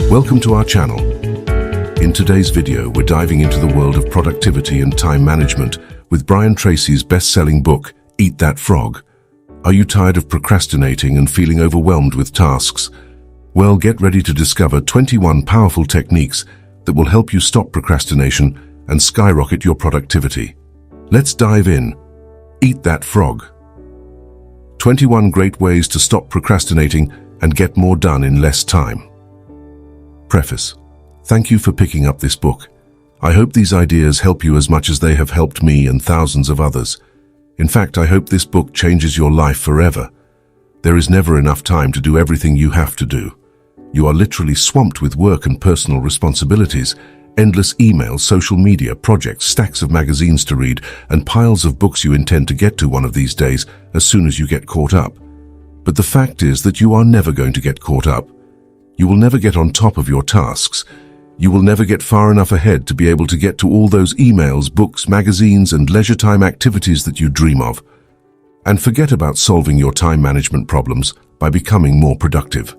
Welcome to our channel. In today's video, we're diving into the world of productivity and time management with Brian Tracy's best-selling book, Eat That Frog. Are you tired of procrastinating and feeling overwhelmed with tasks? Well, get ready to discover 21 powerful techniques that will help you stop procrastination and skyrocket your productivity. Let's dive in. Eat That Frog. 21 great ways to stop procrastinating and get more done in less time. Preface. Thank you for picking up this book. I hope these ideas help you as much as they have helped me and thousands of others. In fact, I hope this book changes your life forever. There is never enough time to do everything you have to do. You are literally swamped with work and personal responsibilities, endless emails, social media, projects, stacks of magazines to read, and piles of books you intend to get to one of these days as soon as you get caught up. But the fact is that you are never going to get caught up. You will never get on top of your tasks. You will never get far enough ahead to be able to get to all those emails, books, magazines, and leisure time activities that you dream of. And forget about solving your time management problems by becoming more productive.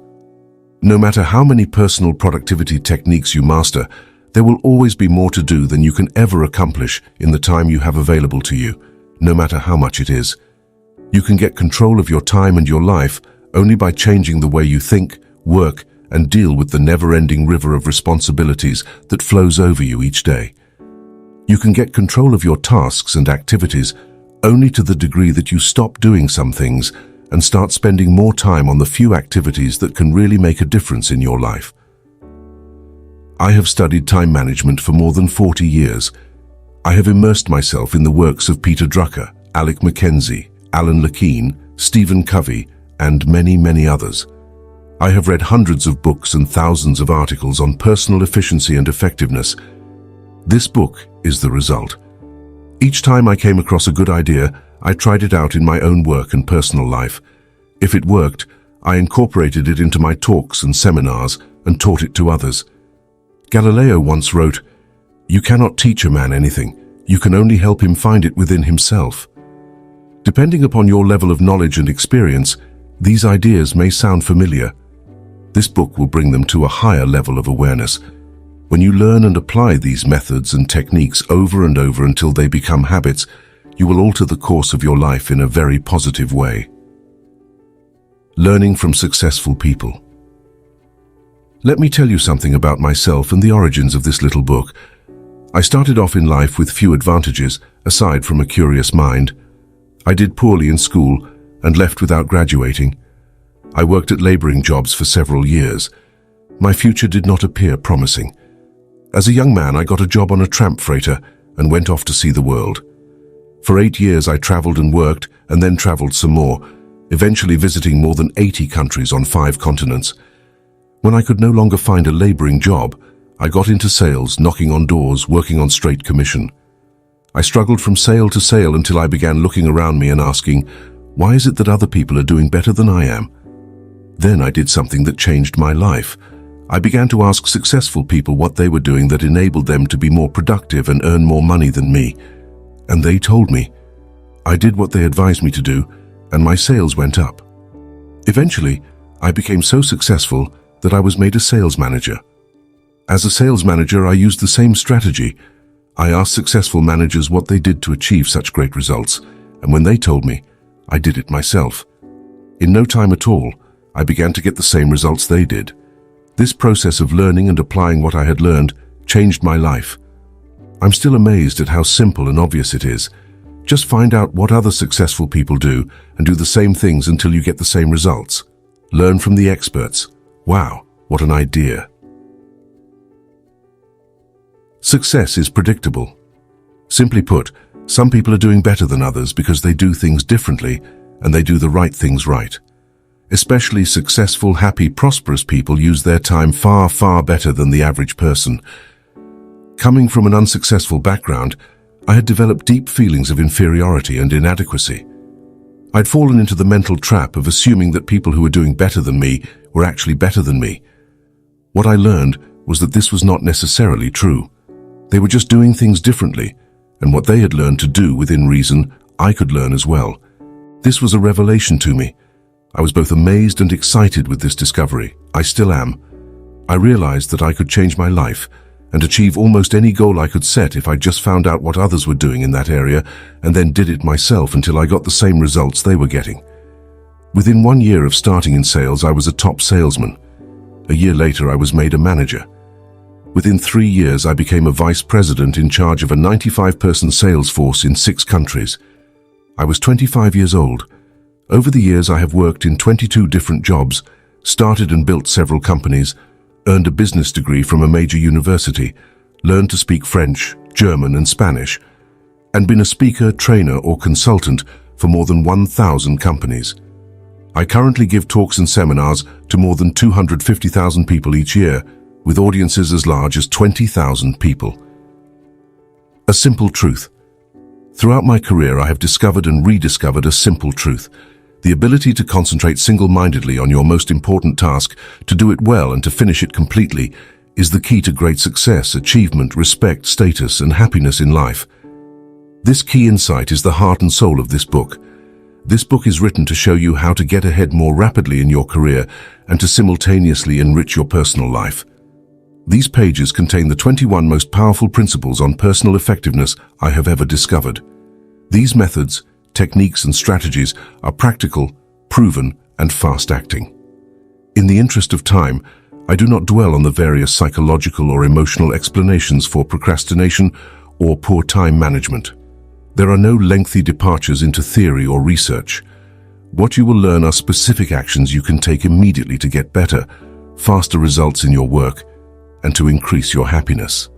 No matter how many personal productivity techniques you master, there will always be more to do than you can ever accomplish in the time you have available to you, no matter how much it is. You can get control of your time and your life only by changing the way you think, work, and deal with the never-ending river of responsibilities that flows over you each day. You can get control of your tasks and activities only to the degree that you stop doing some things and start spending more time on the few activities that can really make a difference in your life. I have studied time management for more than 40 years. I have immersed myself in the works of Peter Drucker, Alec Mackenzie, Alan Lekeen, Stephen Covey, and many, many others. I have read hundreds of books and thousands of articles on personal efficiency and effectiveness. This book is the result. Each time I came across a good idea, I tried it out in my own work and personal life. If it worked, I incorporated it into my talks and seminars and taught it to others. Galileo once wrote, "You cannot teach a man anything. You can only help him find it within himself." Depending upon your level of knowledge and experience, these ideas may sound familiar. This book will bring them to a higher level of awareness. When you learn and apply these methods and techniques over and over until they become habits, you will alter the course of your life in a very positive way. Learning from successful people. Let me tell you something about myself and the origins of this little book. I started off in life with few advantages, aside from a curious mind. I did poorly in school and left without graduating. I worked at laboring jobs for several years. My future did not appear promising. As a young man, I got a job on a tramp freighter and went off to see the world. For 8 years, I traveled and worked and then traveled some more, eventually visiting more than 80 countries on 5 continents. When I could no longer find a laboring job, I got into sales, knocking on doors, working on straight commission. I struggled from sale to sale until I began looking around me and asking, why is it that other people are doing better than I am? Then I did something that changed my life. I began to ask successful people what they were doing that enabled them to be more productive and earn more money than me. And they told me. I did what they advised me to do, and my sales went up. Eventually, I became so successful that I was made a sales manager. As a sales manager, I used the same strategy. I asked successful managers what they did to achieve such great results, and when they told me, I did it myself. In no time at all, I began to get the same results they did. This process of learning and applying what I had learned changed my life. I'm still amazed at how simple and obvious it is. Just find out what other successful people do and do the same things until you get the same results. Learn from the experts. Wow, what an idea. Success is predictable. Simply put, some people are doing better than others because they do things differently and they do the right things right. Especially successful, happy, prosperous people use their time far, far better than the average person. Coming from an unsuccessful background, I had developed deep feelings of inferiority and inadequacy. I'd fallen into the mental trap of assuming that people who were doing better than me were actually better than me. What I learned was that this was not necessarily true. They were just doing things differently, and what they had learned to do within reason, I could learn as well. This was a revelation to me. I was both amazed and excited with this discovery. I still am. I realized that I could change my life and achieve almost any goal I could set if I just found out what others were doing in that area and then did it myself until I got the same results they were getting. Within 1 year of starting in sales, I was a top salesman. A year later, I was made a manager. Within 3 years, I became a vice president in charge of a 95-person sales force in 6 countries. I was 25 years old. Over the years, I have worked in 22 different jobs, started and built several companies, earned a business degree from a major university, learned to speak French, German, and Spanish, and been a speaker, trainer, or consultant for more than 1,000 companies. I currently give talks and seminars to more than 250,000 people each year, with audiences as large as 20,000 people. A simple truth. Throughout my career, I have discovered and rediscovered a simple truth. The ability to concentrate single-mindedly on your most important task, to do it well and to finish it completely, is the key to great success, achievement, respect, status, and happiness in life. This key insight is the heart and soul of this book. This book is written to show you how to get ahead more rapidly in your career and to simultaneously enrich your personal life. These pages contain the 21 most powerful principles on personal effectiveness I have ever discovered. These methods, techniques, and strategies are practical, proven, and fast-acting. In the interest of time, I do not dwell on the various psychological or emotional explanations for procrastination or poor time management. There are no lengthy departures into theory or research. What you will learn are specific actions you can take immediately to get better, faster results in your work, and to increase your happiness.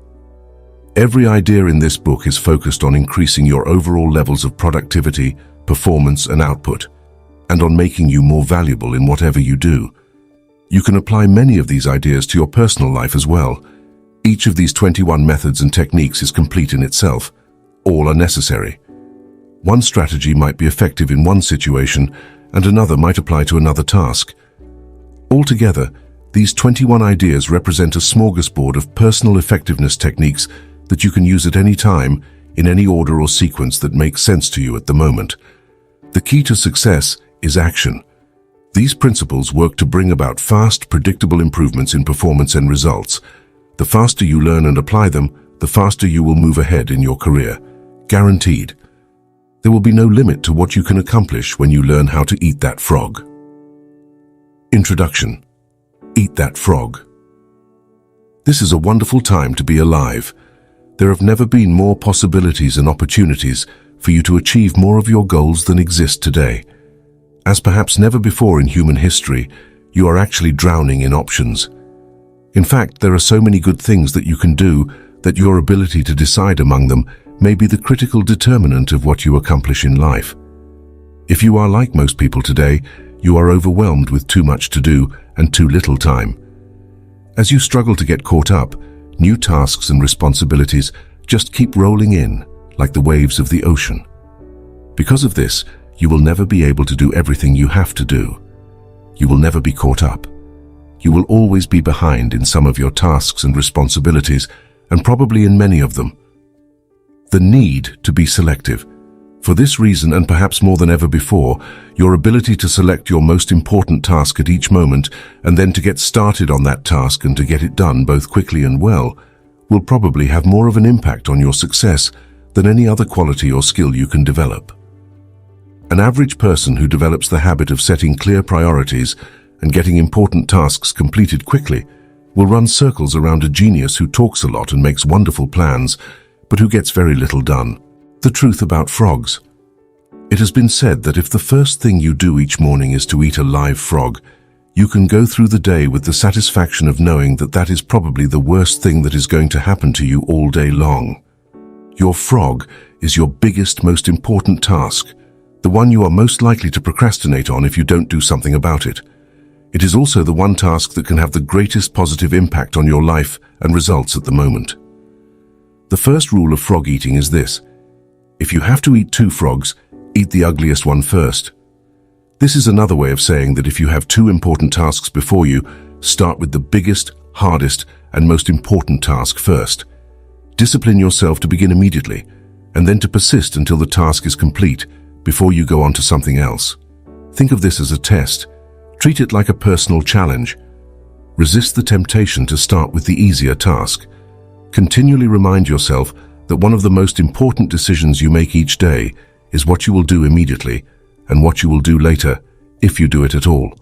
Every idea in this book is focused on increasing your overall levels of productivity, performance, and output, and on making you more valuable in whatever you do. You can apply many of these ideas to your personal life as well. Each of these 21 methods and techniques is complete in itself. All are necessary. One strategy might be effective in one situation, and another might apply to another task. Altogether, these 21 ideas represent a smorgasbord of personal effectiveness techniques that you can use at any time, in any order or sequence that makes sense to you at the moment. The key to success is action. These principles work to bring about fast, predictable improvements in performance and results. The faster you learn and apply them, the faster you will move ahead in your career. Guaranteed. There will be no limit to what you can accomplish when you learn how to eat that frog. Introduction. Eat that frog. This is a wonderful time to be alive. There have never been more possibilities and opportunities for you to achieve more of your goals than exist today. As perhaps never before in human history, you are actually drowning in options. In fact, there are so many good things that you can do that your ability to decide among them may be the critical determinant of what you accomplish in life. If you are like most people today, you are overwhelmed with too much to do and too little time. As you struggle to get caught up, new tasks and responsibilities just keep rolling in like the waves of the ocean. Because of this, you will never be able to do everything you have to do. You will never be caught up. You will always be behind in some of your tasks and responsibilities, and probably in many of them. The need to be selective. For this reason, and perhaps more than ever before, your ability to select your most important task at each moment and then to get started on that task and to get it done both quickly and well will probably have more of an impact on your success than any other quality or skill you can develop. An average person who develops the habit of setting clear priorities and getting important tasks completed quickly will run circles around a genius who talks a lot and makes wonderful plans, but who gets very little done. The truth about frogs. It has been said that if the first thing you do each morning is to eat a live frog, you can go through the day with the satisfaction of knowing that that is probably the worst thing that is going to happen to you all day long. Your frog is your biggest, most important task, the one you are most likely to procrastinate on if you don't do something about it. It is also the one task that can have the greatest positive impact on your life and results at the moment. The first rule of frog eating is this: if you have to eat 2 frogs, eat the ugliest one first. This is another way of saying that if you have 2 important tasks before you, start with the biggest, hardest, and most important task first. Discipline yourself to begin immediately, and then to persist until the task is complete before you go on to something else. Think of this as a test. Treat it like a personal challenge. Resist the temptation to start with the easier task. Continually remind yourself that one of the most important decisions you make each day is what you will do immediately and what you will do later, if you do it at all.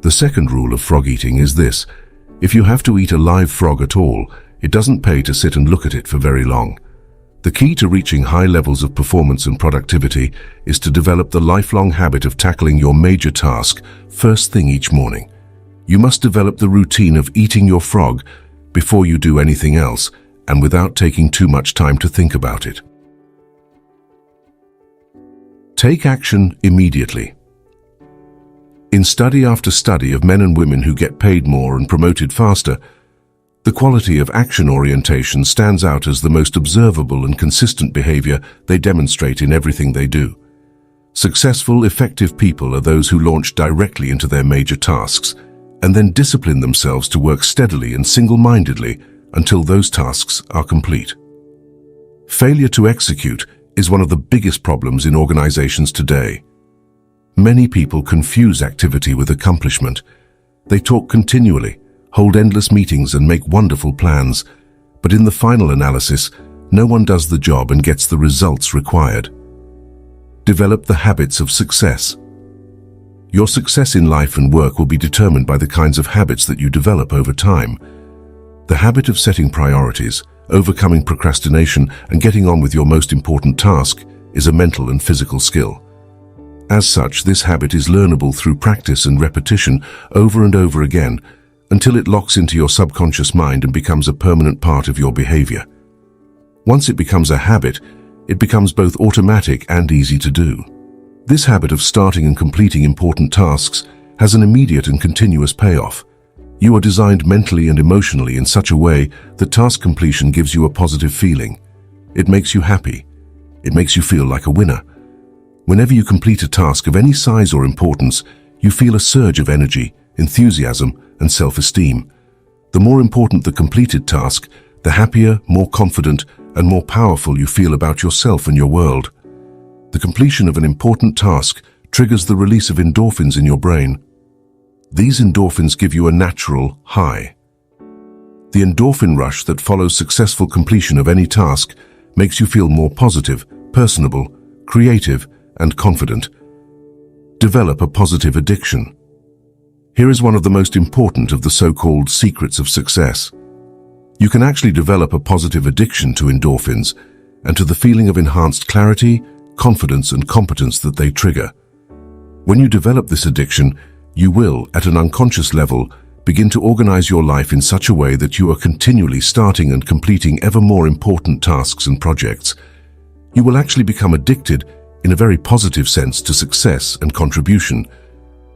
The second rule of frog eating is this: if you have to eat a live frog at all, it doesn't pay to sit and look at it for very long. The key to reaching high levels of performance and productivity is to develop the lifelong habit of tackling your major task first thing each morning. You must develop the routine of eating your frog before you do anything else, and without taking too much time to think about it. Take action immediately. In study after study of men and women who get paid more and promoted faster, the quality of action orientation stands out as the most observable and consistent behavior they demonstrate in everything they do. Successful, effective people are those who launch directly into their major tasks and then discipline themselves to work steadily and single-mindedly until those tasks are complete. Failure to execute is one of the biggest problems in organizations today. Many people confuse activity with accomplishment. They talk continually, hold endless meetings and make wonderful plans, but in the final analysis, no one does the job and gets the results required. Develop the habits of success. Your success in life and work will be determined by the kinds of habits that you develop over time. The habit of setting priorities, overcoming procrastination, and getting on with your most important task is a mental and physical skill. As such, this habit is learnable through practice and repetition over and over again until it locks into your subconscious mind and becomes a permanent part of your behavior. Once it becomes a habit, it becomes both automatic and easy to do. This habit of starting and completing important tasks has an immediate and continuous payoff. You are designed mentally and emotionally in such a way that task completion gives you a positive feeling. It makes you happy. It makes you feel like a winner. Whenever you complete a task of any size or importance, you feel a surge of energy, enthusiasm, and self-esteem. The more important the completed task, the happier, more confident, and more powerful you feel about yourself and your world. The completion of an important task triggers the release of endorphins in your brain. These endorphins give you a natural high. The endorphin rush that follows successful completion of any task makes you feel more positive, personable, creative, and confident. Develop a positive addiction. Here is one of the most important of the so-called secrets of success. You can actually develop a positive addiction to endorphins and to the feeling of enhanced clarity, confidence, and competence that they trigger. When you develop this addiction, you will, at an unconscious level, begin to organize your life in such a way that you are continually starting and completing ever more important tasks and projects. You will actually become addicted, in a very positive sense, to success and contribution.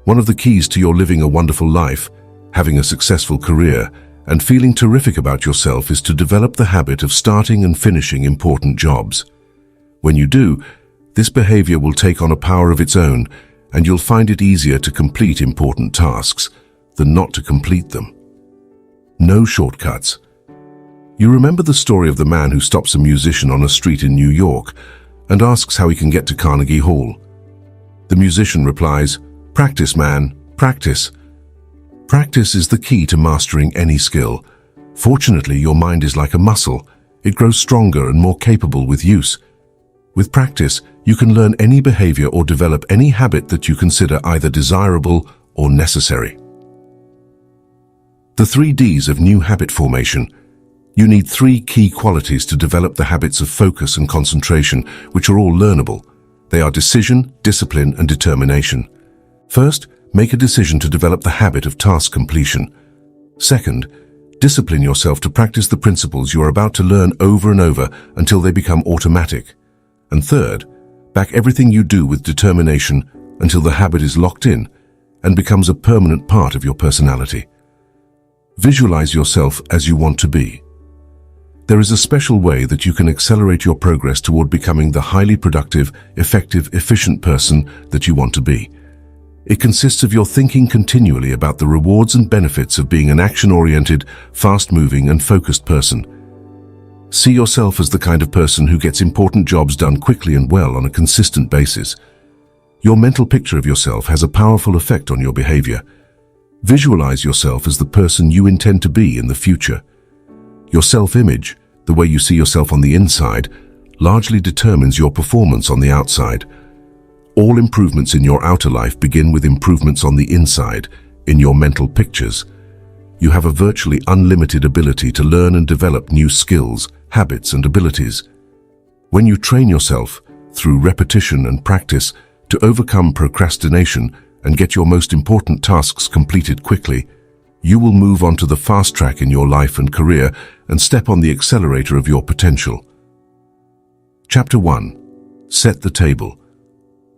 One of the keys to your living a wonderful life, having a successful career, and feeling terrific about yourself is to develop the habit of starting and finishing important jobs. When you do, this behavior will take on a power of its own, and you'll find it easier to complete important tasks than not to complete them. No shortcuts. You remember the story of the man who stops a musician on a street in New York and asks how he can get to Carnegie Hall. The musician replies, "Practice, man, practice." Practice is the key to mastering any skill. Fortunately, your mind is like a muscle. It grows stronger and more capable with use. With practice, you can learn any behavior or develop any habit that you consider either desirable or necessary. The 3 Ds of new habit formation. You need 3 key qualities to develop the habits of focus and concentration, which are all learnable. They are decision, discipline, and determination. First, make a decision to develop the habit of task completion. Second, discipline yourself to practice the principles you are about to learn over and over until they become automatic. And third, back everything you do with determination until the habit is locked in and becomes a permanent part of your personality. Visualize yourself as you want to be. There is a special way that you can accelerate your progress toward becoming the highly productive, effective, efficient person that you want to be. It consists of your thinking continually about the rewards and benefits of being an action-oriented, fast-moving, and focused person. See yourself as the kind of person who gets important jobs done quickly and well on a consistent basis. Your mental picture of yourself has a powerful effect on your behavior. Visualize yourself as the person you intend to be in the future. Your self-image, the way you see yourself on the inside, largely determines your performance on the outside. All improvements in your outer life begin with improvements on the inside, in your mental pictures. You have a virtually unlimited ability to learn and develop new skills, habits, and abilities. When you train yourself, through repetition and practice, to overcome procrastination and get your most important tasks completed quickly, you will move on to the fast track in your life and career and step on the accelerator of your potential. Chapter 1. Set the table.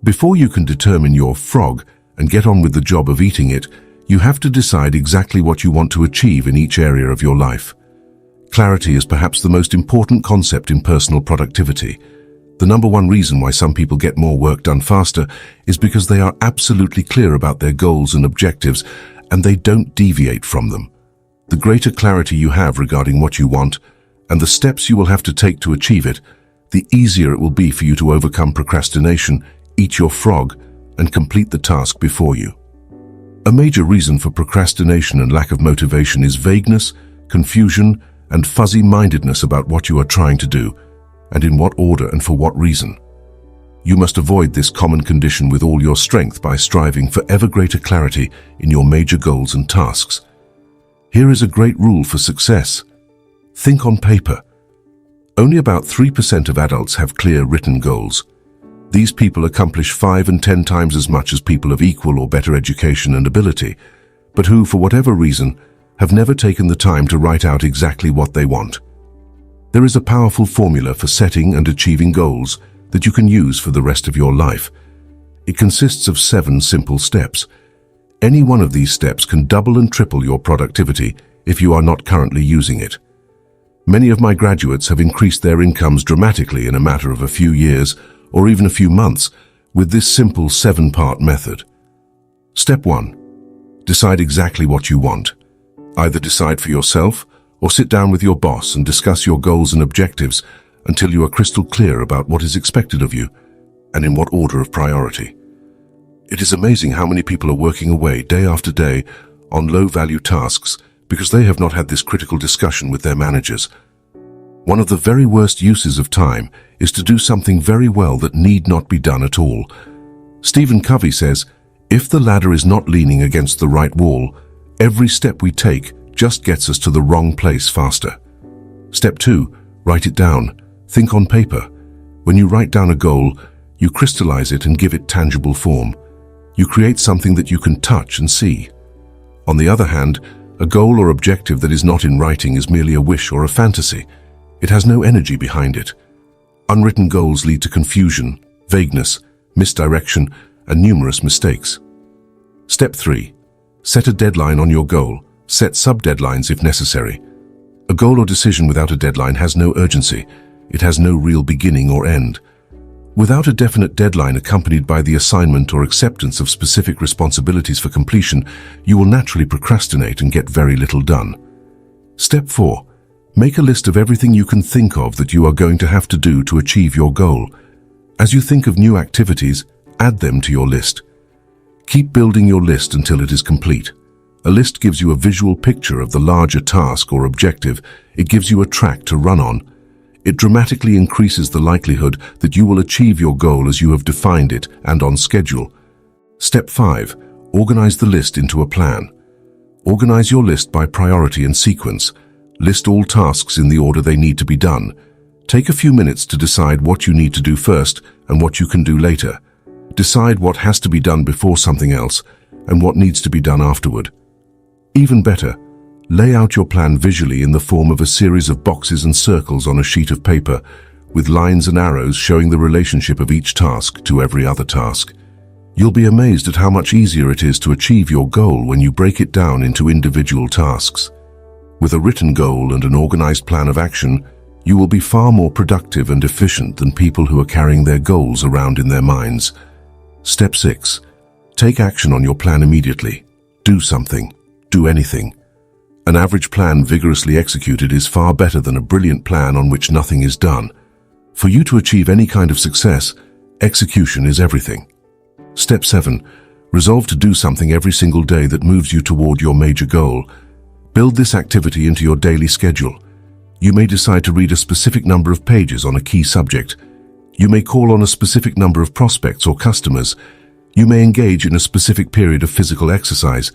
Before you can determine your frog and get on with the job of eating it, you have to decide exactly what you want to achieve in each area of your life. Clarity is perhaps the most important concept in personal productivity. The number one reason why some people get more work done faster is because they are absolutely clear about their goals and objectives, and they don't deviate from them. The greater clarity you have regarding what you want, and the steps you will have to take to achieve it, the easier it will be for you to overcome procrastination, eat your frog, and complete the task before you. A major reason for procrastination and lack of motivation is vagueness, confusion, and fuzzy-mindedness about what you are trying to do, and in what order and for what reason. You must avoid this common condition with all your strength by striving for ever greater clarity in your major goals and tasks. Here is a great rule for success. Think on paper. Only about 3% of adults have clear written goals. These people accomplish 5 and 10 times as much as people of equal or better education and ability, but who, for whatever reason, have never taken the time to write out exactly what they want. There is a powerful formula for setting and achieving goals that you can use for the rest of your life. It consists of 7 simple steps. Any one of these steps can double and triple your productivity if you are not currently using it. Many of my graduates have increased their incomes dramatically in a matter of a few years or even a few months with this simple 7-part method. Step 1. Decide exactly what you want. Either decide for yourself or sit down with your boss and discuss your goals and objectives until you are crystal clear about what is expected of you and in what order of priority. It is amazing how many people are working away day after day on low-value tasks because they have not had this critical discussion with their managers. One of the very worst uses of time is to do something very well that need not be done at all. Stephen Covey says, "If the ladder is not leaning against the right wall, every step we take just gets us to the wrong place faster." Step 2. Write it down. Think on paper. When you write down a goal, you crystallize it and give it tangible form. You create something that you can touch and see. On the other hand, a goal or objective that is not in writing is merely a wish or a fantasy. It has no energy behind it. Unwritten goals lead to confusion, vagueness, misdirection, and numerous mistakes. Step 3. Set a deadline on your goal. Set sub-deadlines if necessary. A goal or decision without a deadline has no urgency. It has no real beginning or end. Without a definite deadline accompanied by the assignment or acceptance of specific responsibilities for completion, you will naturally procrastinate and get very little done. Step 4. Make a list of everything you can think of that you are going to have to do to achieve your goal. As you think of new activities, add them to your list. Keep building your list until it is complete. A list gives you a visual picture of the larger task or objective. It gives you a track to run on. It dramatically increases the likelihood that you will achieve your goal as you have defined it and on schedule. Step 5. Organize the list into a plan. Organize your list by priority and sequence. List all tasks in the order they need to be done. Take a few minutes to decide what you need to do first and what you can do later. Decide what has to be done before something else and what needs to be done afterward. Even better, lay out your plan visually in the form of a series of boxes and circles on a sheet of paper, with lines and arrows showing the relationship of each task to every other task. You'll be amazed at how much easier it is to achieve your goal when you break it down into individual tasks. With a written goal and an organized plan of action, you will be far more productive and efficient than people who are carrying their goals around in their minds. Step 6. Take action on your plan immediately. Do something. Do anything. An average plan vigorously executed is far better than a brilliant plan on which nothing is done. For you to achieve any kind of success, execution is everything. Step 7. Resolve to do something every single day that moves you toward your major goal. Build this activity into your daily schedule. You may decide to read a specific number of pages on a key subject. You may call on a specific number of prospects or customers. You may engage in a specific period of physical exercise.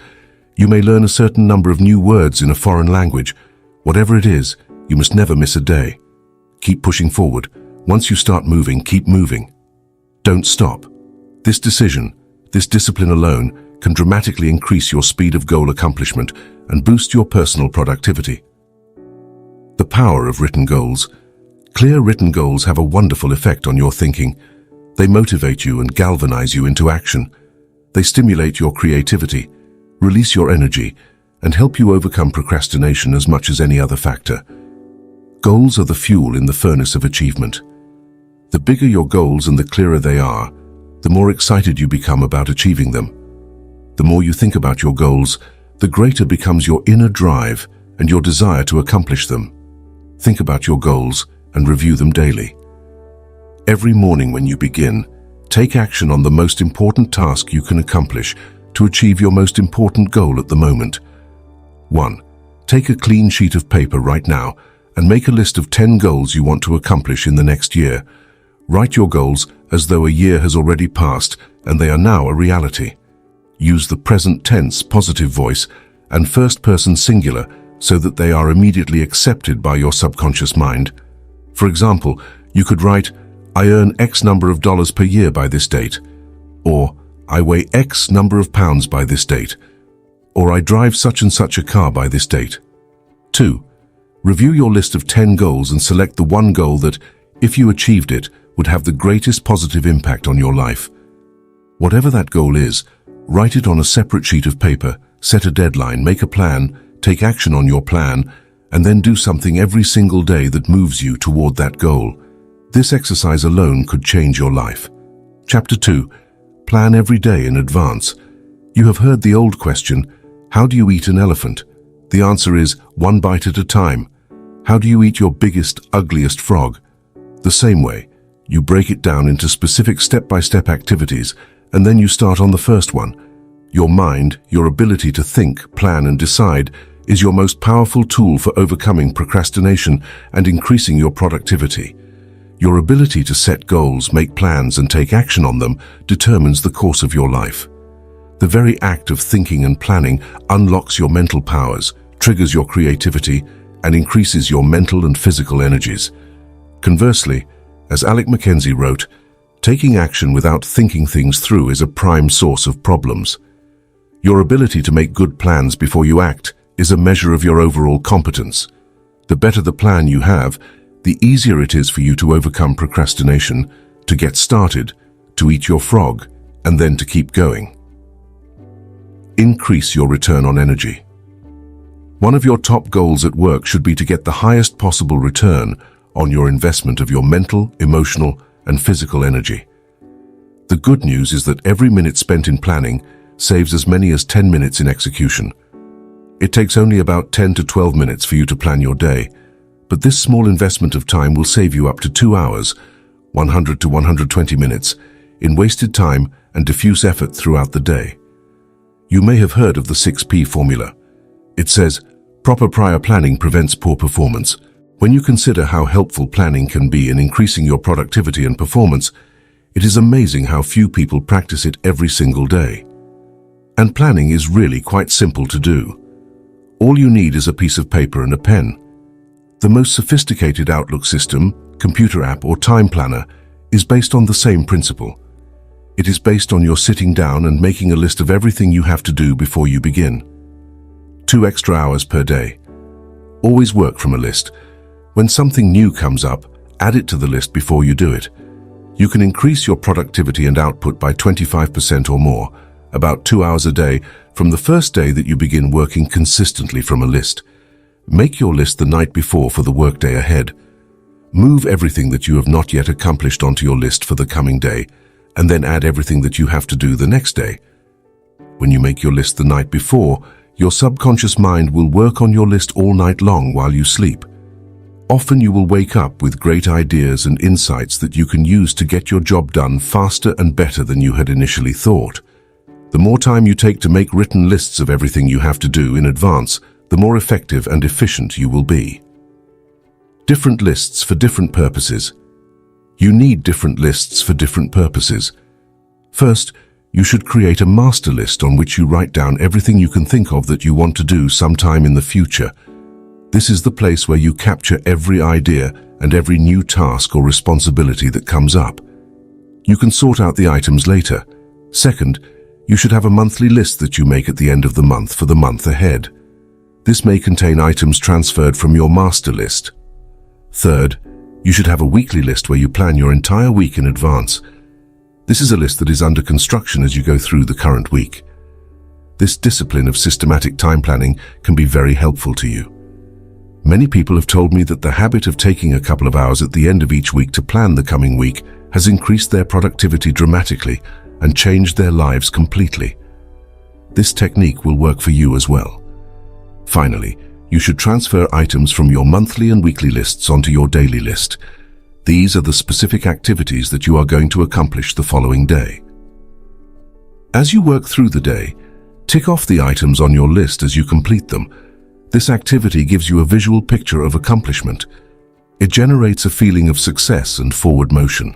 You may learn a certain number of new words in a foreign language. Whatever it is, you must never miss a day. Keep pushing forward. Once you start moving, keep moving. Don't stop. This decision, this discipline alone, can dramatically increase your speed of goal accomplishment and boost your personal productivity. The power of written goals. Clear written goals have a wonderful effect on your thinking. They motivate you and galvanize you into action. They stimulate your creativity, release your energy, and help you overcome procrastination as much as any other factor. Goals are the fuel in the furnace of achievement. The bigger your goals and the clearer they are, the more excited you become about achieving them. The more you think about your goals, the greater becomes your inner drive and your desire to accomplish them. Think about your goals and review them daily. Every morning when you begin, take action on the most important task you can accomplish to achieve your most important goal at the moment. 1. Take a clean sheet of paper right now and make a list of 10 goals you want to accomplish in the next year. Write your goals as though a year has already passed and they are now a reality. Use the present tense positive voice and first-person singular so that they are immediately accepted by your subconscious mind. For example, you could write, I earn X number of dollars per year by this date, or I weigh X number of pounds by this date, or I drive such and such a car by this date. 2. Review your list of 10 goals and select the one goal that, if you achieved it, would have the greatest positive impact on your life. Whatever that goal is, write it on a separate sheet of paper, set a deadline, make a plan, take action on your plan, and then do something every single day that moves you toward that goal. This exercise alone could change your life. Chapter 2. Plan every day in advance. You have heard the old question, how do you eat an elephant? The answer is, one bite at a time. How do you eat your biggest, ugliest frog? The same way. You break it down into specific step-by-step activities, and then you start on the first one. Your mind, your ability to think, plan, and decide, is your most powerful tool for overcoming procrastination and increasing your productivity. Your ability to set goals, make plans, and take action on them determines the course of your life. The very act of thinking and planning unlocks your mental powers, triggers your creativity, and increases your mental and physical energies. Conversely, as Alec Mackenzie wrote, taking action without thinking things through is a prime source of problems. Your ability to make good plans before you act is a measure of your overall competence. The better the plan you have, the easier it is for you to overcome procrastination, to get started, to eat your frog, and then to keep going. Increase your return on energy. One of your top goals at work should be to get the highest possible return on your investment of your mental, emotional, and physical energy. The good news is that every minute spent in planning saves as many as 10 minutes in execution. It takes only about 10 to 12 minutes for you to plan your day, but this small investment of time will save you up to 2 hours, 100 to 120 minutes, in wasted time and diffuse effort throughout the day. You may have heard of the 6P formula. It says, proper prior planning prevents poor performance. When you consider how helpful planning can be in increasing your productivity and performance, it is amazing how few people practice it every single day. And planning is really quite simple to do. All you need is a piece of paper and a pen. The most sophisticated Outlook system, computer app, or time planner is based on the same principle. It is based on your sitting down and making a list of everything you have to do before you begin. 2 extra hours per day. Always work from a list. When something new comes up, add it to the list before you do it. You can increase your productivity and output by 25% or more, about 2 hours a day, from the first day that you begin working consistently from a list. Make your list the night before for the workday ahead. Move everything that you have not yet accomplished onto your list for the coming day, and then add everything that you have to do the next day. When you make your list the night before, your subconscious mind will work on your list all night long while you sleep. Often you will wake up with great ideas and insights that you can use to get your job done faster and better than you had initially thought. The more time you take to make written lists of everything you have to do in advance, the more effective and efficient you will be. Different lists for different purposes. You need different lists for different purposes. First, you should create a master list on which you write down everything you can think of that you want to do sometime in the future. This is the place where you capture every idea and every new task or responsibility that comes up. You can sort out the items later. Second, you should have a monthly list that you make at the end of the month for the month ahead. This may contain items transferred from your master list. Third, you should have a weekly list where you plan your entire week in advance. This is a list that is under construction as you go through the current week. This discipline of systematic time planning can be very helpful to you. Many people have told me that the habit of taking a couple of hours at the end of each week to plan the coming week has increased their productivity dramatically and changed their lives completely. This technique will work for you as well. Finally, you should transfer items from your monthly and weekly lists onto your daily list. These are the specific activities that you are going to accomplish the following day. As you work through the day, tick off the items on your list as you complete them. This activity gives you a visual picture of accomplishment. It generates a feeling of success and forward motion.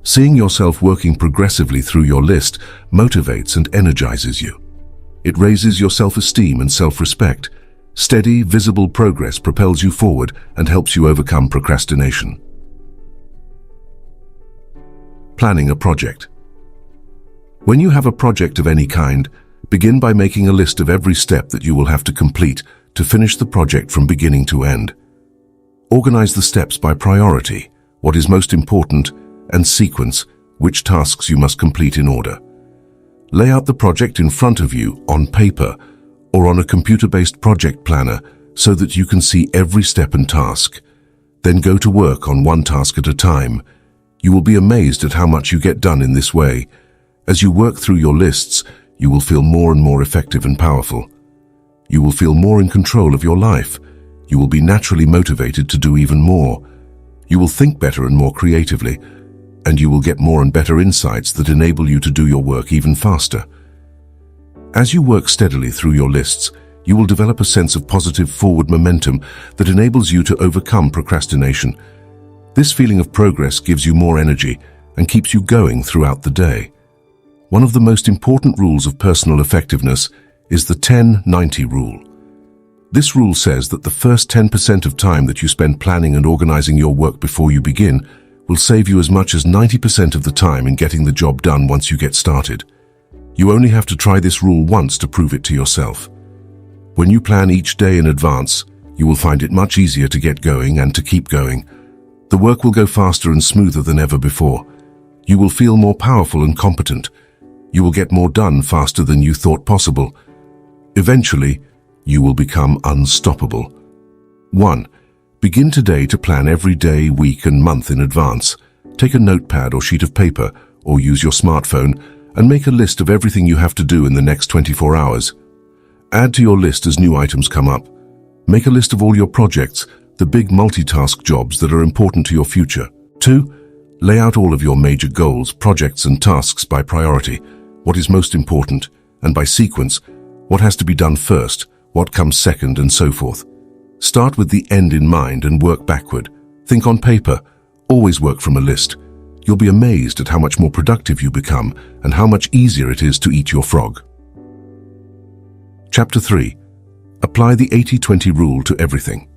Seeing yourself working progressively through your list motivates and energizes you. It raises your self-esteem and self-respect. Steady, visible progress propels you forward and helps you overcome procrastination. Planning a project. When you have a project of any kind, begin by making a list of every step that you will have to complete to finish the project from beginning to end. Organize the steps by priority, what is most important, and sequence which tasks you must complete in order. Lay out the project in front of you on paper or on a computer-based project planner so that you can see every step and task. Then go to work on one task at a time. You will be amazed at how much you get done in this way. As you work through your lists, you will feel more and more effective and powerful. You will feel more in control of your life. You will be naturally motivated to do even more. You will think better and more creatively, and you will get more and better insights that enable you to do your work even faster. As you work steadily through your lists, you will develop a sense of positive forward momentum that enables you to overcome procrastination. This feeling of progress gives you more energy and keeps you going throughout the day. One of the most important rules of personal effectiveness is the 10-90 rule. This rule says that the first 10% of time that you spend planning and organizing your work before you begin will save you as much as 90% of the time in getting the job done once you get started. You only have to try this rule once to prove it to yourself. When you plan each day in advance, you will find it much easier to get going and to keep going. The work will go faster and smoother than ever before. You will feel more powerful and competent. You will get more done faster than you thought possible. Eventually, you will become unstoppable. 1. Begin today to plan every day, week, and month in advance. Take a notepad or sheet of paper, or use your smartphone, and make a list of everything you have to do in the next 24 hours. Add to your list as new items come up. Make a list of all your projects, the big multitask jobs that are important to your future. 2. Lay out all of your major goals, projects, and tasks by priority, what is most important, and by sequence, what has to be done first, what comes second, and so forth. Start with the end in mind and work backward. Think on paper. Always work from a list. You'll be amazed at how much more productive you become and how much easier it is to eat your frog. Chapter 3. Apply the 80-20 rule to everything.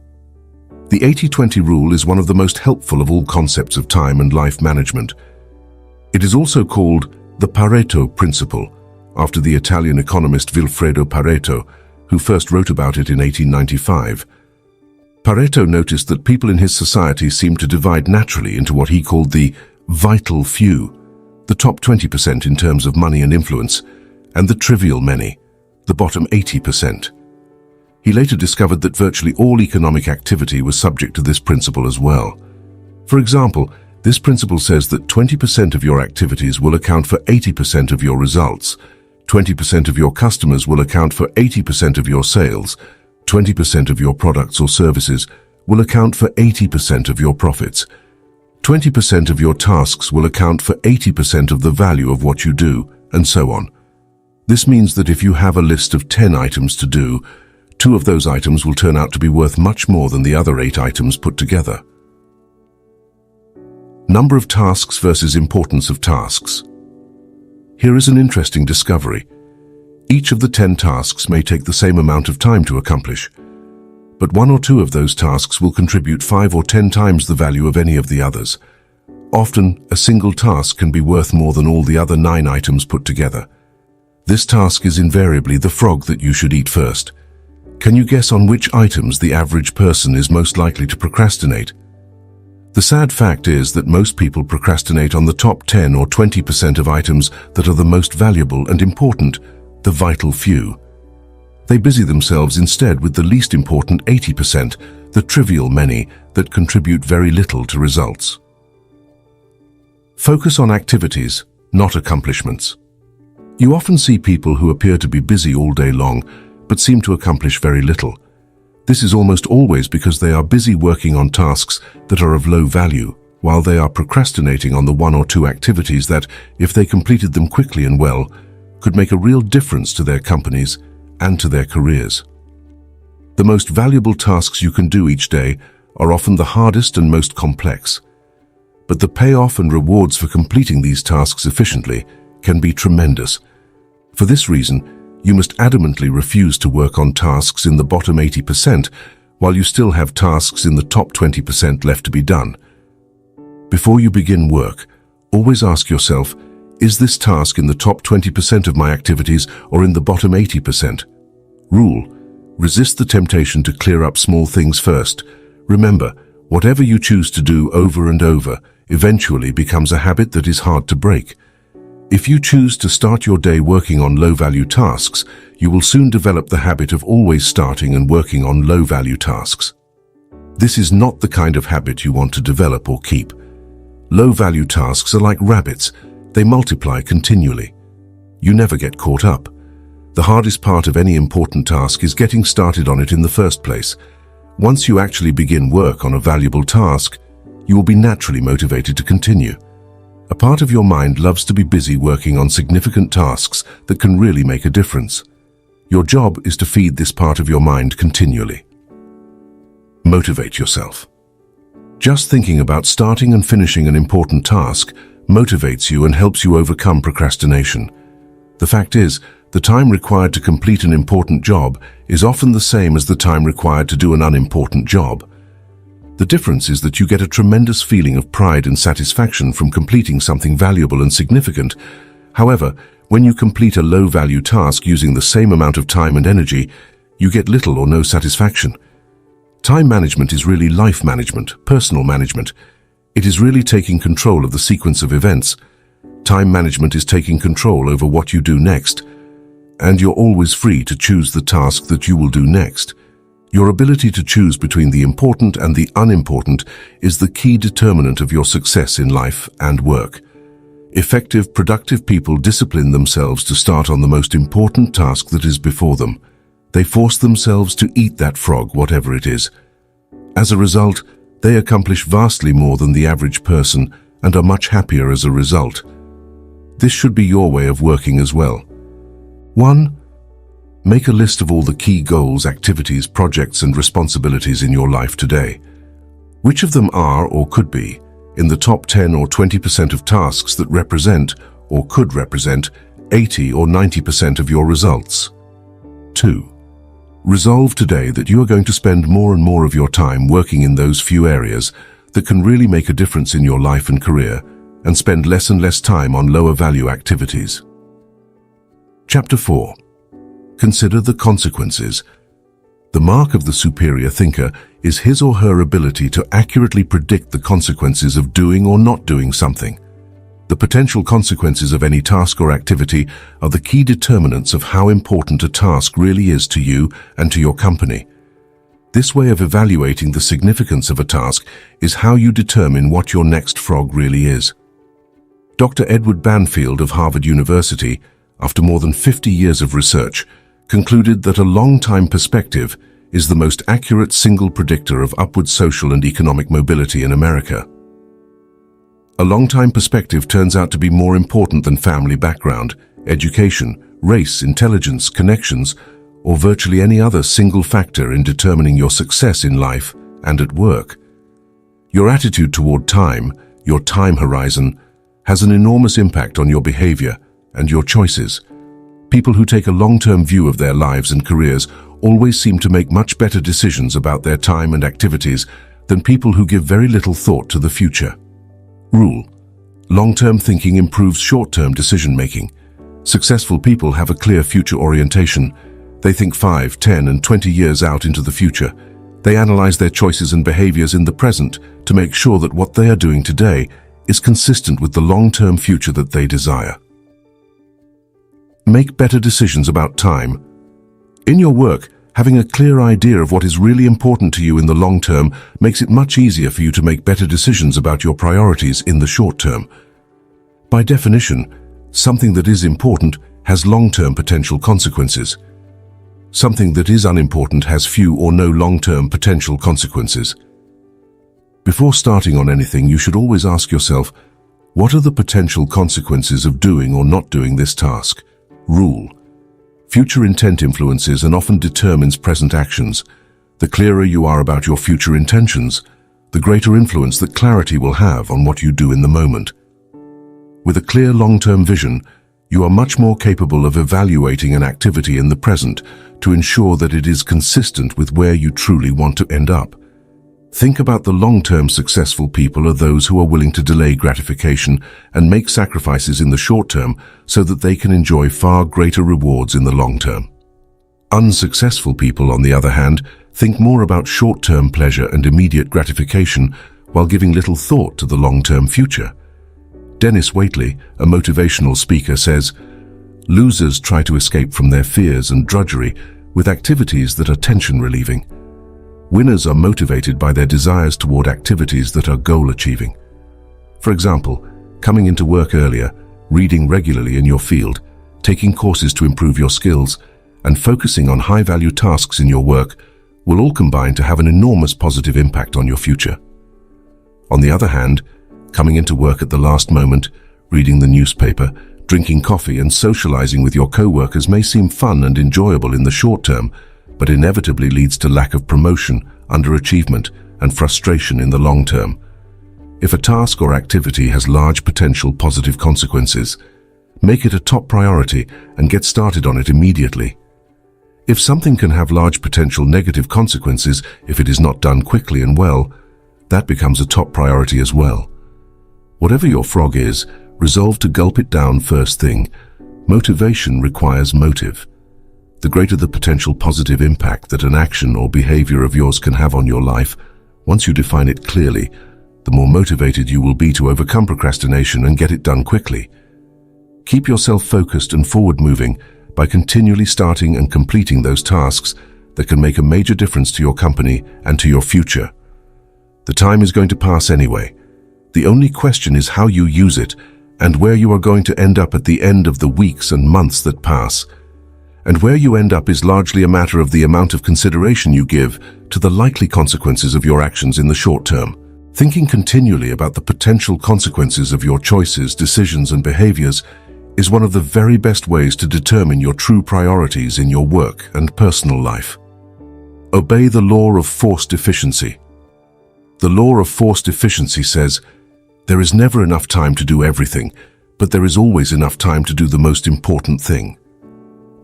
The 80-20 rule is one of the most helpful of all concepts of time and life management. It is also called the Pareto principle, after the Italian economist Vilfredo Pareto, who first wrote about it in 1895. Pareto noticed that people in his society seemed to divide naturally into what he called the vital few, the top 20% in terms of money and influence, and the trivial many, the bottom 80%. He later discovered that virtually all economic activity was subject to this principle as well. For example, this principle says that 20% of your activities will account for 80% of your results, 20% of your customers will account for 80% of your sales, 20% of your products or services will account for 80% of your profits, 20% of your tasks will account for 80% of the value of what you do, and so on. This means that if you have a list of 10 items to do, 2 of those items will turn out to be worth much more than the other 8 items put together. Number of tasks versus importance of tasks. Here is an interesting discovery. Each of the 10 tasks may take the same amount of time to accomplish, but 1 or 2 of those tasks will contribute 5 or 10 times the value of any of the others. Often, a single task can be worth more than all the other 9 items put together. This task is invariably the frog that you should eat first. Can you guess on which items the average person is most likely to procrastinate? The sad fact is that most people procrastinate on the top 10 or 20% of items that are the most valuable and important, the vital few. They busy themselves instead with the least important 80%, the trivial many that contribute very little to results. Focus on activities, not accomplishments. You often see people who appear to be busy all day long, but seem to accomplish very little. This is almost always because they are busy working on tasks that are of low value, while they are procrastinating on the 1 or 2 activities that, if they completed them quickly and well, could make a real difference to their companies and to their careers. The most valuable tasks you can do each day are often the hardest and most complex. But the payoff and rewards for completing these tasks efficiently can be tremendous. For this reason, you must adamantly refuse to work on tasks in the bottom 80% while you still have tasks in the top 20% left to be done. Before you begin work, always ask yourself, is this task in the top 20% of my activities or in the bottom 80%? Rule: resist the temptation to clear up small things first. Remember, whatever you choose to do over and over eventually becomes a habit that is hard to break. If you choose to start your day working on low-value tasks, you will soon develop the habit of always starting and working on low-value tasks. This is not the kind of habit you want to develop or keep. Low-value tasks are like rabbits. They multiply continually. You never get caught up. The hardest part of any important task is getting started on it in the first place. Once you actually begin work on a valuable task, you will be naturally motivated to continue. A part of your mind loves to be busy working on significant tasks that can really make a difference. Your job is to feed this part of your mind continually. Motivate yourself. Just thinking about starting and finishing an important task motivates you and helps you overcome procrastination. The fact is, the time required to complete an important job is often the same as the time required to do an unimportant job. The difference is that you get a tremendous feeling of pride and satisfaction from completing something valuable and significant. However, when you complete a low-value task using the same amount of time and energy, you get little or no satisfaction. Time management is really life management, personal management. It is really taking control of the sequence of events. Time management is taking control over what you do next, and you're always free to choose the task that you will do next. Your ability to choose between the important and the unimportant is the key determinant of your success in life and work. Effective, productive people discipline themselves to start on the most important task that is before them. They force themselves to eat that frog, whatever it is. As a result, they accomplish vastly more than the average person and are much happier as a result. This should be your way of working as well. 1. Make a list of all the key goals, activities, projects, and responsibilities in your life today. Which of them are, or could be, in the top 10 or 20% of tasks that represent, or could represent, 80 or 90% of your results? 2. Resolve today that you are going to spend more and more of your time working in those few areas that can really make a difference in your life and career, and spend less and less time on lower value activities. Chapter 4. Consider the consequences. The mark of the superior thinker is his or her ability to accurately predict the consequences of doing or not doing something. The potential consequences of any task or activity are the key determinants of how important a task really is to you and to your company. This way of evaluating the significance of a task is how you determine what your next frog really is. Dr. Edward Banfield of Harvard University, after more than 50 years of research, concluded that a long-time perspective is the most accurate single predictor of upward social and economic mobility in America. A long-time perspective turns out to be more important than family background, education, race, intelligence, connections, or virtually any other single factor in determining your success in life and at work. Your attitude toward time, your time horizon, has an enormous impact on your behavior and your choices. People who take a long-term view of their lives and careers always seem to make much better decisions about their time and activities than people who give very little thought to the future. Rule: long-term thinking improves short-term decision-making. Successful people have a clear future orientation. They think 5, 10, and 20 years out into the future. They analyze their choices and behaviors in the present to make sure that what they are doing today is consistent with the long-term future that they desire. Make better decisions about time. In your work, having a clear idea of what is really important to you in the long term makes it much easier for you to make better decisions about your priorities in the short term. By definition, something that is important has long-term potential consequences. Something that is unimportant has few or no long-term potential consequences. Before starting on anything, you should always ask yourself, what are the potential consequences of doing or not doing this task? Rule: future intent influences and often determines present actions. The clearer you are about your future intentions, the greater influence that clarity will have on what you do in the moment. With a clear long-term vision, you are much more capable of evaluating an activity in the present to ensure that it is consistent with where you truly want to end up. Think about the long-term successful people are those who are willing to delay gratification and make sacrifices in the short term so that they can enjoy far greater rewards in the long term. Unsuccessful people, on the other hand, think more about short-term pleasure and immediate gratification while giving little thought to the long-term future. Dennis Waitley, a motivational speaker, says, "Losers try to escape from their fears and drudgery with activities that are tension-relieving. Winners are motivated by their desires toward activities that are goal-achieving. For example, coming into work earlier, reading regularly in your field, taking courses to improve your skills, and focusing on high-value tasks in your work will all combine to have an enormous positive impact on your future. On the other hand, coming into work at the last moment, reading the newspaper, drinking coffee, and socializing with your co-workers may seem fun and enjoyable in the short term, but inevitably leads to lack of promotion, underachievement, and frustration in the long term. If a task or activity has large potential positive consequences, make it a top priority and get started on it immediately. If something can have large potential negative consequences if it is not done quickly and well, that becomes a top priority as well. Whatever your frog is, resolve to gulp it down first thing. Motivation requires motive. The greater the potential positive impact that an action or behavior of yours can have on your life, once you define it clearly, the more motivated you will be to overcome procrastination and get it done quickly. Keep yourself focused and forward-moving by continually starting and completing those tasks that can make a major difference to your company and to your future. The time is going to pass anyway. The only question is how you use it and where you are going to end up at the end of the weeks and months that pass. And where you end up is largely a matter of the amount of consideration you give to the likely consequences of your actions in the short term. Thinking continually about the potential consequences of your choices, decisions, and behaviors is one of the very best ways to determine your true priorities in your work and personal life. Obey the law of forced efficiency. The law of forced efficiency says, there is never enough time to do everything, but there is always enough time to do the most important thing.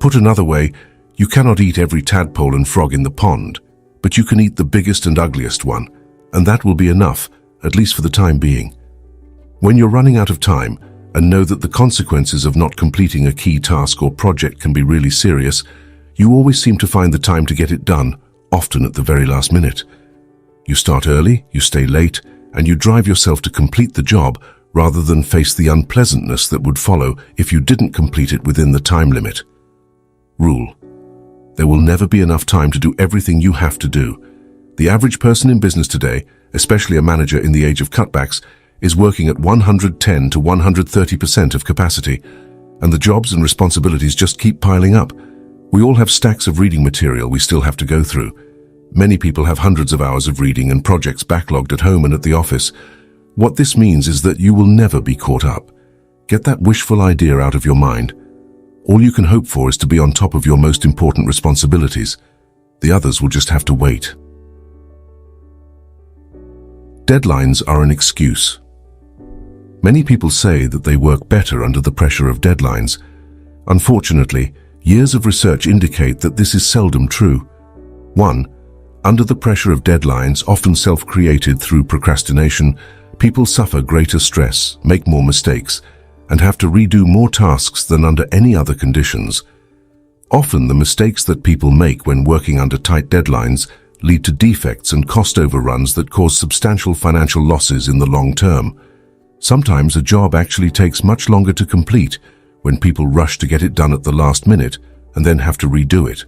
Put another way, you cannot eat every tadpole and frog in the pond, but you can eat the biggest and ugliest one, and that will be enough, at least for the time being. When you're running out of time and know that the consequences of not completing a key task or project can be really serious, you always seem to find the time to get it done, often at the very last minute. You start early, you stay late, and you drive yourself to complete the job rather than face the unpleasantness that would follow if you didn't complete it within the time limit. Rule: there will never be enough time to do everything you have to do. The average person in business today, especially a manager in the age of cutbacks, is working at 110 to 130% of capacity, and the jobs and responsibilities just keep piling up. We all have stacks of reading material we still have to go through. Many people have hundreds of hours of reading and projects backlogged at home and at the office. What this means is that you will never be caught up. Get that wishful idea out of your mind. All you can hope for is to be on top of your most important responsibilities. The others will just have to wait. Deadlines are an excuse. Many people say that they work better under the pressure of deadlines. Unfortunately, years of research indicate that this is seldom true. 1. Under the pressure of deadlines, often self-created through procrastination, people suffer greater stress, make more mistakes, and have to redo more tasks than under any other conditions. Often the mistakes that people make when working under tight deadlines lead to defects and cost overruns that cause substantial financial losses in the long term. Sometimes a job actually takes much longer to complete when people rush to get it done at the last minute and then have to redo it.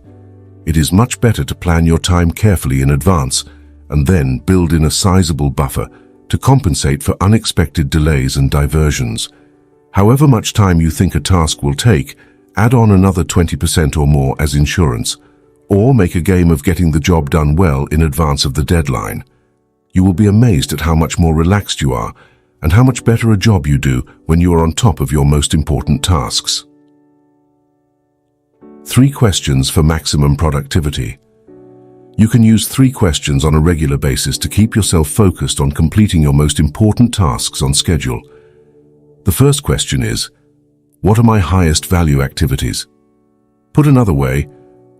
It is much better to plan your time carefully in advance and then build in a sizable buffer to compensate for unexpected delays and diversions. However much time you think a task will take, add on another 20% or more as insurance, or make a game of getting the job done well in advance of the deadline. You will be amazed at how much more relaxed you are and how much better a job you do when you are on top of your most important tasks. 3 questions for maximum productivity. You can use 3 questions on a regular basis to keep yourself focused on completing your most important tasks on schedule. The first question is, what are my highest value activities? Put another way,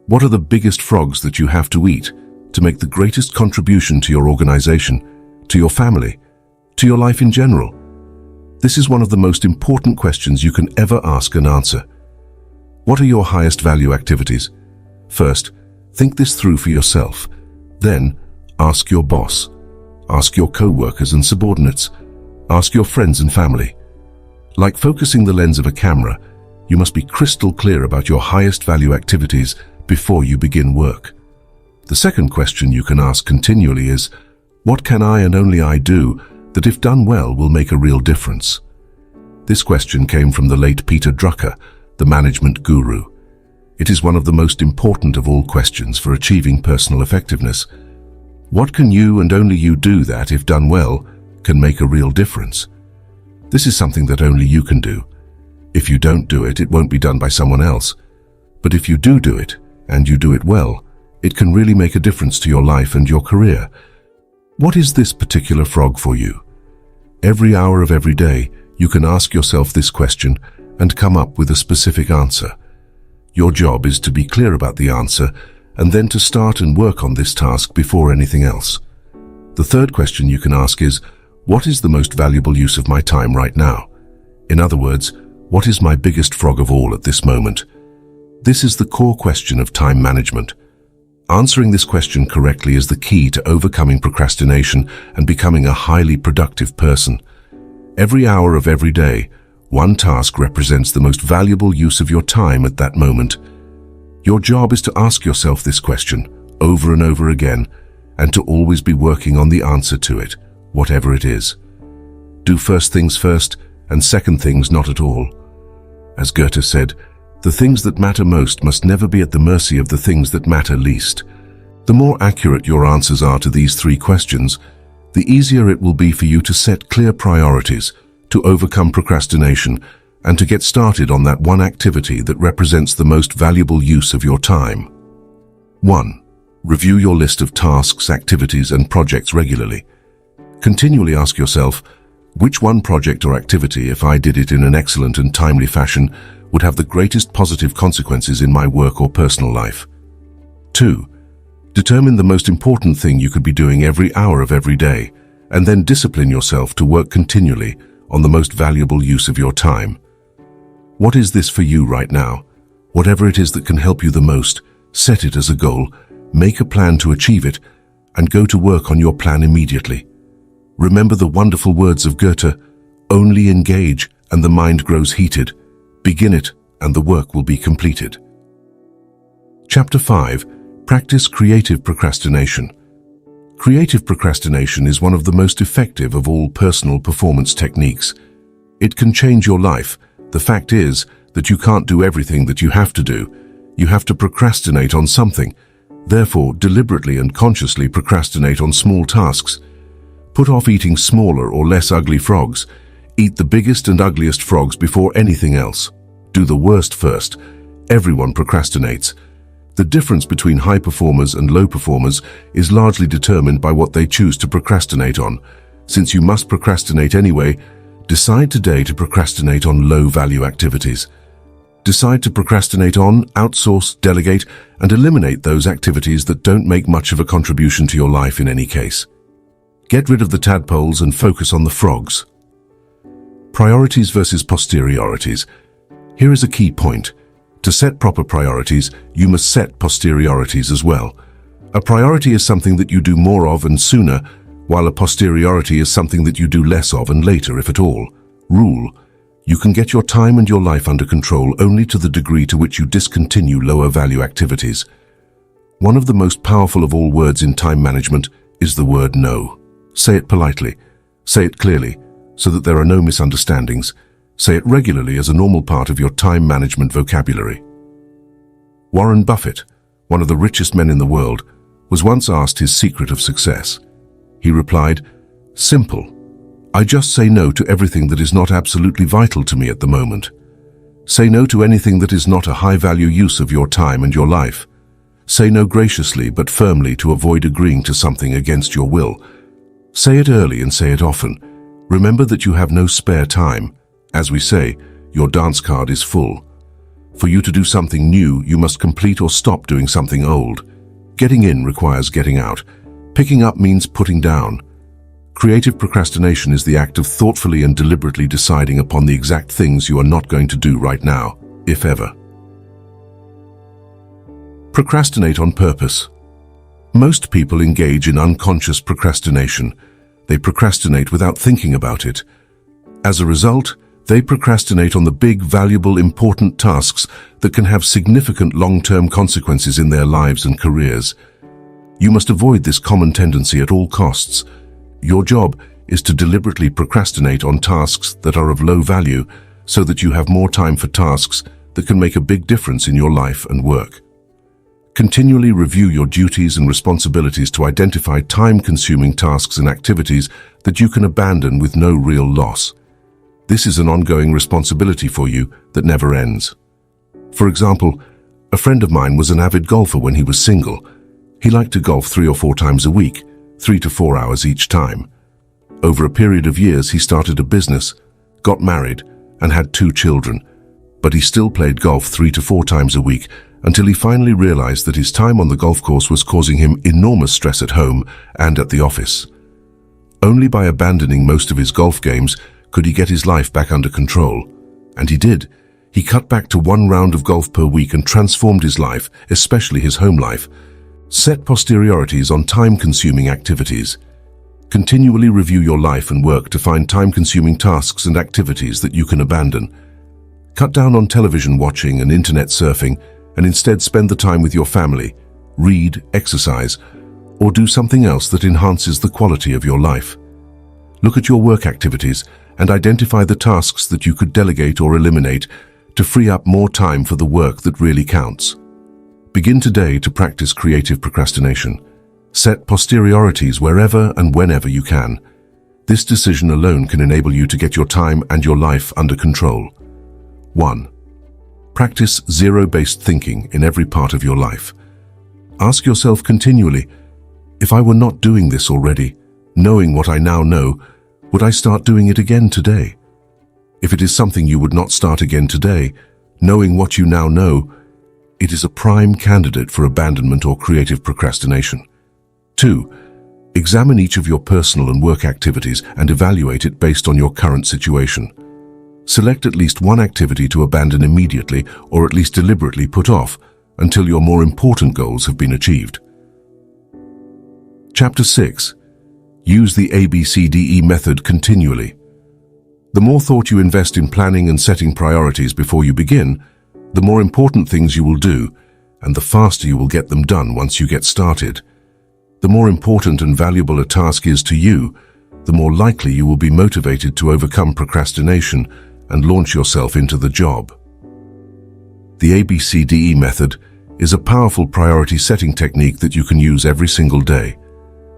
what are the biggest frogs that you have to eat to make the greatest contribution to your organization, to your family, to your life in general? This is one of the most important questions you can ever ask and answer. What are your highest value activities? First, think this through for yourself. Then, ask your boss. Ask your co-workers and subordinates. Ask your friends and family. Like focusing the lens of a camera, you must be crystal clear about your highest value activities before you begin work. The second question you can ask continually is, what can I and only I do that if done well will make a real difference? This question came from the late Peter Drucker, the management guru. It is one of the most important of all questions for achieving personal effectiveness. What can you and only you do that, if done well, can make a real difference? This is something that only you can do. If you don't do it, it won't be done by someone else. But if you do it, and you do it well, it can really make a difference to your life and your career. What is this particular frog for you? Every hour of every day, you can ask yourself this question and come up with a specific answer. Your job is to be clear about the answer and then to start and work on this task before anything else. The third question you can ask is, what is the most valuable use of my time right now? In other words, what is my biggest frog of all at this moment? This is the core question of time management. Answering this question correctly is the key to overcoming procrastination and becoming a highly productive person. Every hour of every day, one task represents the most valuable use of your time at that moment. Your job is to ask yourself this question over and over again and to always be working on the answer to it, whatever it is. Do first things first and second things not at all. As Goethe said, the things that matter most must never be at the mercy of the things that matter least. The more accurate your answers are to these 3 questions, the easier it will be for you to set clear priorities, to overcome procrastination, and to get started on that one activity that represents the most valuable use of your time. 1. Review your list of tasks, activities, and projects regularly. Continually ask yourself, which one project or activity, if I did it in an excellent and timely fashion, would have the greatest positive consequences in my work or personal life? 2. Determine the most important thing you could be doing every hour of every day, and then discipline yourself to work continually on the most valuable use of your time. What is this for you right now? Whatever it is that can help you the most, set it as a goal, make a plan to achieve it, and go to work on your plan immediately. Remember the wonderful words of Goethe, only engage and the mind grows heated. Begin it and the work will be completed. Chapter 5. Practice creative procrastination. Creative procrastination is one of the most effective of all personal performance techniques. It can change your life. The fact is that you can't do everything that you have to do. You have to procrastinate on something. Therefore, deliberately and consciously procrastinate on small tasks. Put off eating smaller or less ugly frogs. Eat the biggest and ugliest frogs before anything else. Do the worst first. Everyone procrastinates. The difference between high performers and low performers is largely determined by what they choose to procrastinate on. Since you must procrastinate anyway, decide today to procrastinate on low-value activities. Decide to procrastinate on, outsource, delegate, and eliminate those activities that don't make much of a contribution to your life in any case. Get rid of the tadpoles and focus on the frogs. Priorities versus posteriorities. Here is a key point. To set proper priorities, you must set posteriorities as well. A priority is something that you do more of and sooner, while a posteriority is something that you do less of and later, if at all. Rule: you can get your time and your life under control only to the degree to which you discontinue lower-value activities. One of the most powerful of all words in time management is the word no. Say it politely. Say it clearly, so that there are no misunderstandings. Say it regularly as a normal part of your time management vocabulary. Warren Buffett, one of the richest men in the world, was once asked his secret of success. He replied, "Simple. I just say no to everything that is not absolutely vital to me at the moment. Say no to anything that is not a high-value use of your time and your life. Say no graciously but firmly to avoid agreeing to something against your will. Say it early and say it often. Remember that you have no spare time. As we say, your dance card is full. For you to do something new, you must complete or stop doing something old. Getting in requires getting out. Picking up means putting down. Creative procrastination is the act of thoughtfully and deliberately deciding upon the exact things you are not going to do right now, if ever. Procrastinate on purpose. Most people engage in unconscious procrastination. They procrastinate without thinking about it. As a result, they procrastinate on the big, valuable, important tasks that can have significant long-term consequences in their lives and careers. You must avoid this common tendency at all costs. Your job is to deliberately procrastinate on tasks that are of low value so that you have more time for tasks that can make a big difference in your life and work. Continually review your duties and responsibilities to identify time-consuming tasks and activities that you can abandon with no real loss. This is an ongoing responsibility for you that never ends. For example, a friend of mine was an avid golfer when he was single. He liked to golf 3 or 4 times a week, 3 to 4 hours each time. Over a period of years, he started a business, got married, and had 2 children. But he still played golf 3 to 4 times a week until he finally realized that his time on the golf course was causing him enormous stress at home and at the office. Only by abandoning most of his golf games could he get his life back under control. And he did. He cut back to 1 round of golf per week and transformed his life, especially his home life. Set posteriorities on time-consuming activities. Continually review your life and work to find time-consuming tasks and activities that you can abandon. Cut down on television watching and internet surfing and instead spend the time with your family, read, exercise, or do something else that enhances the quality of your life. Look at your work activities and identify the tasks that you could delegate or eliminate to free up more time for the work that really counts. Begin today to practice creative procrastination. Set posteriorities wherever and whenever you can. This decision alone can enable you to get your time and your life under control. 1. Practice zero-based thinking in every part of your life. Ask yourself continually, if I were not doing this already, knowing what I now know, would I start doing it again today? If it is something you would not start again today, knowing what you now know, it is a prime candidate for abandonment or creative procrastination. 2. Examine each of your personal and work activities and evaluate it based on your current situation. Select at least one activity to abandon immediately or at least deliberately put off until your more important goals have been achieved. Chapter 6. Use the ABCDE method continually. The more thought you invest in planning and setting priorities before you begin, the more important things you will do, and the faster you will get them done once you get started. The more important and valuable a task is to you, the more likely you will be motivated to overcome procrastination and launch yourself into the job. The ABCDE method is a powerful priority setting technique that you can use every single day.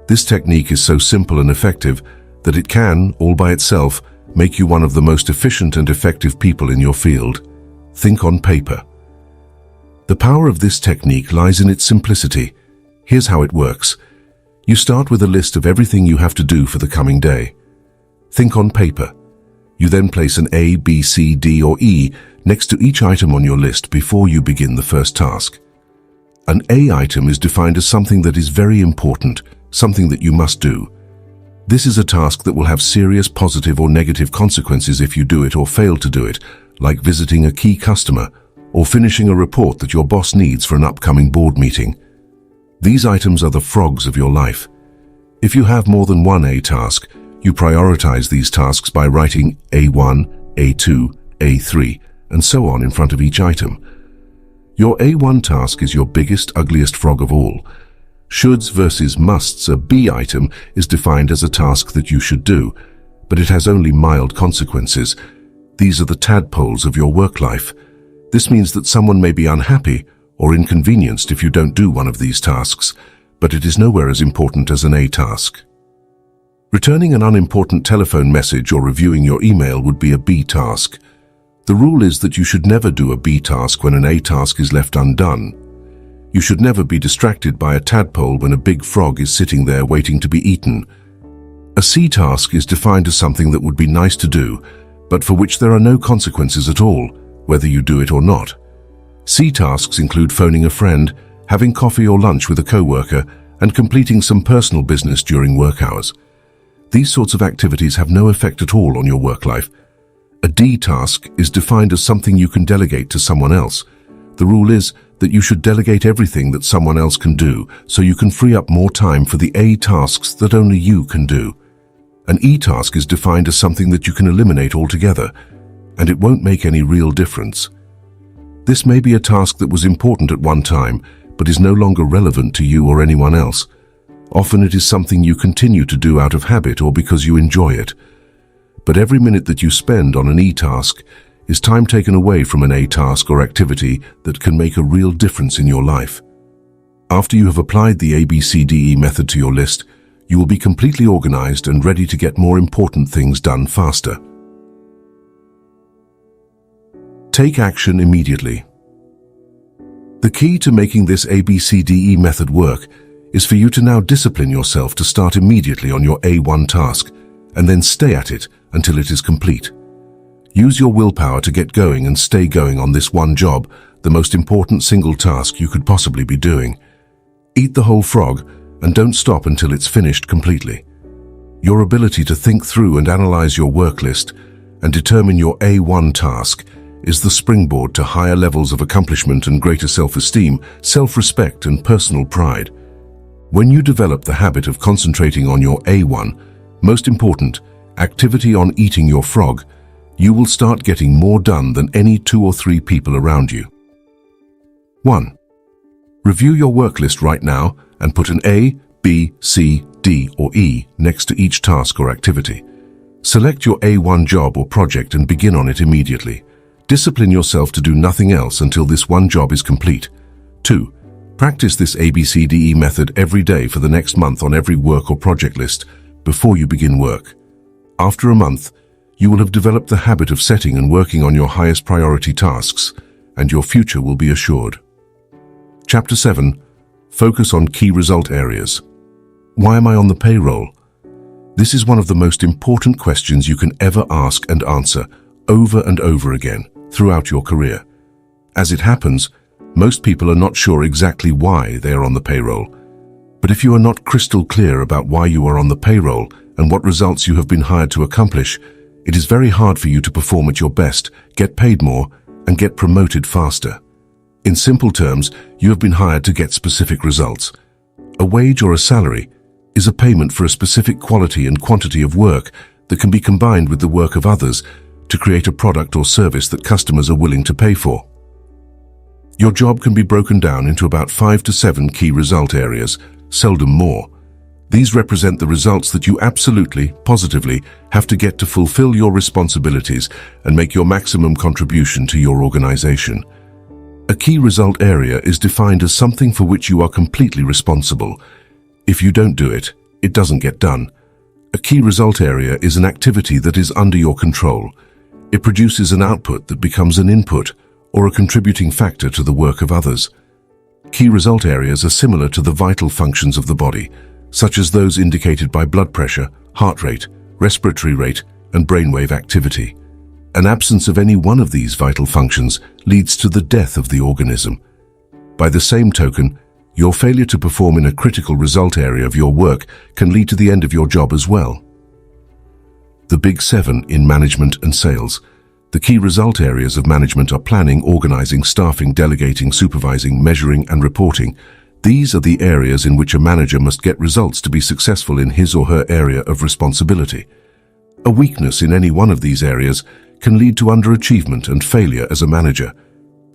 This technique is so simple and effective that it can, all by itself, make you one of the most efficient and effective people in your field. Think on paper. The power of this technique lies in its simplicity. Here's how it works. You start with a list of everything you have to do for the coming day. Think on paper. You then place an A, B, C, D, or E next to each item on your list before you begin the first task. An A item is defined as something that is very important, something that you must do. This is a task that will have serious positive or negative consequences if you do it or fail to do it, like visiting a key customer or finishing a report that your boss needs for an upcoming board meeting. These items are the frogs of your life. If you have more than one A task, you prioritize these tasks by writing A1, A2, A3, and so on in front of each item. Your A1 task is your biggest, ugliest frog of all. Shoulds versus musts, a B item is defined as a task that you should do, but it has only mild consequences. These are the tadpoles of your work life. This means that someone may be unhappy or inconvenienced if you don't do one of these tasks, but it is nowhere as important as an A task. Returning an unimportant telephone message or reviewing your email would be a B task. The rule is that you should never do a B task when an A task is left undone. You should never be distracted by a tadpole when a big frog is sitting there waiting to be eaten. A C task is defined as something that would be nice to do, but for which there are no consequences at all, whether you do it or not. C tasks include phoning a friend, having coffee or lunch with a coworker, and completing some personal business during work hours. These sorts of activities have no effect at all on your work life. A D task is defined as something you can delegate to someone else. The rule is that you should delegate everything that someone else can do so you can free up more time for the A tasks that only you can do. An E task is defined as something that you can eliminate altogether, and it won't make any real difference. This may be a task that was important at one time, but is no longer relevant to you or anyone else. Often it is something you continue to do out of habit or because you enjoy it. But every minute that you spend on an E task is time taken away from an A task or activity that can make a real difference in your life. After you have applied the ABCDE method to your list, you will be completely organized and ready to get more important things done faster. Take action immediately. The key to making this ABCDE method work is for you to now discipline yourself to start immediately on your A1 task and then stay at it until it is complete. Use your willpower to get going and stay going on this one job, the most important single task you could possibly be doing. Eat the whole frog and don't stop until it's finished completely. Your ability to think through and analyze your work list and determine your A1 task is the springboard to higher levels of accomplishment and greater self-esteem, self-respect, and personal pride. When you develop the habit of concentrating on your A1, most important, activity on eating your frog, you will start getting more done than any 2 or 3 people around you. 1. Review your work list right now and put an A, B, C, D, or E next to each task or activity. Select your A1 job or project and begin on it immediately. Discipline yourself to do nothing else until this one job is complete. 2. Practice this ABCDE method every day for the next month on every work or project list before you begin work. After a month, you will have developed the habit of setting and working on your highest priority tasks, and your future will be assured. Chapter 7. Focus on key result areas. Why am I on the payroll? This is one of the most important questions you can ever ask and answer over and over again throughout your career. As it happens, most people are not sure exactly why they are on the payroll. But if you are not crystal clear about why you are on the payroll and what results you have been hired to accomplish, it is very hard for you to perform at your best, get paid more, and get promoted faster. In simple terms, you have been hired to get specific results. A wage or a salary is a payment for a specific quality and quantity of work that can be combined with the work of others to create a product or service that customers are willing to pay for. Your job can be broken down into about 5 to 7 key result areas, seldom more. These represent the results that you absolutely, positively, have to get to fulfill your responsibilities and make your maximum contribution to your organization. A key result area is defined as something for which you are completely responsible. If you don't do it, it doesn't get done. A key result area is an activity that is under your control. It produces an output that becomes an input, or a contributing factor to the work of others. Key result areas are similar to the vital functions of the body, such as those indicated by blood pressure, heart rate, respiratory rate, and brainwave activity. An absence of any one of these vital functions leads to the death of the organism. By the same token, your failure to perform in a critical result area of your work can lead to the end of your job as well. The Big Seven in management and sales. The key result areas of management are planning, organizing, staffing, delegating, supervising, measuring, and reporting. These are the areas in which a manager must get results to be successful in his or her area of responsibility. A weakness in any one of these areas can lead to underachievement and failure as a manager.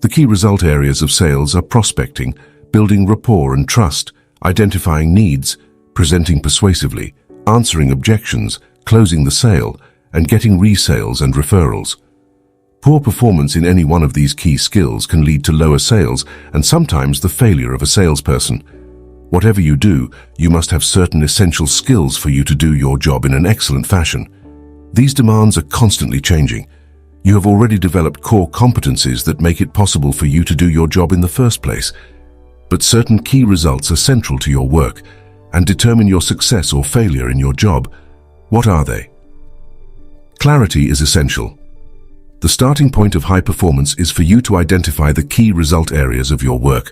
The key result areas of sales are prospecting, building rapport and trust, identifying needs, presenting persuasively, answering objections, closing the sale, and getting resales and referrals. Poor performance in any one of these key skills can lead to lower sales and sometimes the failure of a salesperson. Whatever you do, you must have certain essential skills for you to do your job in an excellent fashion. These demands are constantly changing. You have already developed core competencies that make it possible for you to do your job in the first place. But certain key results are central to your work and determine your success or failure in your job. What are they? Clarity is essential. The starting point of high performance is for you to identify the key result areas of your work.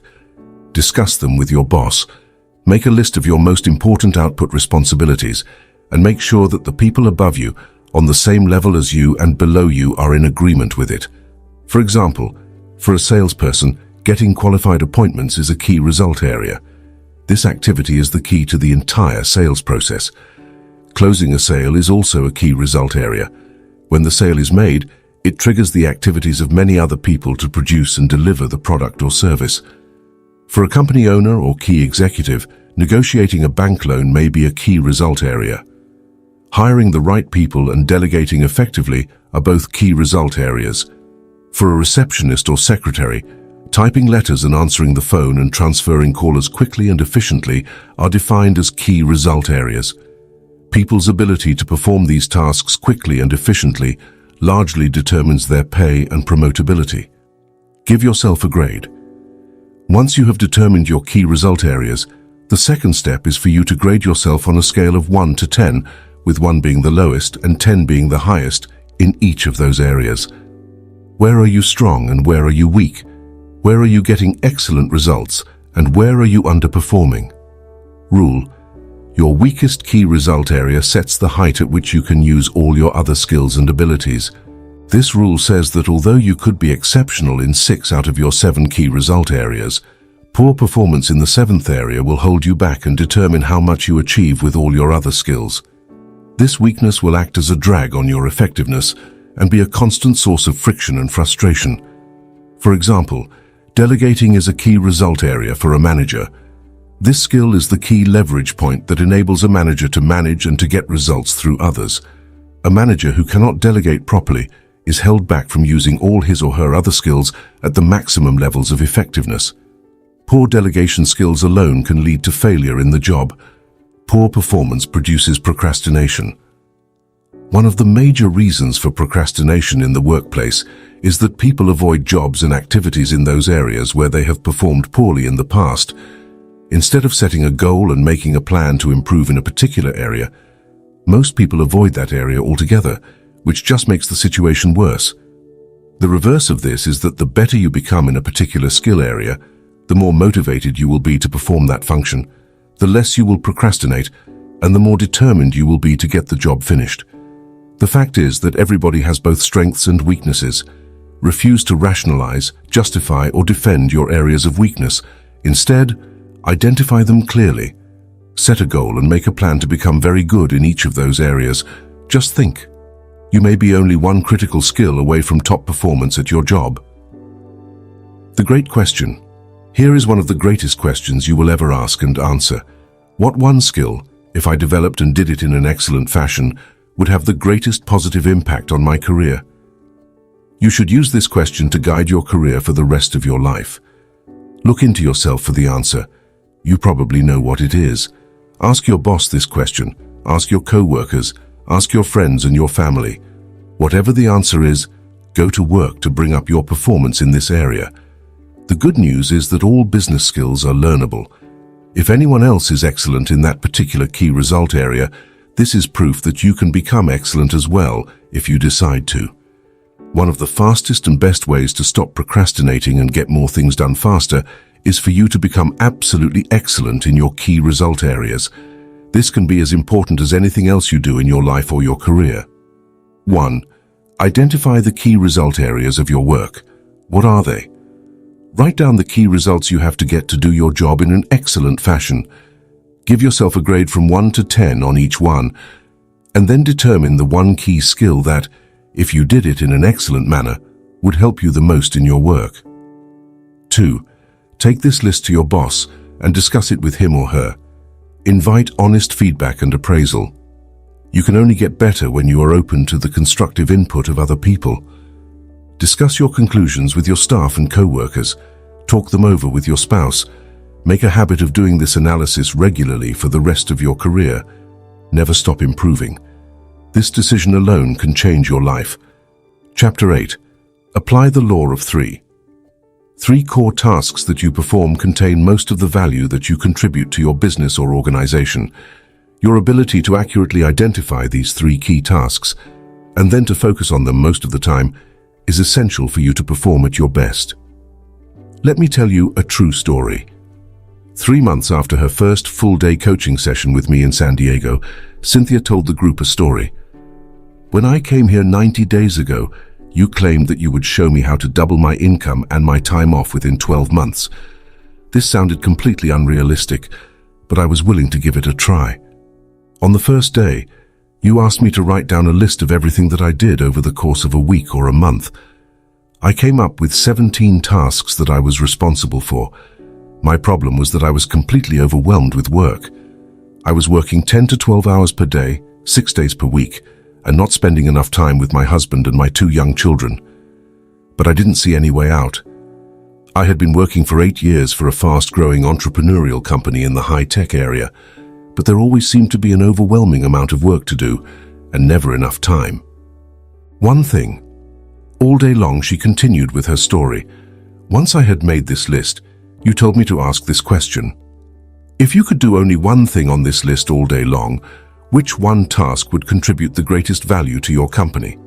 Discuss them with your boss. Make a list of your most important output responsibilities and make sure that the people above you, on the same level as you and below you, are in agreement with it. For example, for a salesperson, getting qualified appointments is a key result area. This activity is the key to the entire sales process. Closing a sale is also a key result area. When the sale is made, it triggers the activities of many other people to produce and deliver the product or service. For a company owner or key executive, negotiating a bank loan may be a key result area. Hiring the right people and delegating effectively are both key result areas. For a receptionist or secretary, typing letters and answering the phone and transferring callers quickly and efficiently are defined as key result areas. People's ability to perform these tasks quickly and efficiently largely determines their pay and promotability. Give yourself a grade. Once you have determined your key result areas, the second step is for you to grade yourself on a scale of 1 to 10, with 1 being the lowest and 10 being the highest in each of those areas. Where are you strong and where are you weak? Where are you getting excellent results and where are you underperforming? Rule: your weakest key result area sets the height at which you can use all your other skills and abilities. This rule says that although you could be exceptional in 6 out of your 7 key result areas, poor performance in the 7th area will hold you back and determine how much you achieve with all your other skills. This weakness will act as a drag on your effectiveness and be a constant source of friction and frustration. For example, delegating is a key result area for a manager. This skill is the key leverage point that enables a manager to manage and to get results through others. A manager who cannot delegate properly is held back from using all his or her other skills at the maximum levels of effectiveness. Poor delegation skills alone can lead to failure in the job. Poor performance produces procrastination. One of the major reasons for procrastination in the workplace is that people avoid jobs and activities in those areas where they have performed poorly in the past. Instead of setting a goal and making a plan to improve in a particular area, most people avoid that area altogether, which just makes the situation worse. The reverse of this is that the better you become in a particular skill area, the more motivated you will be to perform that function, the less you will procrastinate, and the more determined you will be to get the job finished. The fact is that everybody has both strengths and weaknesses. Refuse to rationalize, justify, or defend your areas of weakness. Instead, identify them clearly. Set a goal and make a plan to become very good in each of those areas. Just think. You may be only one critical skill away from top performance at your job. The great question. Here is one of the greatest questions you will ever ask and answer. What one skill, if I developed and did it in an excellent fashion, would have the greatest positive impact on my career? You should use this question to guide your career for the rest of your life. Look into yourself for the answer. You probably know what it is. Ask your boss this question. Ask your co-workers. Ask your friends and your family. Whatever the answer is, Go to work to bring up your performance in this area. The good news is that all business skills are learnable. If anyone else is excellent in that particular key result area, this is proof that you can become excellent as well if you decide to. One of the fastest and best ways to stop procrastinating and get more things done faster is for you to become absolutely excellent in your key result areas. This can be as important as anything else you do in your life or your career. 1. Identify the key result areas of your work. What are they? Write down the key results you have to get to do your job in an excellent fashion. Give yourself a grade from 1 to 10 on each one, and then determine the one key skill that, if you did it in an excellent manner, would help you the most in your work. 2. Take this list to your boss and discuss it with him or her. Invite honest feedback and appraisal. You can only get better when you are open to the constructive input of other people. Discuss your conclusions with your staff and co-workers. Talk them over with your spouse. Make a habit of doing this analysis regularly for the rest of your career. Never stop improving. This decision alone can change your life. Chapter 8. Apply the law of 3. 3 core tasks that you perform contain most of the value that you contribute to your business or organization. Your ability to accurately identify these 3 key tasks, and then to focus on them most of the time, is essential for you to perform at your best. Let me tell you a true story. 3 months after her first full-day coaching session with me in San Diego, Cynthia told the group a story. When I came here 90 days ago, you claimed that you would show me how to double my income and my time off within 12 months. This sounded completely unrealistic, but I was willing to give it a try. On the first day, you asked me to write down a list of everything that I did over the course of a week or a month. I came up with 17 tasks that I was responsible for. My problem was that I was completely overwhelmed with work. I was working 10 to 12 hours per day, 6 days per week, and not spending enough time with my husband and my 2 young children. But I didn't see any way out. I had been working for 8 years for a fast-growing entrepreneurial company in the high-tech area, but there always seemed to be an overwhelming amount of work to do, and never enough time. One thing. All day long she continued with her story. Once I had made this list, you told me to ask this question. If you could do only one thing on this list all day long, which one task would contribute the greatest value to your company?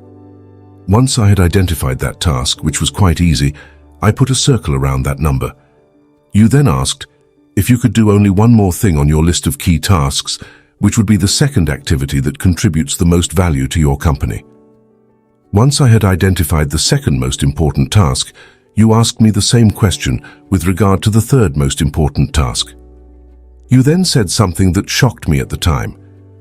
Once I had identified that task, which was quite easy, I put a circle around that number. You then asked, if you could do only one more thing on your list of key tasks, which would be the second activity that contributes the most value to your company? Once I had identified the second most important task, you asked me the same question with regard to the third most important task. You then said something that shocked me at the time.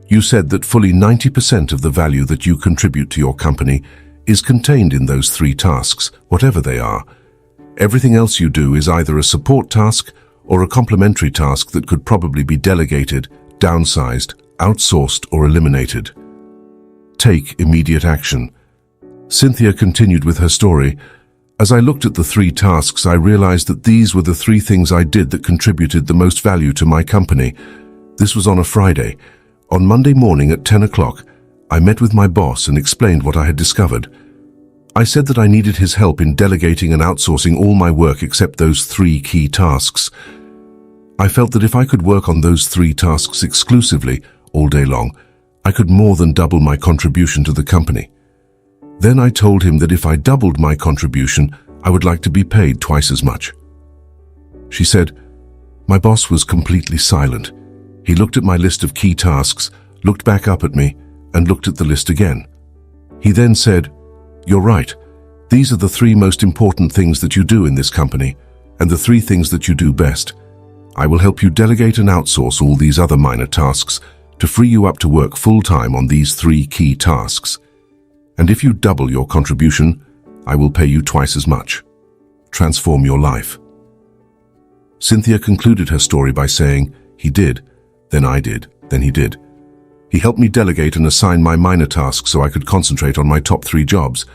You said that fully 90% of the value that you contribute to your company is contained in those 3 tasks, whatever they are. Everything else you do is either a support task or a complementary task that could probably be delegated, downsized, outsourced, or eliminated. Take immediate action. Cynthia continued with her story. As I looked at the 3 tasks, I realized that these were the 3 things I did that contributed the most value to my company. This was on a Friday. On Monday morning at 10 o'clock, I met with my boss and explained what I had discovered. I said that I needed his help in delegating and outsourcing all my work except those 3 key tasks. I felt that if I could work on those 3 tasks exclusively all day long, I could more than double my contribution to the company. Then I told him that if I doubled my contribution, I would like to be paid twice as much. She said, my boss was completely silent. He looked at my list of key tasks, looked back up at me, and looked at the list again. He then said, you're right. These are the 3 most important things that you do in this company, and the 3 things that you do best. I will help you delegate and outsource all these other minor tasks to free you up to work full-time on these 3 key tasks. And if you double your contribution, I will pay you twice as much. Transform your life. Cynthia concluded her story by saying, he did, then I did, then he did. He helped me delegate and assign my minor tasks so I could concentrate on my top 3 jobs.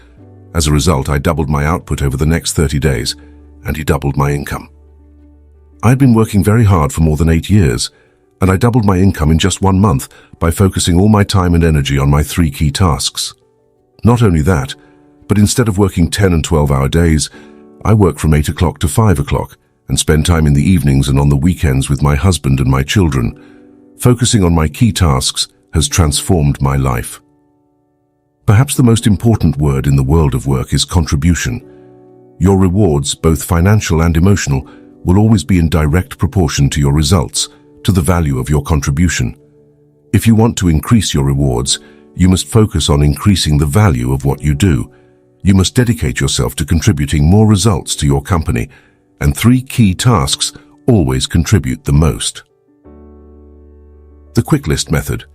As a result, I doubled my output over the next 30 days, and he doubled my income. I had been working very hard for more than 8 years, and I doubled my income in just 1 month by focusing all my time and energy on my 3 key tasks. Not only that, But instead of working 10 and 12-hour days, I work from 8 o'clock to 5 o'clock and spend time in the evenings and on the weekends with my husband and my children. Focusing on my key tasks has transformed my life. Perhaps the most important word in the world of work is contribution. Your rewards, both financial and emotional, will always be in direct proportion to your results, to the value of your contribution. If you want to increase your rewards, you must focus on increasing the value of what you do. You must dedicate yourself to contributing more results to your company, and 3 key tasks always contribute the most. The quick list method.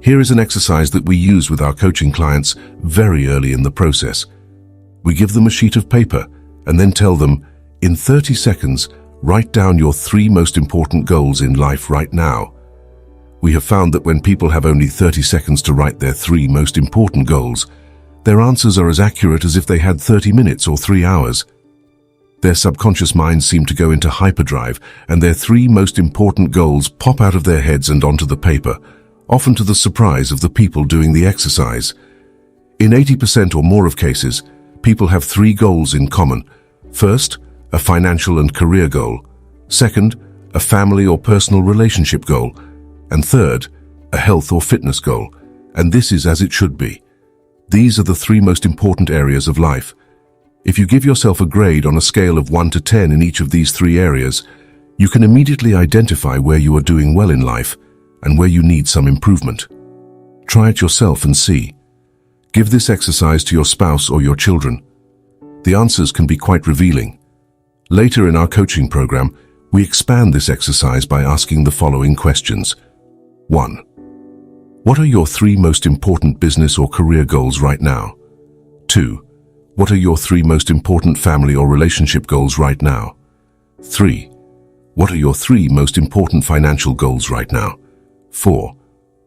Here is an exercise that we use with our coaching clients very early in the process. We give them a sheet of paper and then tell them, in 30 seconds, write down your 3 most important goals in life right now. We have found that when people have only 30 seconds to write their 3 most important goals, their answers are as accurate as if they had 30 minutes or 3 hours. Their subconscious minds seem to go into hyperdrive, and their 3 most important goals pop out of their heads and onto the paper, often to the surprise of the people doing the exercise. In 80% or more of cases, people have 3 goals in common. First, a financial and career goal. Second, a family or personal relationship goal. And third, a health or fitness goal. And this is as it should be. These are the 3 most important areas of life. If you give yourself a grade on a scale of 1 to 10 in each of these 3 areas, you can immediately identify where you are doing well in life and where you need some improvement. Try it yourself and see. Give this exercise to your spouse or your children. The answers can be quite revealing. Later in our coaching program, we expand this exercise by asking the following questions. 1. What are your 3 most important business or career goals right now? 2. What are your 3 most important family or relationship goals right now? 3. What are your 3 most important financial goals right now? 4.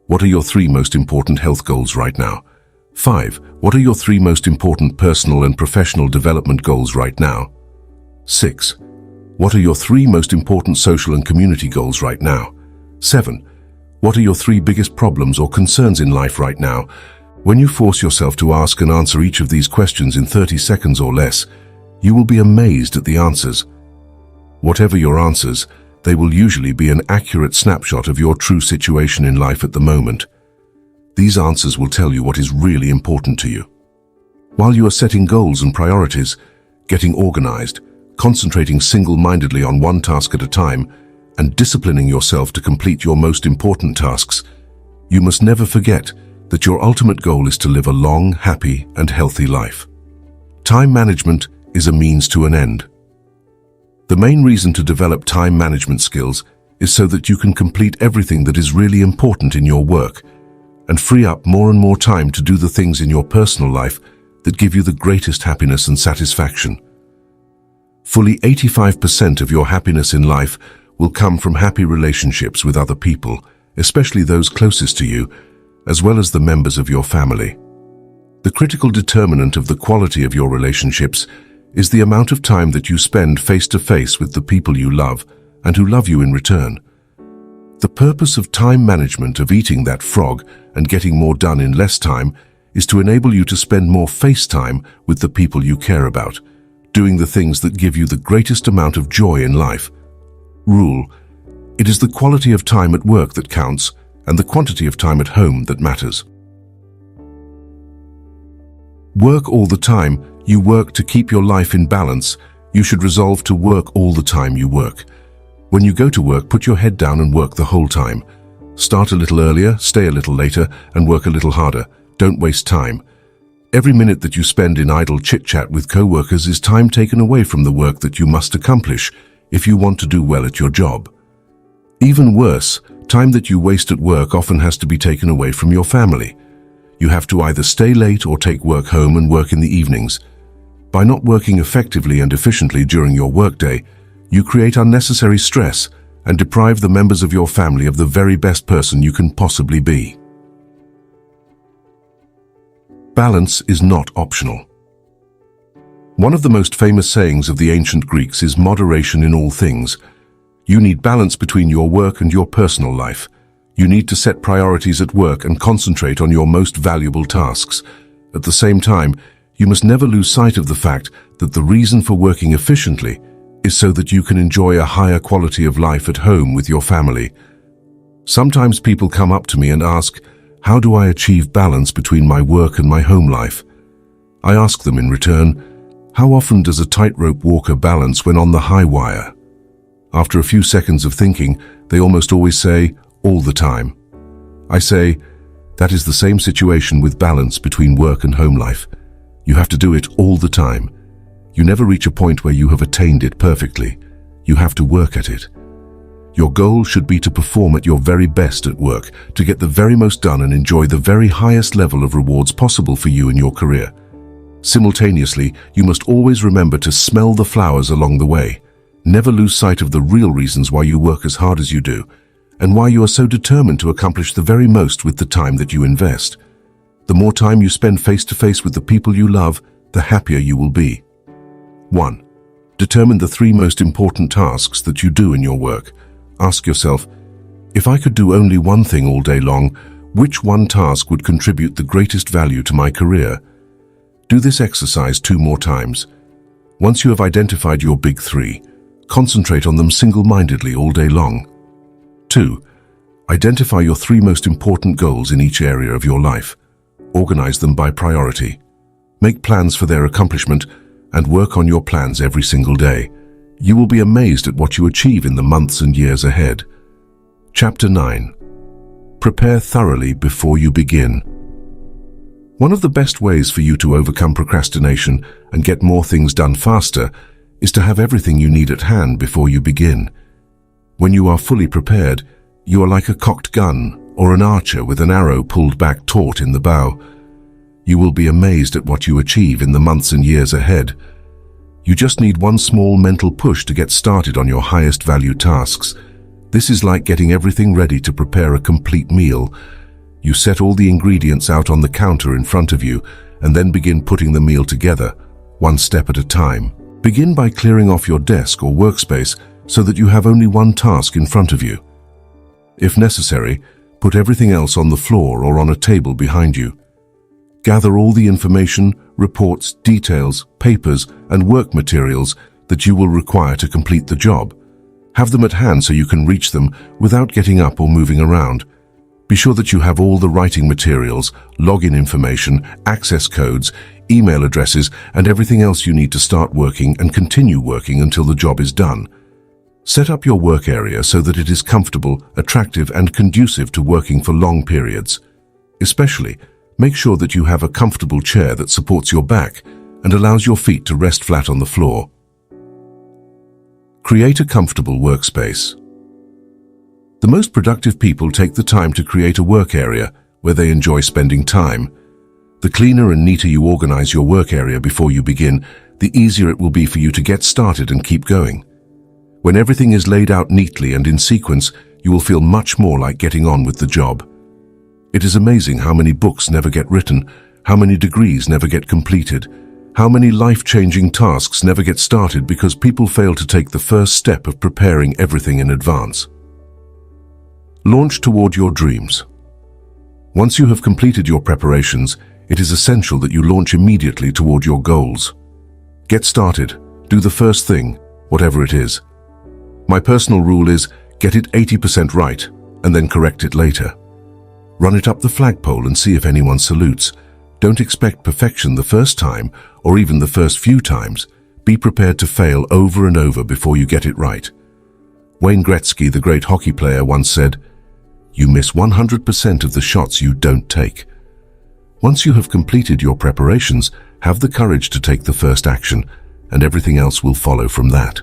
What are your 3 most important health goals right now? 5. What are your 3 most important personal and professional development goals right now? 6. What are your 3 most important social and community goals right now? 7. What are your 3 biggest problems or concerns in life right now? When you force yourself to ask and answer each of these questions in 30 seconds or less, you will be amazed at the answers. Whatever your answers, they will usually be an accurate snapshot of your true situation in life at the moment. These answers will tell you what is really important to you. While you are setting goals and priorities, getting organized, concentrating single-mindedly on one task at a time, and disciplining yourself to complete your most important tasks, you must never forget that your ultimate goal is to live a long, happy, and healthy life. Time management is a means to an end. The main reason to develop time management skills is so that you can complete everything that is really important in your work and free up more and more time to do the things in your personal life that give you the greatest happiness and satisfaction. Fully 85% of your happiness in life will come from happy relationships with other people, especially those closest to you, as well as the members of your family. The critical determinant of the quality of your relationships is the amount of time that you spend face-to-face with the people you love and who love you in return. The purpose of time management, of eating that frog and getting more done in less time, is to enable you to spend more face time with the people you care about, doing the things that give you the greatest amount of joy in life. Rule: it is the quality of time at work that counts and the quantity of time at home that matters. Work all the time. You work to keep your life in balance. You should resolve to work all the time you work. When you go to work, put your head down and work the whole time. Start a little earlier, stay a little later, and work a little harder. Don't waste time. Every minute that you spend in idle chit-chat with co-workers is time taken away from the work that you must accomplish if you want to do well at your job. Even worse, time that you waste at work often has to be taken away from your family. You have to either stay late or take work home and work in the evenings. By not working effectively and efficiently during your workday, you create unnecessary stress and deprive the members of your family of the very best person you can possibly be. Balance is not optional. One of the most famous sayings of the ancient Greeks is moderation in all things. You need balance between your work and your personal life. You need to set priorities at work and concentrate on your most valuable tasks. At the same time, You must never lose sight of the fact that the reason for working efficiently is so that you can enjoy a higher quality of life at home with your family. Sometimes people come up to me and ask, how do I achieve balance between my work and my home life? I ask them in return, how often does a tightrope walker balance when on the high wire? After a few seconds of thinking, they almost always say, all the time. I say, that is the same situation with balance between work and home life. You have to do it all the time. You never reach a point where you have attained it perfectly. You have to work at it. Your goal should be to perform at your very best at work, to get the very most done and enjoy the very highest level of rewards possible for you in your career. Simultaneously, you must always remember to smell the flowers along the way. Never lose sight of the real reasons why you work as hard as you do, and why you are so determined to accomplish the very most with the time that you invest. The more time you spend face-to-face with the people you love, the happier you will be. 1. Determine the 3 most important tasks that you do in your work. Ask yourself, if I could do only one thing all day long, which one task would contribute the greatest value to my career? Do this exercise 2 more times. Once you have identified your big 3, concentrate on them single-mindedly all day long. 2. Identify your 3 most important goals in each area of your life. Organize them by priority. Make plans for their accomplishment and work on your plans every single day. You will be amazed at what you achieve in the months and years ahead. Chapter 9. Prepare thoroughly before you begin. One of the best ways for you to overcome procrastination and get more things done faster is to have everything you need at hand before you begin. When you are fully prepared, you are like a cocked gun or an archer with an arrow pulled back taut in the bow. You will be amazed at what you achieve in the months and years ahead. You just need one small mental push to get started on your highest value tasks. This is like getting everything ready to prepare a complete meal. You set all the ingredients out on the counter in front of you and then begin putting the meal together, one step at a time. Begin by clearing off your desk or workspace so that you have only one task in front of you. If necessary, put everything else on the floor or on a table behind you. Gather all the information, reports, details, papers, and work materials that you will require to complete the job. Have them at hand so you can reach them without getting up or moving around. Be sure that you have all the writing materials, login information, access codes, email addresses, and everything else you need to start working and continue working until the job is done. Set up your work area so that it is comfortable, attractive, and conducive to working for long periods. Especially, make sure that you have a comfortable chair that supports your back and allows your feet to rest flat on the floor. Create a comfortable workspace. The most productive people take the time to create a work area where they enjoy spending time. The cleaner and neater you organize your work area before you begin, the easier it will be for you to get started and keep going. When everything is laid out neatly and in sequence, you will feel much more like getting on with the job. It is amazing how many books never get written, how many degrees never get completed, how many life-changing tasks never get started because people fail to take the first step of preparing everything in advance. Launch toward your dreams. Once you have completed your preparations, it is essential that you launch immediately toward your goals. Get started. Do the first thing, whatever it is. My personal rule is, get it 80% right, and then correct it later. Run it up the flagpole and see if anyone salutes. Don't expect perfection the first time, or even the first few times. Be prepared to fail over and over before you get it right. Wayne Gretzky, the great hockey player, once said, "You miss 100% of the shots you don't take." Once you have completed your preparations, have the courage to take the first action, and everything else will follow from that.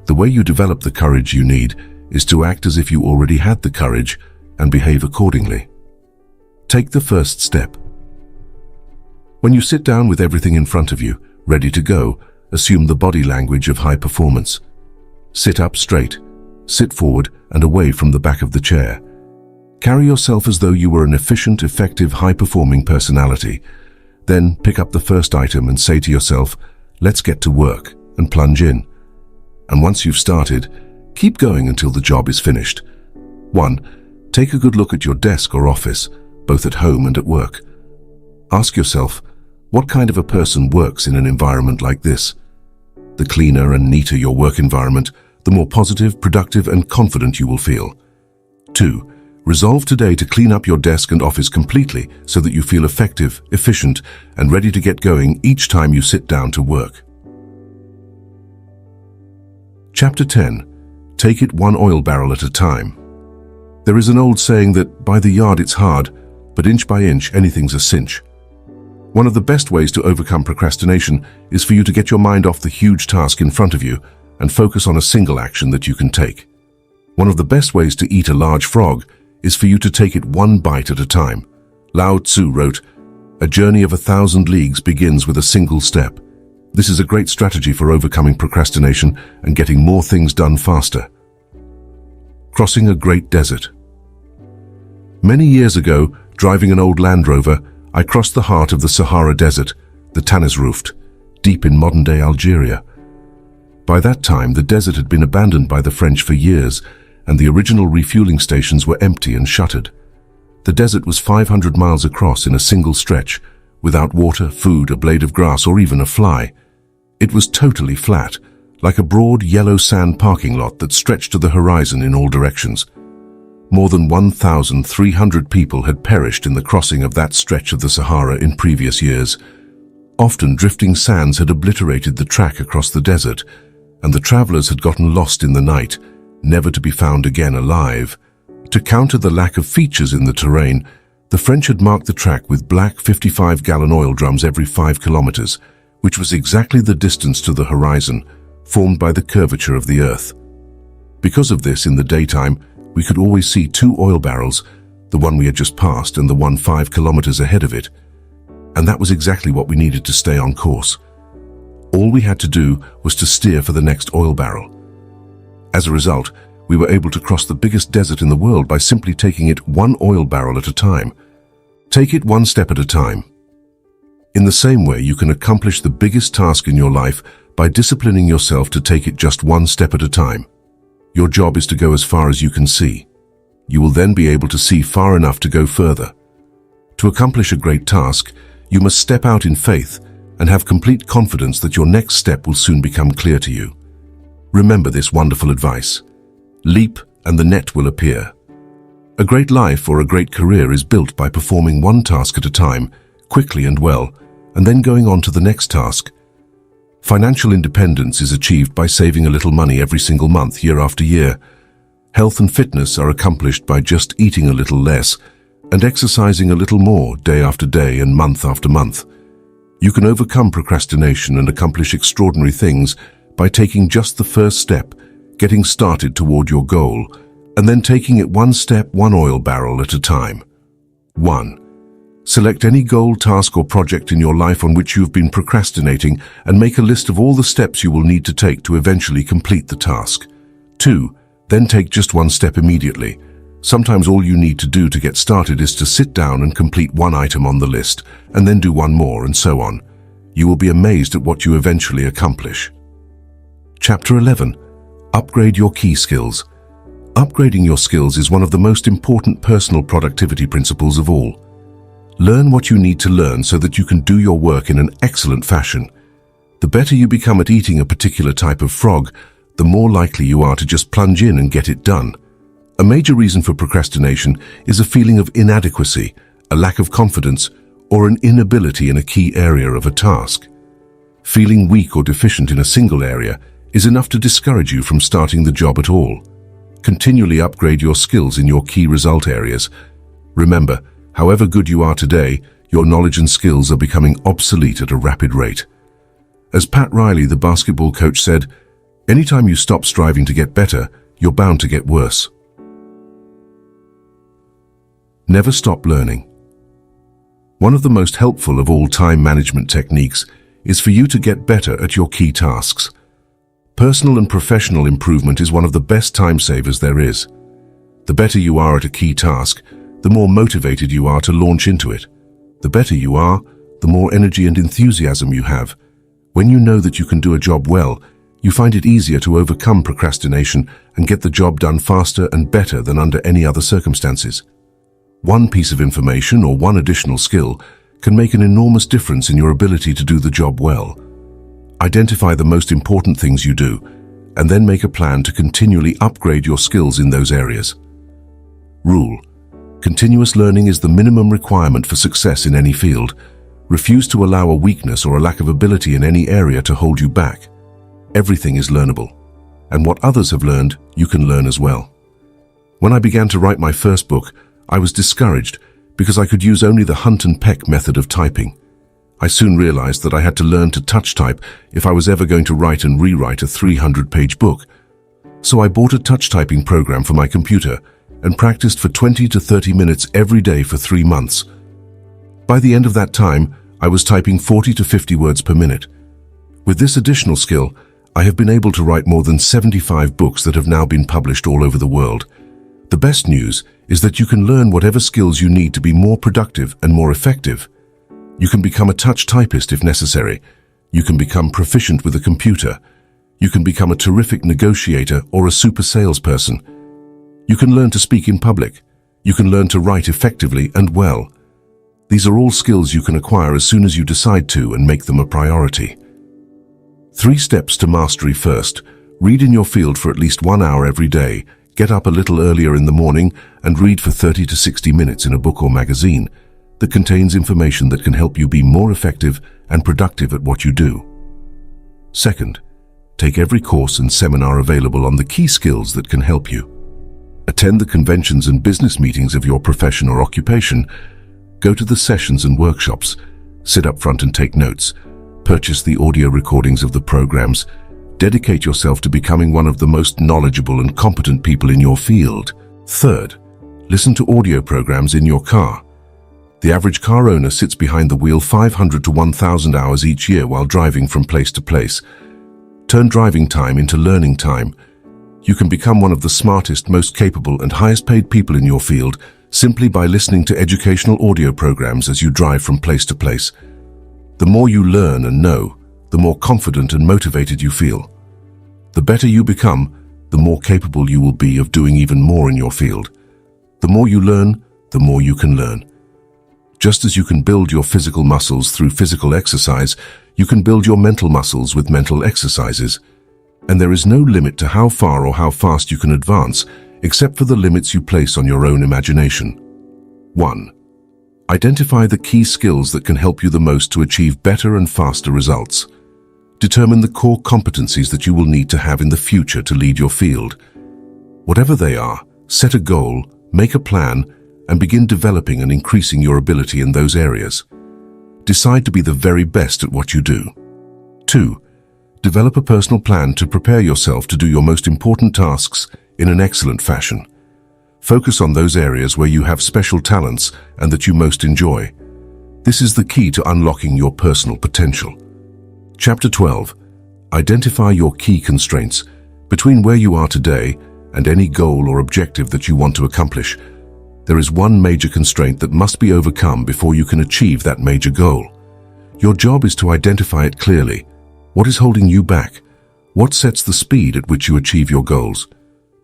The way you develop the courage you need is to act as if you already had the courage and behave accordingly. Take the first step. When you sit down with everything in front of you, ready to go, assume the body language of high performance. Sit up straight, sit forward and away from the back of the chair. Carry yourself as though you were an efficient, effective, high-performing personality. Then pick up the first item and say to yourself, "Let's get to work," and plunge in. And once you've started, keep going until the job is finished. 1. Take a good look at your desk or office, both at home and at work. Ask yourself, What kind of a person works in an environment like this? The cleaner and neater your work environment, the more positive, productive, and confident you will feel. 2. Resolve today to clean up your desk and office completely so that you feel effective, efficient, and ready to get going each time you sit down to work. Chapter 10. Take it one oil barrel at a time. There is an old saying that by the yard it's hard, but inch by inch anything's a cinch. One of the best ways to overcome procrastination is for you to get your mind off the huge task in front of you and focus on a single action that you can take. One of the best ways to eat a large frog is for you to take it one bite at a time. Lao Tzu wrote, "A journey of 1,000 leagues begins with a single step." This is a great strategy for overcoming procrastination and getting more things done faster. Crossing a great desert. Many years ago, driving an old Land Rover, I crossed the heart of the Sahara Desert, the Tanazrouft, deep in modern-day Algeria. By that time, the desert had been abandoned by the French for years, and the original refueling stations were empty and shuttered. The desert was 500 miles across in a single stretch, without water, food, a blade of grass, or even a fly. It was totally flat, like a broad yellow sand parking lot that stretched to the horizon in all directions. More than 1,300 people had perished in the crossing of that stretch of the Sahara in previous years. Often drifting sands had obliterated the track across the desert, and the travelers had gotten lost in the night, never to be found again alive. To counter the lack of features in the terrain, the French had marked the track with black 55-gallon oil drums every 5 kilometers, which was exactly the distance to the horizon, formed by the curvature of the earth. Because of this, in the daytime, we could always see 2 oil barrels, the one we had just passed and the one 5 kilometers ahead of it. And that was exactly what we needed to stay on course. All we had to do was to steer for the next oil barrel. As a result, we were able to cross the biggest desert in the world by simply taking it one oil barrel at a time. Take it one step at a time. In the same way, you can accomplish the biggest task in your life by disciplining yourself to take it just one step at a time. Your job is to go as far as you can see. You will then be able to see far enough to go further. To accomplish a great task, you must step out in faith and have complete confidence that your next step will soon become clear to you. Remember this wonderful advice. Leap and the net will appear. A great life or a great career is built by performing one task at a time, quickly and well, and then going on to the next task. Financial independence is achieved by saving a little money every single month, year after year. Health and fitness are accomplished by just eating a little less and exercising a little more day after day and month after month. You can overcome procrastination and accomplish extraordinary things by taking just the first step, getting started toward your goal, and then taking it one step, one oil barrel at a time. 1. Select any goal, task, or project in your life on which you have been procrastinating and make a list of all the steps you will need to take to eventually complete the task. 2. Then take just one step immediately. Sometimes all you need to do to get started is to sit down and complete one item on the list, and then do one more, and so on. You will be amazed at what you eventually accomplish. Chapter 11. Upgrade your key skills. Upgrading your skills is one of the most important personal productivity principles of all. Learn what you need to learn so that you can do your work in an excellent fashion. The better you become at eating a particular type of frog, the more likely you are to just plunge in and get it done. A major reason for procrastination is a feeling of inadequacy, a lack of confidence, or an inability in a key area of a task. Feeling weak or deficient in a single area is enough to discourage you from starting the job at all. Continually upgrade your skills in your key result areas. Remember, however good you are today, your knowledge and skills are becoming obsolete at a rapid rate. As Pat Riley, the basketball coach, said, "Anytime you stop striving to get better, you're bound to get worse." Never stop learning. One of the most helpful of all time management techniques is for you to get better at your key tasks. Personal and professional improvement is one of the best time savers there is. The better you are at a key task, the more motivated you are to launch into it. The better you are, the more energy and enthusiasm you have. When you know that you can do a job well, you find it easier to overcome procrastination and get the job done faster and better than under any other circumstances. One piece of information or one additional skill can make an enormous difference in your ability to do the job well. Identify the most important things you do, and then make a plan to continually upgrade your skills in those areas. Rule: continuous learning is the minimum requirement for success in any field. Refuse to allow a weakness or a lack of ability in any area to hold you back. Everything is learnable, and what others have learned, you can learn as well. When I began to write my first book, I was discouraged because I could use only the hunt and peck method of typing. I soon realized that I had to learn to touch type if I was ever going to write and rewrite a 300-page book. So I bought a touch typing program for my computer and practiced for 20 to 30 minutes every day for 3 months. By the end of that time, I was typing 40 to 50 words per minute. With this additional skill, I have been able to write more than 75 books that have now been published all over the world. The best news is that you can learn whatever skills you need to be more productive and more effective. You can become a touch typist if necessary. You can become proficient with a computer. You can become a terrific negotiator or a super salesperson. You can learn to speak in public. You can learn to write effectively and well. These are all skills you can acquire as soon as you decide to and make them a priority. 3 steps to mastery. First, read in your field for at least 1 hour every day. Get up a little earlier in the morning and read for 30 to 60 minutes in a book or magazine that contains information that can help you be more effective and productive at what you do. Second, take every course and seminar available on the key skills that can help you. Attend the conventions and business meetings of your profession or occupation. Go to the sessions and workshops. Sit up front and take notes. Purchase the audio recordings of the programs. Dedicate yourself to becoming one of the most knowledgeable and competent people in your field. Third, listen to audio programs in your car. The average car owner sits behind the wheel 500 to 1,000 hours each year while driving from place to place. Turn driving time into learning time. You can become one of the smartest, most capable, and highest paid people in your field simply by listening to educational audio programs as you drive from place to place. The more you learn and know, the more confident and motivated you feel. The better you become, the more capable you will be of doing even more in your field. The more you learn, the more you can learn. Just as you can build your physical muscles through physical exercise, you can build your mental muscles with mental exercises. And there is no limit to how far or how fast you can advance, except for the limits you place on your own imagination. 1. Identify the key skills that can help you the most to achieve better and faster results. Determine the core competencies that you will need to have in the future to lead your field. Whatever they are, set a goal, make a plan, and begin developing and increasing your ability in those areas. Decide to be the very best at what you do. 2. Develop a personal plan to prepare yourself to do your most important tasks in an excellent fashion. Focus on those areas where you have special talents and that you most enjoy. This is the key to unlocking your personal potential. Chapter 12. Identify your key constraints. Between where you are today and any goal or objective that you want to accomplish, there is one major constraint that must be overcome before you can achieve that major goal. Your job is to identify it clearly. What is holding you back? What sets the speed at which you achieve your goals?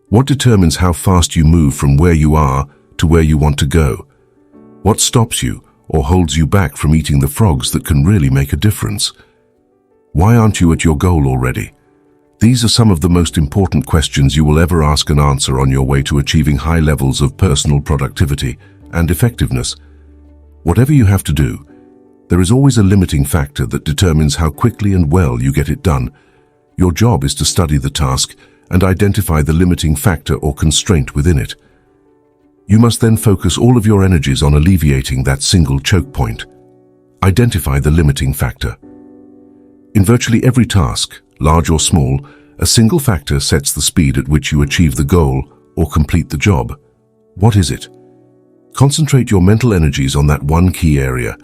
What determines how fast you move from where you are to where you want to go? What stops you or holds you back from eating the frogs that can really make a difference? Why aren't you at your goal already? These are some of the most important questions you will ever ask and answer on your way to achieving high levels of personal productivity and effectiveness. Whatever you have to do, there is always a limiting factor that determines how quickly and well you get it done. Your job is to study the task and identify the limiting factor or constraint within it. You must then focus all of your energies on alleviating that single choke point. Identify the limiting factor. In virtually every task, large or small, a single factor sets the speed at which you achieve the goal or complete the job. What is it? Concentrate your mental energies on that one key area.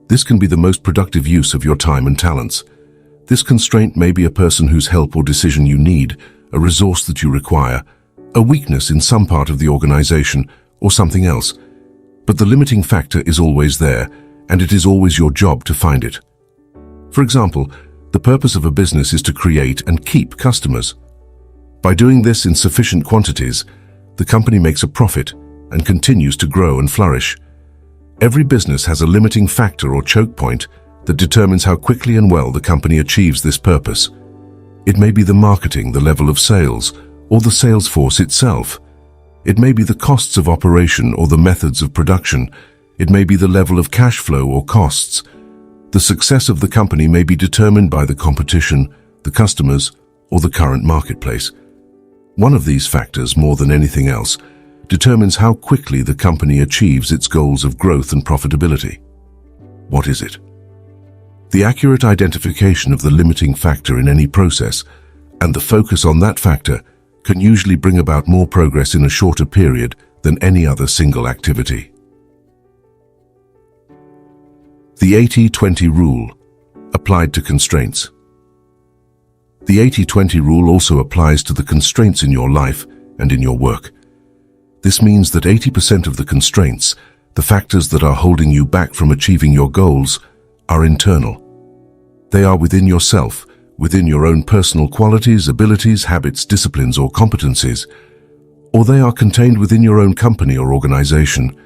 This can be the most productive use of your time and talents. This constraint may be a person whose help or decision you need, a resource that you require, a weakness in some part of the organization, or something else. But the limiting factor is always there, and it is always your job to find it. For example, the purpose of a business is to create and keep customers. By doing this in sufficient quantities, the company makes a profit and continues to grow and flourish. Every business has a limiting factor or choke point that determines how quickly and well the company achieves this purpose. It may be the marketing, the level of sales, or the sales force itself. It may be the costs of operation or the methods of production. It may be the level of cash flow or costs. The success of the company may be determined by the competition, the customers, or the current marketplace. One of these factors, more than anything else, determines how quickly the company achieves its goals of growth and profitability. What is it? The accurate identification of the limiting factor in any process and the focus on that factor can usually bring about more progress in a shorter period than any other single activity. The 80-20 rule, applied to constraints. The 80-20 rule also applies to the constraints in your life and in your work. This means that 80% of the constraints, the factors that are holding you back from achieving your goals, are internal. They are within yourself, within your own personal qualities, abilities, habits, disciplines, or competencies, or they are contained within your own company or organization.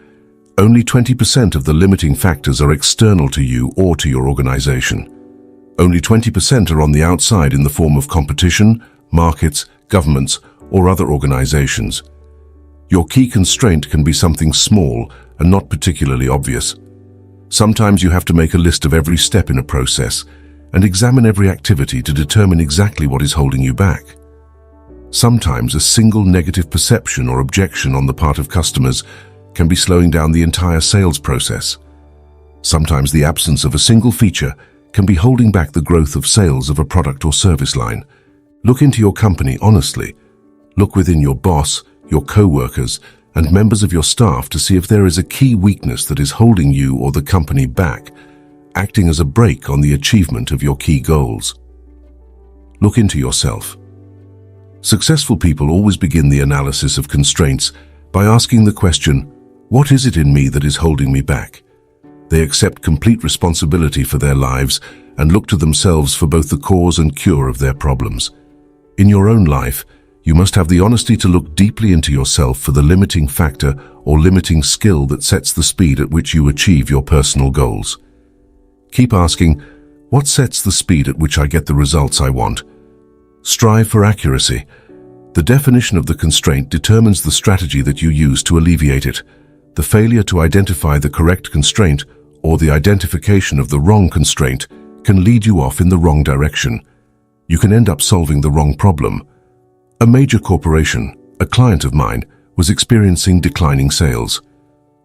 Only 20% of the limiting factors are external to you or to your organization. Only 20% are on the outside in the form of competition, markets, governments, or other organizations. Your key constraint can be something small and not particularly obvious. Sometimes you have to make a list of every step in a process and examine every activity to determine exactly what is holding you back. Sometimes a single negative perception or objection on the part of customers can be slowing down the entire sales process. Sometimes the absence of a single feature can be holding back the growth of sales of a product or service line. Look into your company honestly. Look within your boss, your co-workers, and members of your staff to see if there is a key weakness that is holding you or the company back, acting as a brake on the achievement of your key goals. Look into yourself. Successful people always begin the analysis of constraints by asking the question, what is it in me that is holding me back? They accept complete responsibility for their lives and look to themselves for both the cause and cure of their problems. In your own life, you must have the honesty to look deeply into yourself for the limiting factor or limiting skill that sets the speed at which you achieve your personal goals. Keep asking, what sets the speed at which I get the results I want? Strive for accuracy. The definition of the constraint determines the strategy that you use to alleviate it. The failure to identify the correct constraint or the identification of the wrong constraint can lead you off in the wrong direction. You can end up solving the wrong problem. A major corporation, a client of mine, was experiencing declining sales.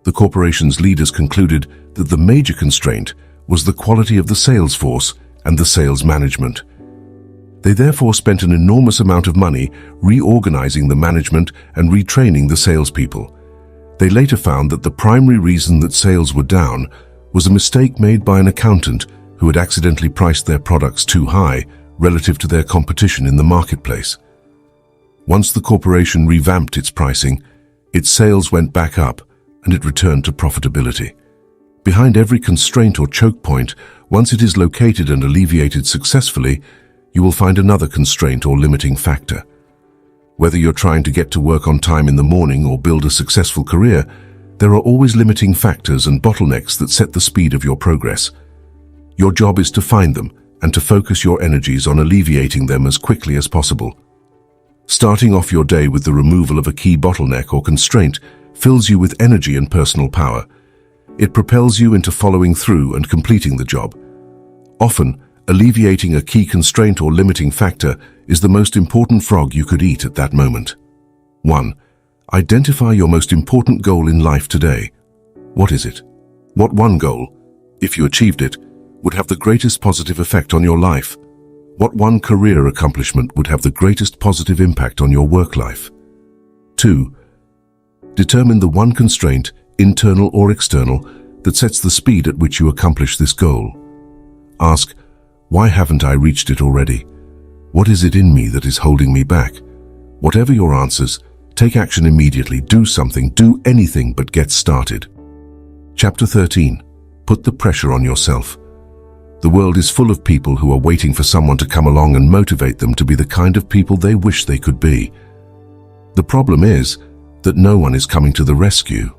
The corporation's leaders concluded that the major constraint was the quality of the sales force and the sales management. They therefore spent an enormous amount of money reorganizing the management and retraining the salespeople. They later found that the primary reason that sales were down was a mistake made by an accountant who had accidentally priced their products too high relative to their competition in the marketplace. Once the corporation revamped its pricing, its sales went back up and it returned to profitability. Behind every constraint or choke point, once it is located and alleviated successfully, you will find another constraint or limiting factor. Whether you're trying to get to work on time in the morning or build a successful career, there are always limiting factors and bottlenecks that set the speed of your progress. Your job is to find them and to focus your energies on alleviating them as quickly as possible. Starting off your day with the removal of a key bottleneck or constraint fills you with energy and personal power. It propels you into following through and completing the job. Often, alleviating a key constraint or limiting factor is the most important frog you could eat at that moment. 1. Identify your most important goal in life today. What is it? What one goal, if you achieved it, would have the greatest positive effect on your life? What one career accomplishment would have the greatest positive impact on your work life? 2. Determine the one constraint, internal or external, that sets the speed at which you accomplish this goal. Ask, why haven't I reached it already? What is it in me that is holding me back? Whatever your answers, take action immediately. Do something, do anything but get started. Chapter 13. Put the pressure on yourself. The world is full of people who are waiting for someone to come along and motivate them to be the kind of people they wish they could be. The problem is that no one is coming to the rescue.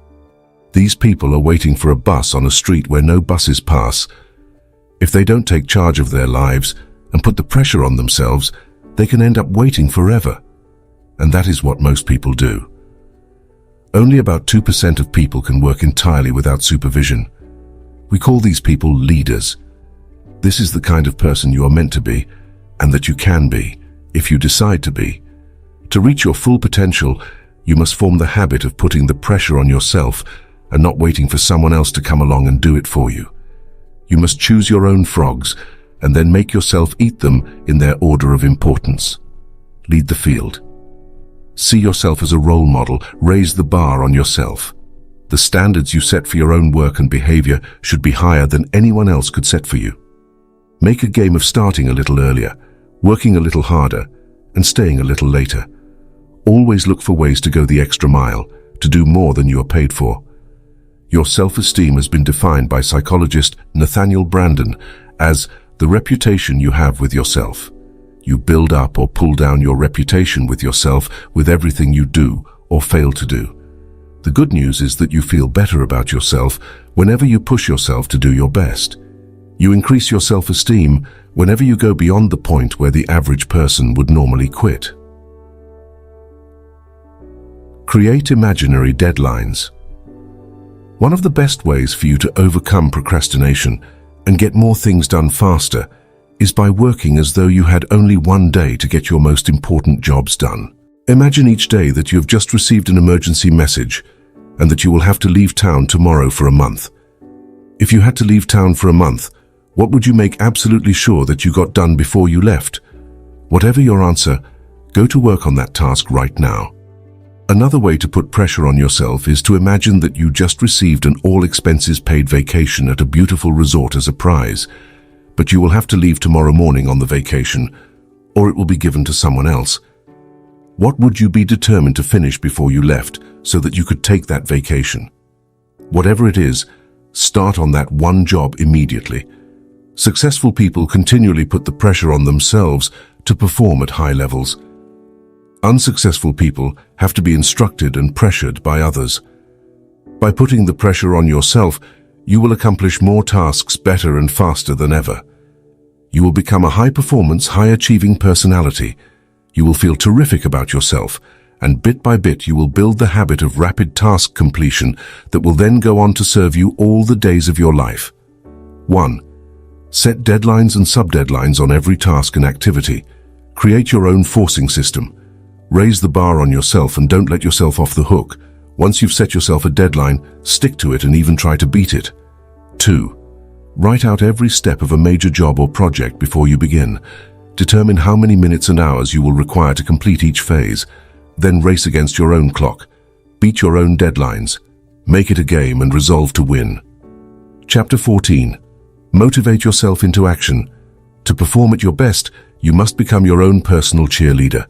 These people are waiting for a bus on a street where no buses pass. If they don't take charge of their lives and put the pressure on themselves, they can end up waiting forever. And that is what most people do. Only about 2% of people can work entirely without supervision. We call these people leaders. This is the kind of person you are meant to be, and that you can be, if you decide to be. To reach your full potential, you must form the habit of putting the pressure on yourself and not waiting for someone else to come along and do it for you. You must choose your own frogs and then make yourself eat them in their order of importance. Lead the field. See yourself as a role model. Raise the bar on yourself. The standards you set for your own work and behavior should be higher than anyone else could set for you. Make a game of starting a little earlier, working a little harder, and staying a little later. Always look for ways to go the extra mile, to do more than you are paid for. Your self-esteem has been defined by psychologist Nathaniel Branden as the reputation you have with yourself. You build up or pull down your reputation with yourself with everything you do or fail to do. The good news is that you feel better about yourself whenever you push yourself to do your best. You increase your self-esteem whenever you go beyond the point where the average person would normally quit. Create imaginary deadlines. One of the best ways for you to overcome procrastination and get more things done faster is by working as though you had only one day to get your most important jobs done. Imagine each day that you have just received an emergency message and that you will have to leave town tomorrow for a month. If you had to leave town for a month, what would you make absolutely sure that you got done before you left? Whatever your answer, go to work on that task right now. Another way to put pressure on yourself is to imagine that you just received an all-expenses-paid vacation at a beautiful resort as a prize, but you will have to leave tomorrow morning on the vacation, or it will be given to someone else. What would you be determined to finish before you left so that you could take that vacation? Whatever it is, start on that one job immediately. Successful people continually put the pressure on themselves to perform at high levels. Unsuccessful people have to be instructed and pressured by others. By putting the pressure on yourself, you will accomplish more tasks better and faster than ever. You will become a high-performance, high-achieving personality. You will feel terrific about yourself, and bit by bit you will build the habit of rapid task completion that will then go on to serve you all the days of your life. 1. Set deadlines and sub-deadlines on every task and activity. Create your own forcing system. Raise the bar on yourself and don't let yourself off the hook. Once you've set yourself a deadline, stick to it and even try to beat it. 2. Write out every step of a major job or project before you begin. Determine how many minutes and hours you will require to complete each phase. Then race against your own clock. Beat your own deadlines. Make it a game and resolve to win. Chapter 14. Motivate yourself into action. To perform at your best, you must become your own personal cheerleader.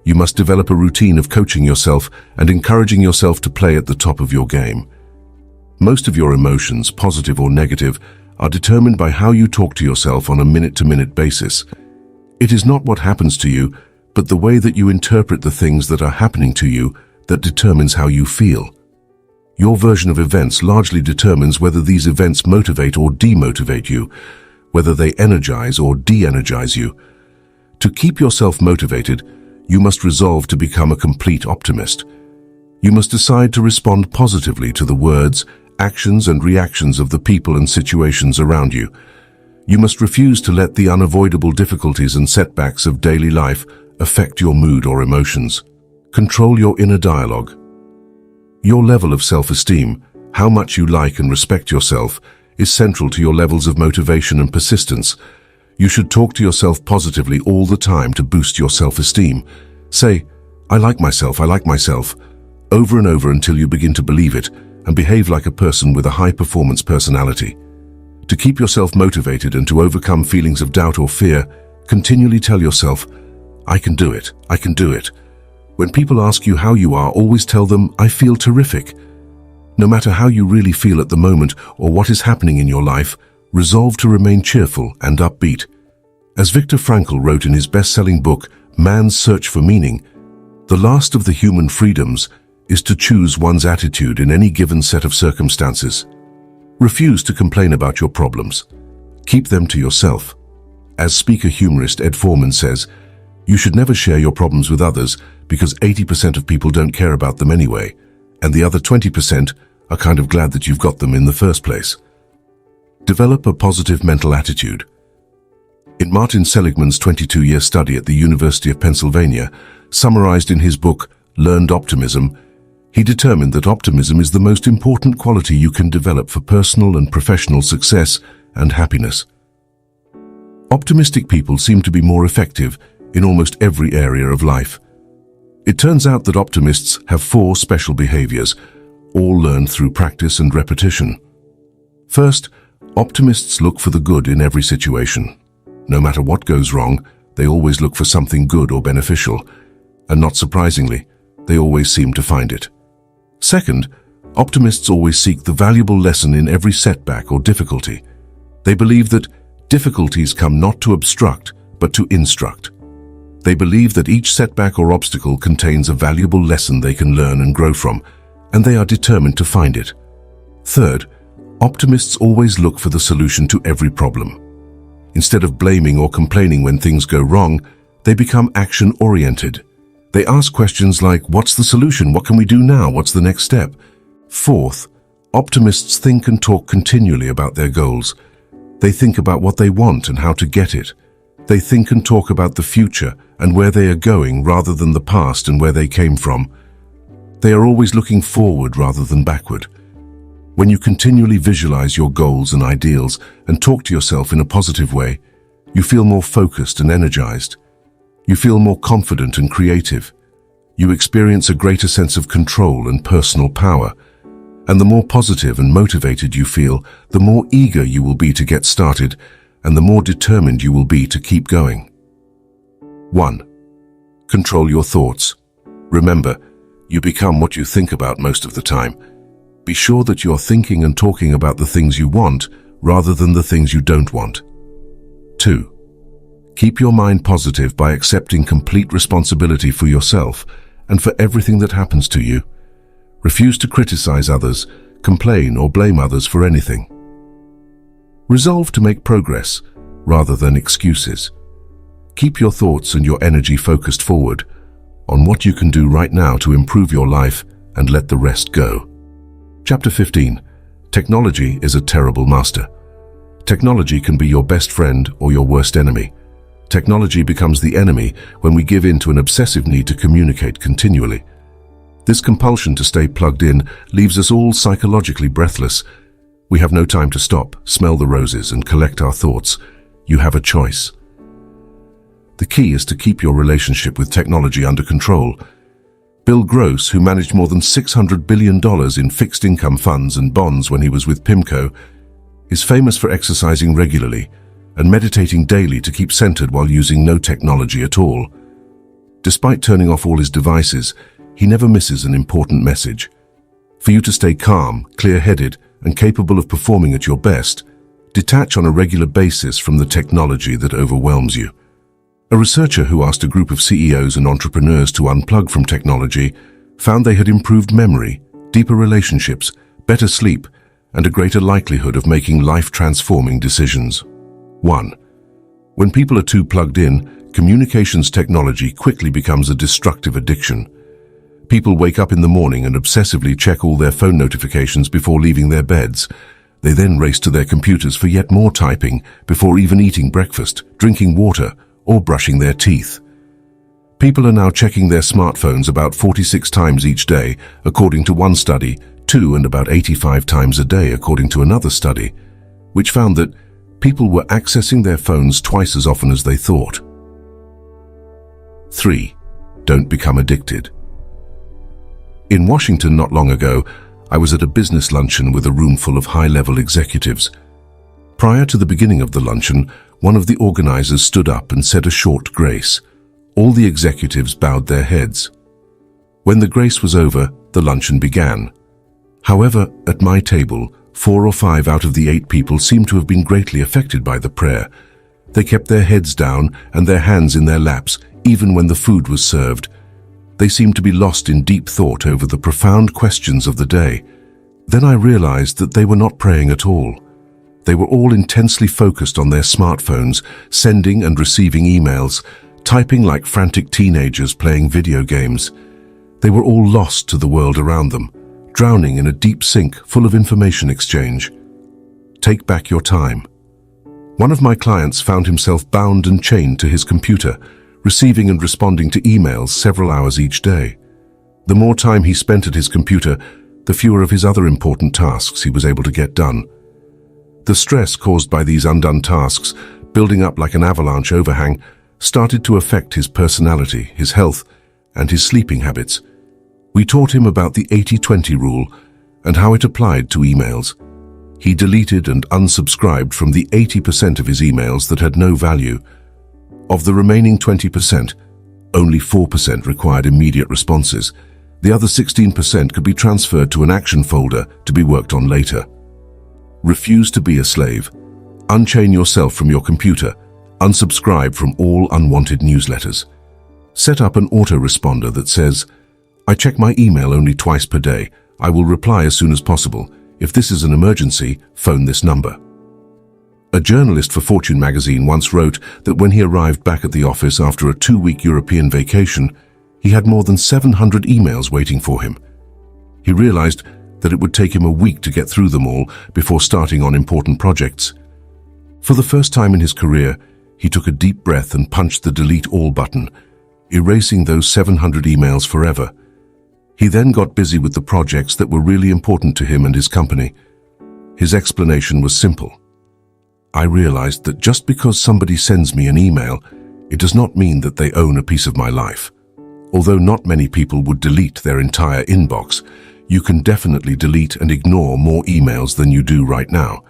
You must develop a routine of coaching yourself and encouraging yourself to play at the top of your game. Most of your emotions, positive or negative, are determined by how you talk to yourself on a minute-to-minute basis. It is not what happens to you, but the way that you interpret the things that are happening to you that determines how you feel. Your version of events largely determines whether these events motivate or demotivate you, whether they energize or de-energize you. To keep yourself motivated, you must resolve to become a complete optimist. You must decide to respond positively to the words, actions and reactions of the people and situations around you. You must refuse to let the unavoidable difficulties and setbacks of daily life affect your mood or emotions. Control your inner dialogue. Your level of self-esteem, how much you like and respect yourself, is central to your levels of motivation and persistence. You should talk to yourself positively all the time to boost your self-esteem. Say, I like myself, over and over until you begin to believe it and behave like a person with a high-performance personality. To keep yourself motivated and to overcome feelings of doubt or fear, continually tell yourself, I can do it, I can do it. When people ask you how you are, always tell them, I feel terrific. No matter how you really feel at the moment or what is happening in your life, resolve to remain cheerful and upbeat. As Viktor Frankl wrote in his best-selling book, Man's Search for Meaning, the last of the human freedoms is to choose one's attitude in any given set of circumstances. Refuse to complain about your problems. Keep them to yourself. As speaker-humorist Ed Foreman says, you should never share your problems with others because 80% of people don't care about them anyway, and the other 20% are kind of glad that you've got them in the first place. Develop a positive mental attitude. In Martin Seligman's 22-year study at the University of Pennsylvania, summarized in his book, Learned Optimism, he determined that optimism is the most important quality you can develop for personal and professional success and happiness. Optimistic people seem to be more effective in almost every area of life. It turns out that optimists have 4 special behaviors, all learned through practice and repetition. First, optimists look for the good in every situation. No matter what goes wrong, they always look for something good or beneficial, and not surprisingly, they always seem to find it. Second, optimists always seek the valuable lesson in every setback or difficulty. They believe that difficulties come not to obstruct, but to instruct. They believe that each setback or obstacle contains a valuable lesson they can learn and grow from, and they are determined to find it. Third, optimists always look for the solution to every problem. Instead of blaming or complaining when things go wrong, they become action-oriented. They ask questions like, what's the solution? What can we do now? What's the next step? Fourth, optimists think and talk continually about their goals. They think about what they want and how to get it. They think and talk about the future and where they are going rather than the past and where they came from. They are always looking forward rather than backward. When you continually visualize your goals and ideals and talk to yourself in a positive way, you feel more focused and energized. You feel more confident and creative. You experience a greater sense of control and personal power. And the more positive and motivated you feel, the more eager you will be to get started, and the more determined you will be to keep going. 1. Control your thoughts. Remember, you become what you think about most of the time. Be sure that you're thinking and talking about the things you want rather than the things you don't want. 2. Keep your mind positive by accepting complete responsibility for yourself and for everything that happens to you. Refuse to criticize others, complain, or blame others for anything. Resolve to make progress rather than excuses. Keep your thoughts and your energy focused forward on what you can do right now to improve your life and let the rest go. Chapter 15. Technology is a terrible master. Technology can be your best friend or your worst enemy. Technology becomes the enemy when we give in to an obsessive need to communicate continually. This compulsion to stay plugged in leaves us all psychologically breathless. We have no time to stop, smell the roses, and collect our thoughts. You have a choice. The key is to keep your relationship with technology under control. Bill Gross, who managed more than $600 billion in fixed income funds and bonds when he was with PIMCO, is famous for exercising regularly and meditating daily to keep centered while using no technology at all. Despite turning off all his devices, he never misses an important message. For you to stay calm, clear-headed, and capable of performing at your best, detach on a regular basis from the technology that overwhelms you. A researcher who asked a group of CEOs and entrepreneurs to unplug from technology found they had improved memory, deeper relationships, better sleep, and a greater likelihood of making life-transforming decisions. 1. When people are too plugged in, communications technology quickly becomes a destructive addiction. People wake up in the morning and obsessively check all their phone notifications before leaving their beds. They then race to their computers for yet more typing before even eating breakfast, drinking water, or brushing their teeth. People are now checking their smartphones about 46 times each day, according to one study, 2 and about 85 times a day, according to another study, which found that people were accessing their phones twice as often as they thought. 3. Don't become addicted. In Washington not long ago, I was at a business luncheon with a room full of high-level executives. Prior to the beginning of the luncheon, one of the organizers stood up and said a short grace. All the executives bowed their heads. When the grace was over, the luncheon began. However, at my table, 4 or 5 out of the 8 people seemed to have been greatly affected by the prayer. They kept their heads down and their hands in their laps, even when the food was served. They seemed to be lost in deep thought over the profound questions of the day. Then I realized that they were not praying at all. They were all intensely focused on their smartphones, sending and receiving emails, typing like frantic teenagers playing video games. They were all lost to the world around them, drowning in a deep sink full of information exchange. Take back your time. One of my clients found himself bound and chained to his computer, receiving and responding to emails several hours each day. The more time he spent at his computer, the fewer of his other important tasks he was able to get done. The stress caused by these undone tasks, building up like an avalanche overhang, started to affect his personality, his health, and his sleeping habits. We taught him about the 80-20 rule and how it applied to emails. He deleted and unsubscribed from the 80% of his emails that had no value. Of the remaining 20%, only 4% required immediate responses. The other 16% could be transferred to an action folder to be worked on later. Refuse to be a slave. Unchain yourself from your computer. Unsubscribe from all unwanted newsletters. Set up an autoresponder that says, "I check my email only twice per day. I will reply as soon as possible. If this is an emergency, phone this number." A journalist for Fortune magazine once wrote that when he arrived back at the office after a 2-week European vacation, he had more than 700 emails waiting for him. He realized that it would take him a week to get through them all before starting on important projects. For the first time in his career, he took a deep breath and punched the delete all button, erasing those 700 emails forever. He then got busy with the projects that were really important to him and his company. His explanation was simple. "I realized that just because somebody sends me an email, it does not mean that they own a piece of my life. Although not many people would delete their entire inbox, you can definitely delete and ignore more emails than you do right now.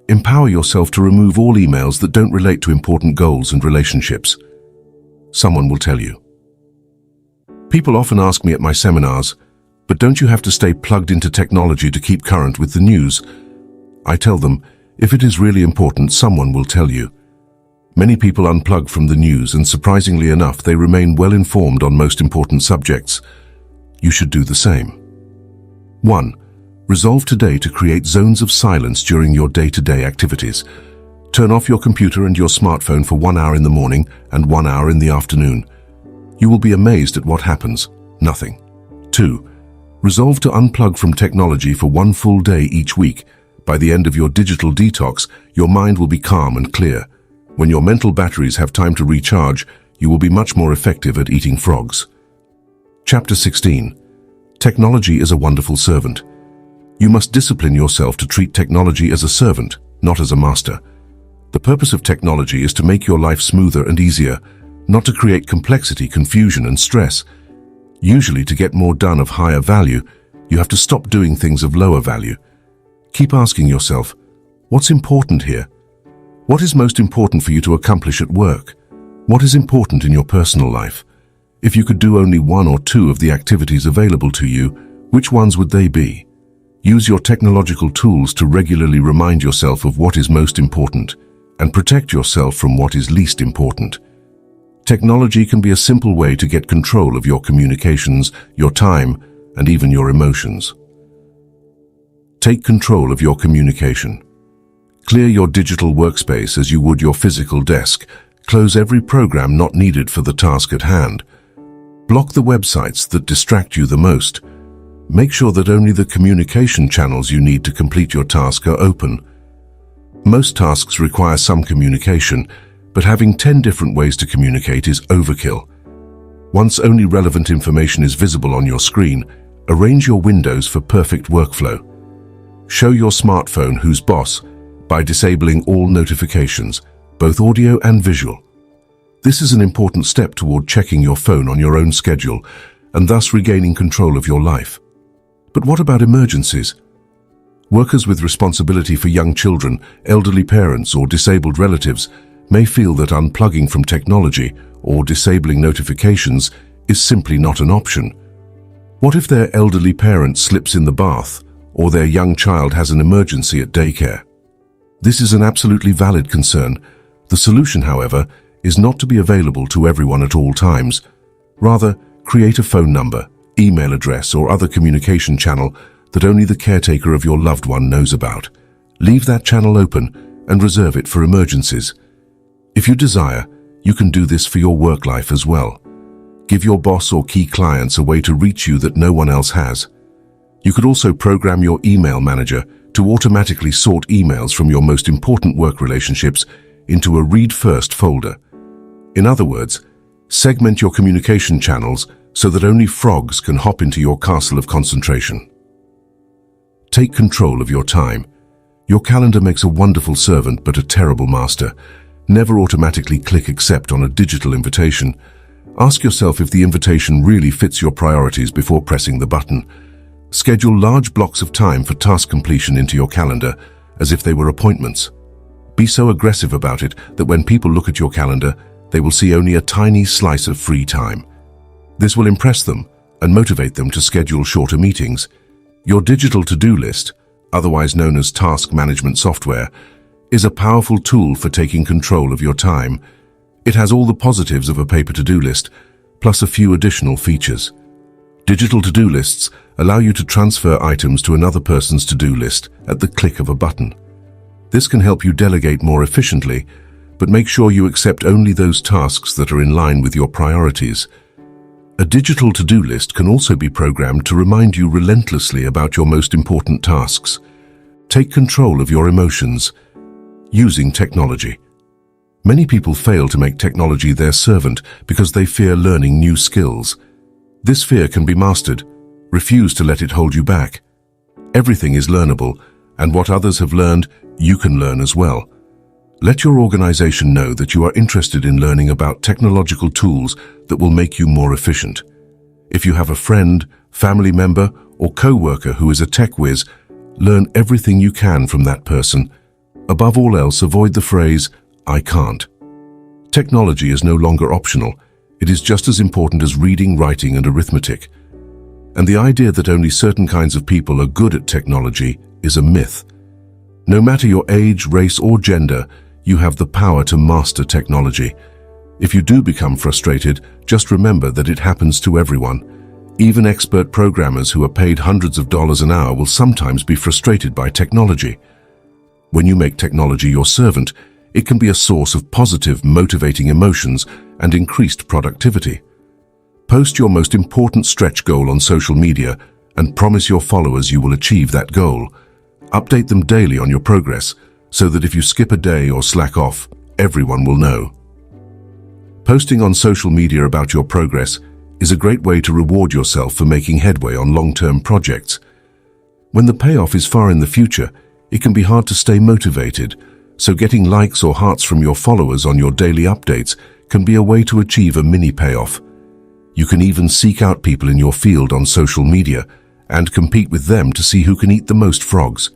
Empower yourself to remove all emails that don't relate to important goals and relationships." Someone will tell you. People often ask me at my seminars, "But don't you have to stay plugged into technology to keep current with the news?" I tell them, if it is really important, someone will tell you. Many people unplug from the news, and surprisingly enough, they remain well informed on most important subjects. You should do the same. 1. Resolve today to create zones of silence during your day-to-day activities. Turn off your computer and your smartphone for 1 hour in the morning and 1 hour in the afternoon. You will be amazed at what happens. Nothing. 2. Resolve to unplug from technology for 1 full day each week. By the end of your digital detox, your mind will be calm and clear. When your mental batteries have time to recharge, you will be much more effective at eating frogs. Chapter 16. Technology is a wonderful servant. You must discipline yourself to treat technology as a servant, not as a master. The purpose of technology is to make your life smoother and easier, not to create complexity, confusion, and stress. Usually, to get more done of higher value, you have to stop doing things of lower value. Keep asking yourself, what's important here? What is most important for you to accomplish at work? What is important in your personal life? If you could do only 1 or 2 of the activities available to you, which ones would they be? Use your technological tools to regularly remind yourself of what is most important, and protect yourself from what is least important. Technology can be a simple way to get control of your communications, your time, and even your emotions. Take control of your communication. Clear your digital workspace as you would your physical desk. Close every program not needed for the task at hand. Block the websites that distract you the most. Make sure that only the communication channels you need to complete your task are open. Most tasks require some communication, but having 10 different ways to communicate is overkill. Once only relevant information is visible on your screen, arrange your windows for perfect workflow. Show your smartphone who's boss by disabling all notifications, both audio and visual. This is an important step toward checking your phone on your own schedule and thus regaining control of your life. But what about emergencies? Workers with responsibility for young children, elderly parents, or disabled relatives may feel that unplugging from technology or disabling notifications is simply not an option. What if their elderly parent slips in the bath or their young child has an emergency at daycare? This is an absolutely valid concern. The solution, however, is not to be available to everyone at all times. Rather, Create a phone number, email address, or other communication channel that only the caretaker of your loved one knows about. Leave that channel open and reserve it for emergencies. If you desire, you can do this for your work life as well. Give your boss or key clients a way to reach you that no one else has. You could also program your email manager to automatically sort emails from your most important work relationships into a read first folder. In other words, segment your communication channels so that only frogs can hop into your castle of concentration. Take control of your time. Your calendar makes a wonderful servant but a terrible master. Never automatically click accept on a digital invitation. Ask yourself if the invitation really fits your priorities before pressing the button. Schedule large blocks of time for task completion into your calendar as if they were appointments. Be so aggressive about it that when people look at your calendar, they will see only a tiny slice of free time. This will impress them and motivate them to schedule shorter meetings. Your digital to-do list, otherwise known as task management software, is a powerful tool for taking control of your time. It has all the positives of a paper to-do list, plus a few additional features. Digital to-do lists allow you to transfer items to another person's to-do list at the click of a button. This can help you delegate more efficiently, but make sure you accept only those tasks that are in line with your priorities. A digital to-do list can also be programmed to remind you relentlessly about your most important tasks. Take control of your emotions using technology. Many people fail to make technology their servant because they fear learning new skills. This fear can be mastered. Refuse to let it hold you back. Everything is learnable, and what others have learned, you can learn as well. Let your organization know that you are interested in learning about technological tools that will make you more efficient. If you have a friend, family member, or co-worker who is a tech whiz, learn everything you can from that person. Above all else, avoid the phrase, "I can't." Technology is no longer optional. It is just as important as reading, writing, and arithmetic. And the idea that only certain kinds of people are good at technology is a myth. No matter your age, race, or gender, you have the power to master technology. If you do become frustrated, just remember that it happens to everyone. Even expert programmers who are paid hundreds of dollars an hour will sometimes be frustrated by technology. When you make technology your servant, it can be a source of positive, motivating emotions and increased productivity. Post your most important stretch goal on social media and promise your followers you will achieve that goal. Update them daily on your progress so that if you skip a day or slack off, everyone will know. Posting on social media about your progress is a great way to reward yourself for making headway on long-term projects. When the payoff is far in the future, it can be hard to stay motivated, so getting likes or hearts from your followers on your daily updates can be a way to achieve a mini payoff. You can even seek out people in your field on social media and compete with them to see who can eat the most frogs.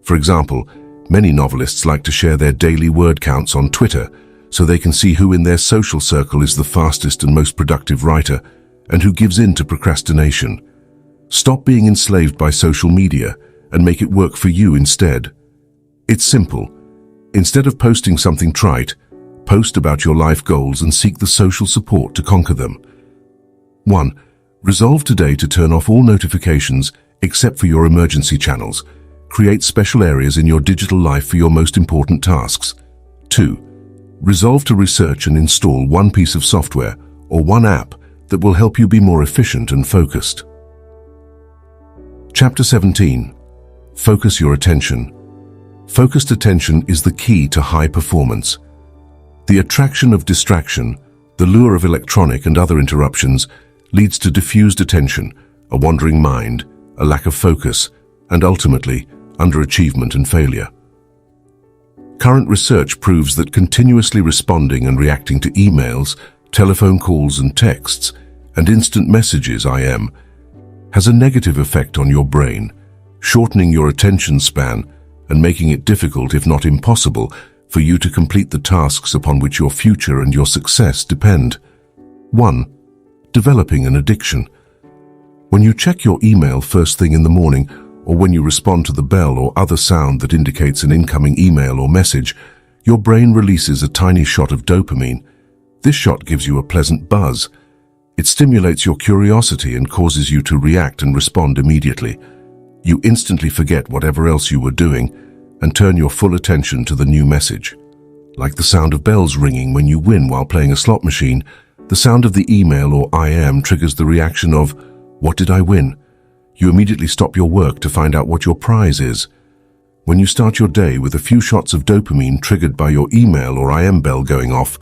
For example, many novelists like to share their daily word counts on Twitter so they can see who in their social circle is the fastest and most productive writer and who gives in to procrastination. Stop being enslaved by social media and make it work for you instead. It's simple. Instead of posting something trite, post about your life goals and seek the social support to conquer them. 1. Resolve today to turn off all notifications except for your emergency channels. Create special areas in your digital life for your most important tasks. 2. Resolve to research and install one piece of software or one app that will help you be more efficient and focused. Chapter 17. Focus your attention. Focused attention is the key to high performance. The attraction of distraction, the lure of electronic and other interruptions, leads to diffused attention, a wandering mind, a lack of focus, and ultimately, underachievement and failure. Current research proves that continuously responding and reacting to emails, telephone calls and texts, and instant messages IM, has a negative effect on your brain, shortening your attention span and making it difficult, if not impossible, for you to complete the tasks upon which your future and your success depend. 1. Developing an addiction. When you check your email first thing in the morning, or when you respond to the bell or other sound that indicates an incoming email or message, your brain releases a tiny shot of dopamine. This shot gives you a pleasant buzz. It stimulates your curiosity and causes you to react and respond immediately. You instantly forget whatever else you were doing and turn your full attention to the new message. Like the sound of bells ringing when you win while playing a slot machine, the sound of the email or IM triggers the reaction of, "What did I win?" You immediately stop your work to find out what your prize is. When you start your day with a few shots of dopamine triggered by your email or IM bell going off,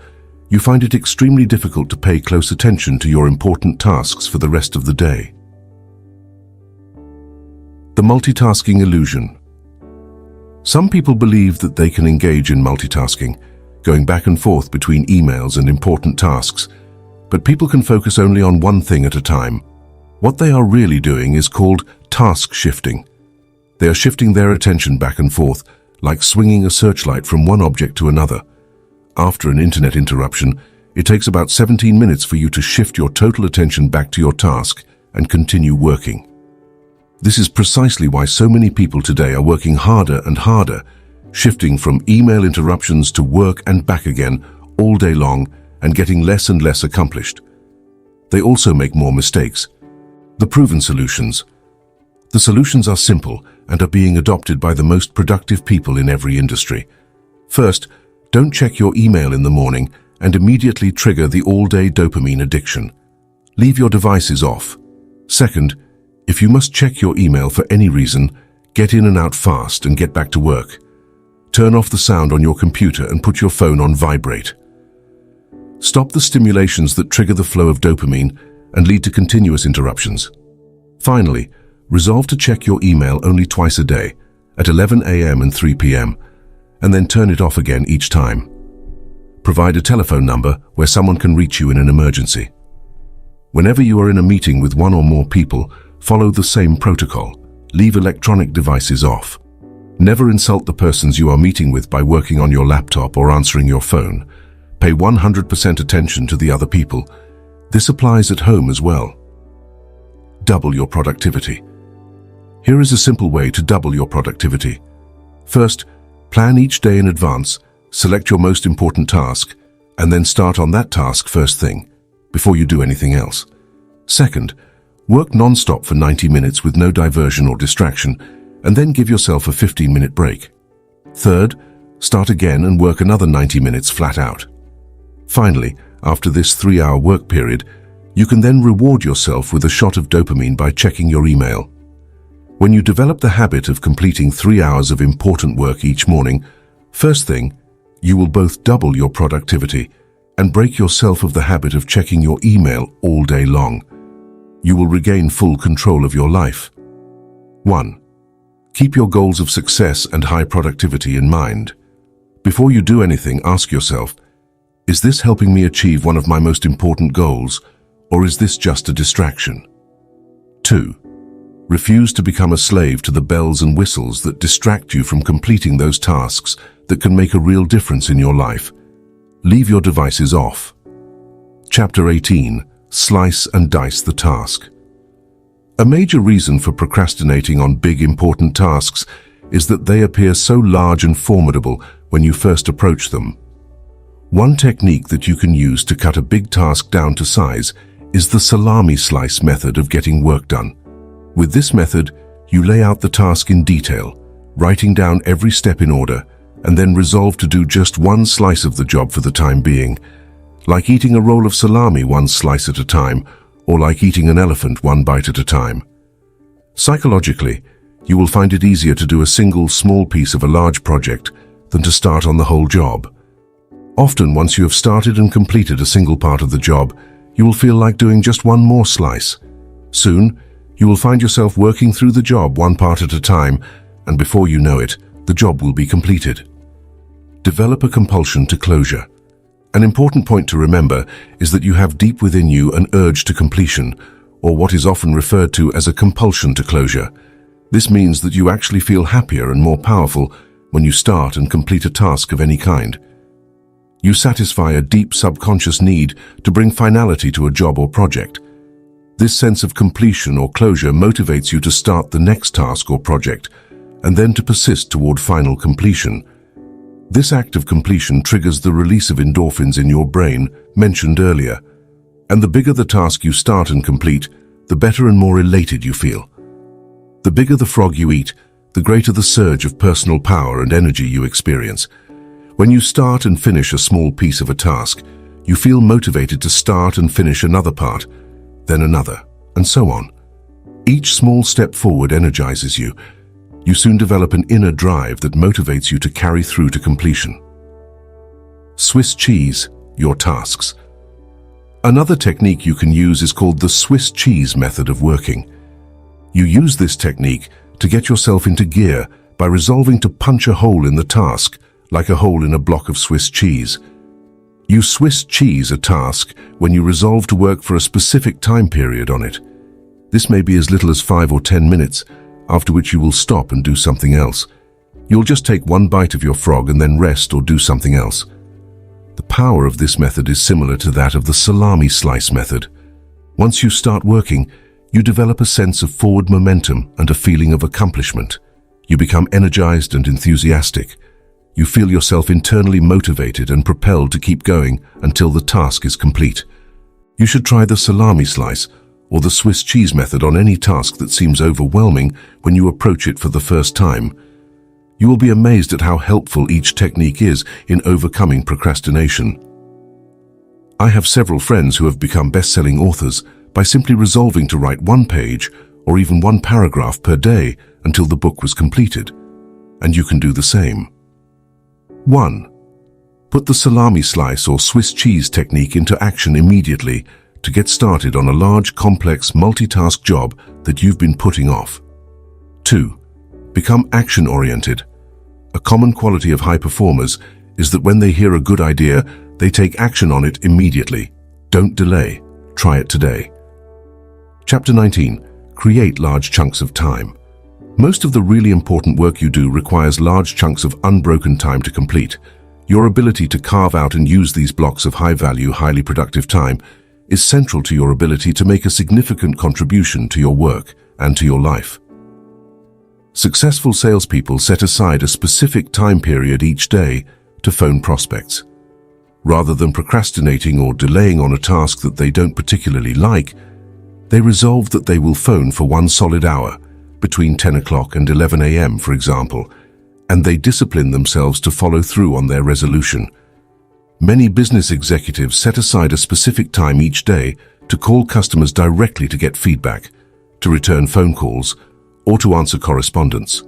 you find it extremely difficult to pay close attention to your important tasks for the rest of the day. The multitasking illusion. Some people believe that they can engage in multitasking, going back and forth between emails and important tasks, but people can focus only on one thing at a time. What they are really doing is called task shifting. They are shifting their attention back and forth, like swinging a searchlight from one object to another. After an internet interruption, it takes about 17 minutes for you to shift your total attention back to your task and continue working. This is precisely why so many people today are working harder and harder, shifting from email interruptions to work and back again all day long and getting less and less accomplished. They also make more mistakes. The proven solutions. The solutions are simple and are being adopted by the most productive people in every industry. First, don't check your email in the morning and immediately trigger the all-day dopamine addiction. Leave your devices off. Second, if you must check your email for any reason, get in and out fast and get back to work. Turn off the sound on your computer and put your phone on vibrate. Stop the stimulations that trigger the flow of dopamine and lead to continuous interruptions. Finally, resolve to check your email only twice a day, at 11 a.m. and 3 p.m., and then turn it off again each time. Provide a telephone number where someone can reach you in an emergency. Whenever you are in a meeting with one or more people, follow the same protocol. Leave electronic devices off. Never insult the persons you are meeting with by working on your laptop or answering your phone. Pay 100% attention to the other people. This applies at home as well. Double your productivity. Here is a simple way to double your productivity. First, plan each day in advance, select your most important task, and then start on that task first thing, before you do anything else. Second, work non-stop for 90 minutes with no diversion or distraction, and then give yourself a 15-minute break. Third, start again and work another 90 minutes flat out. Finally, after this 3-hour work period, you can then reward yourself with a shot of dopamine by checking your email. When you develop the habit of completing 3 hours of important work each morning, first thing, you will both double your productivity and break yourself of the habit of checking your email all day long. You will regain full control of your life. 1. Keep your goals of success and high productivity in mind. Before you do anything, ask yourself, is this helping me achieve one of my most important goals, or is this just a distraction? 2. Refuse to become a slave to the bells and whistles that distract you from completing those tasks that can make a real difference in your life. Leave your devices off. Chapter 18. Slice and dice the task. A major reason for procrastinating on big important tasks is that they appear so large and formidable when you first approach them. One technique that you can use to cut a big task down to size is the salami slice method of getting work done. With this method, you lay out the task in detail, writing down every step in order, and then resolve to do just one slice of the job for the time being, like eating a roll of salami one slice at a time, or like eating an elephant one bite at a time. Psychologically, you will find it easier to do a single small piece of a large project than to start on the whole job. Often, once you have started and completed a single part of the job, you will feel like doing just one more slice. Soon, you will find yourself working through the job one part at a time, and before you know it, the job will be completed. Develop a compulsion to closure. An important point to remember is that you have deep within you an urge to completion, or what is often referred to as a compulsion to closure. This means that you actually feel happier and more powerful when you start and complete a task of any kind. You satisfy a deep subconscious need to bring finality to a job or project. This sense of completion or closure motivates you to start the next task or project, and then to persist toward final completion. This act of completion triggers the release of endorphins in your brain, mentioned earlier. And the bigger the task you start and complete, the better and more elated you feel. The bigger the frog you eat, the greater the surge of personal power and energy you experience. When you start and finish a small piece of a task, you feel motivated to start and finish another part, then another, and so on. Each small step forward energizes you. You soon develop an inner drive that motivates you to carry through to completion. Swiss cheese your tasks. Another technique you can use is called the Swiss cheese method of working. You use this technique to get yourself into gear by resolving to punch a hole in the task, like a hole in a block of Swiss cheese. You Swiss cheese a task when you resolve to work for a specific time period on it. This may be as little as 5 or 10 minutes, after which you will stop and do something else. You'll just take one bite of your frog and then rest or do something else. The power of this method is similar to that of the salami slice method. Once you start working, you develop a sense of forward momentum and a feeling of accomplishment. You become energized and enthusiastic. You feel yourself internally motivated and propelled to keep going until the task is complete. You should try the salami slice or the Swiss cheese method on any task that seems overwhelming when you approach it for the first time. You will be amazed at how helpful each technique is in overcoming procrastination. I have several friends who have become best-selling authors by simply resolving to write one page or even one paragraph per day until the book was completed. And you can do the same. 1. Put the salami slice or Swiss cheese technique into action immediately to get started on a large, complex, multitask job that you've been putting off. 2. Become action-oriented. A common quality of high performers is that when they hear a good idea, they take action on it immediately. Don't delay. Try it today. Chapter 19. Create large chunks of time. Most of the really important work you do requires large chunks of unbroken time to complete. Your ability to carve out and use these blocks of high-value, highly productive time is central to your ability to make a significant contribution to your work and to your life. Successful salespeople set aside a specific time period each day to phone prospects. Rather than procrastinating or delaying on a task that they don't particularly like, they resolve that they will phone for one solid hour, between 10 o'clock and 11 a.m., for example, and they discipline themselves to follow through on their resolution. Many business executives set aside a specific time each day to call customers directly to get feedback, to return phone calls, or to answer correspondence.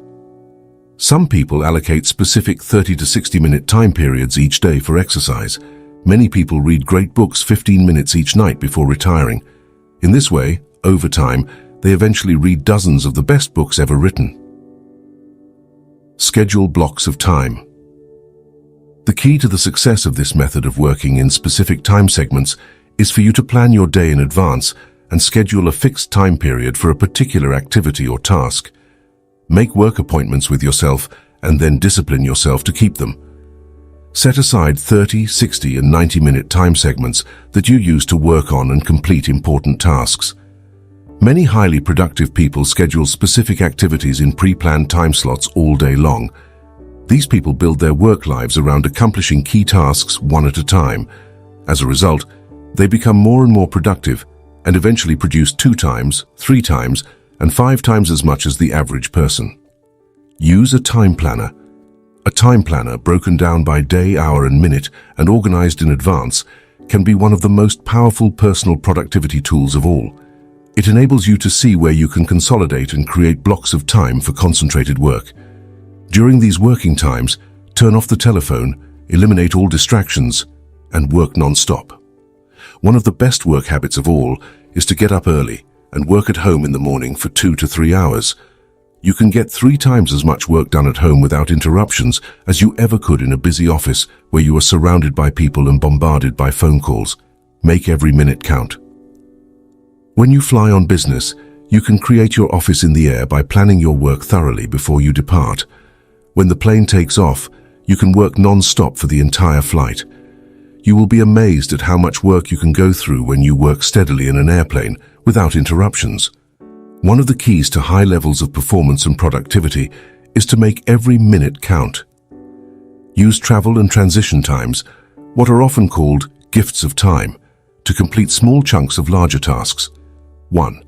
Some people allocate specific 30 to 60-minute time periods each day for exercise. Many people read great books 15 minutes each night before retiring. In this way, over time, they eventually read dozens of the best books ever written. Schedule blocks of time. The key to the success of this method of working in specific time segments is for you to plan your day in advance and schedule a fixed time period for a particular activity or task. Make work appointments with yourself and then discipline yourself to keep them. Set aside 30, 60, and 90-minute time segments that you use to work on and complete important tasks. Many highly productive people schedule specific activities in pre-planned time slots all day long. These people build their work lives around accomplishing key tasks one at a time. As a result, they become more and more productive and eventually produce 2 times, 3 times, and 5 times as much as the average person. Use a time planner. A time planner broken down by day, hour, and minute and organized in advance can be one of the most powerful personal productivity tools of all. It enables you to see where you can consolidate and create blocks of time for concentrated work. During these working times, turn off the telephone, eliminate all distractions, and work non-stop. One of the best work habits of all is to get up early and work at home in the morning for 2 to 3 hours. You can get 3 times as much work done at home without interruptions as you ever could in a busy office where you are surrounded by people and bombarded by phone calls. Make every minute count. When you fly on business, you can create your office in the air by planning your work thoroughly before you depart. When the plane takes off, you can work non-stop for the entire flight. You will be amazed at how much work you can go through when you work steadily in an airplane without interruptions. One of the keys to high levels of performance and productivity is to make every minute count. Use travel and transition times, what are often called gifts of time, to complete small chunks of larger tasks. 1.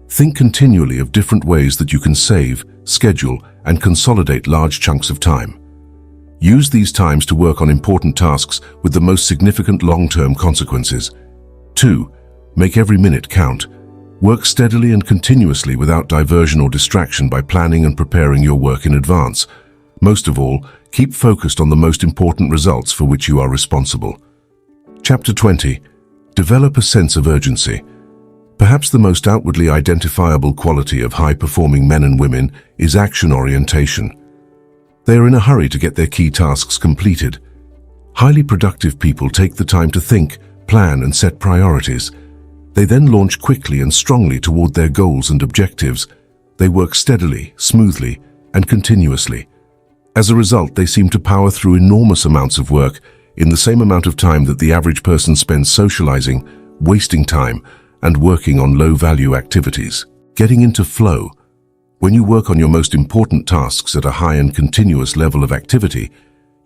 Think continually of different ways that you can save, schedule, and consolidate large chunks of time. Use these times to work on important tasks with the most significant long-term consequences. 2. Make every minute count. Work steadily and continuously without diversion or distraction by planning and preparing your work in advance. Most of all, keep focused on the most important results for which you are responsible. Chapter 20. Develop a sense of urgency. Perhaps the most outwardly identifiable quality of high-performing men and women is action orientation. They are in a hurry to get their key tasks completed. Highly productive people take the time to think, plan, and set priorities. They then launch quickly and strongly toward their goals and objectives. They work steadily, smoothly, and continuously. As a result, they seem to power through enormous amounts of work in the same amount of time that the average person spends socializing, wasting time, and working on low-value activities. Getting into flow. When you work on your most important tasks at a high and continuous level of activity,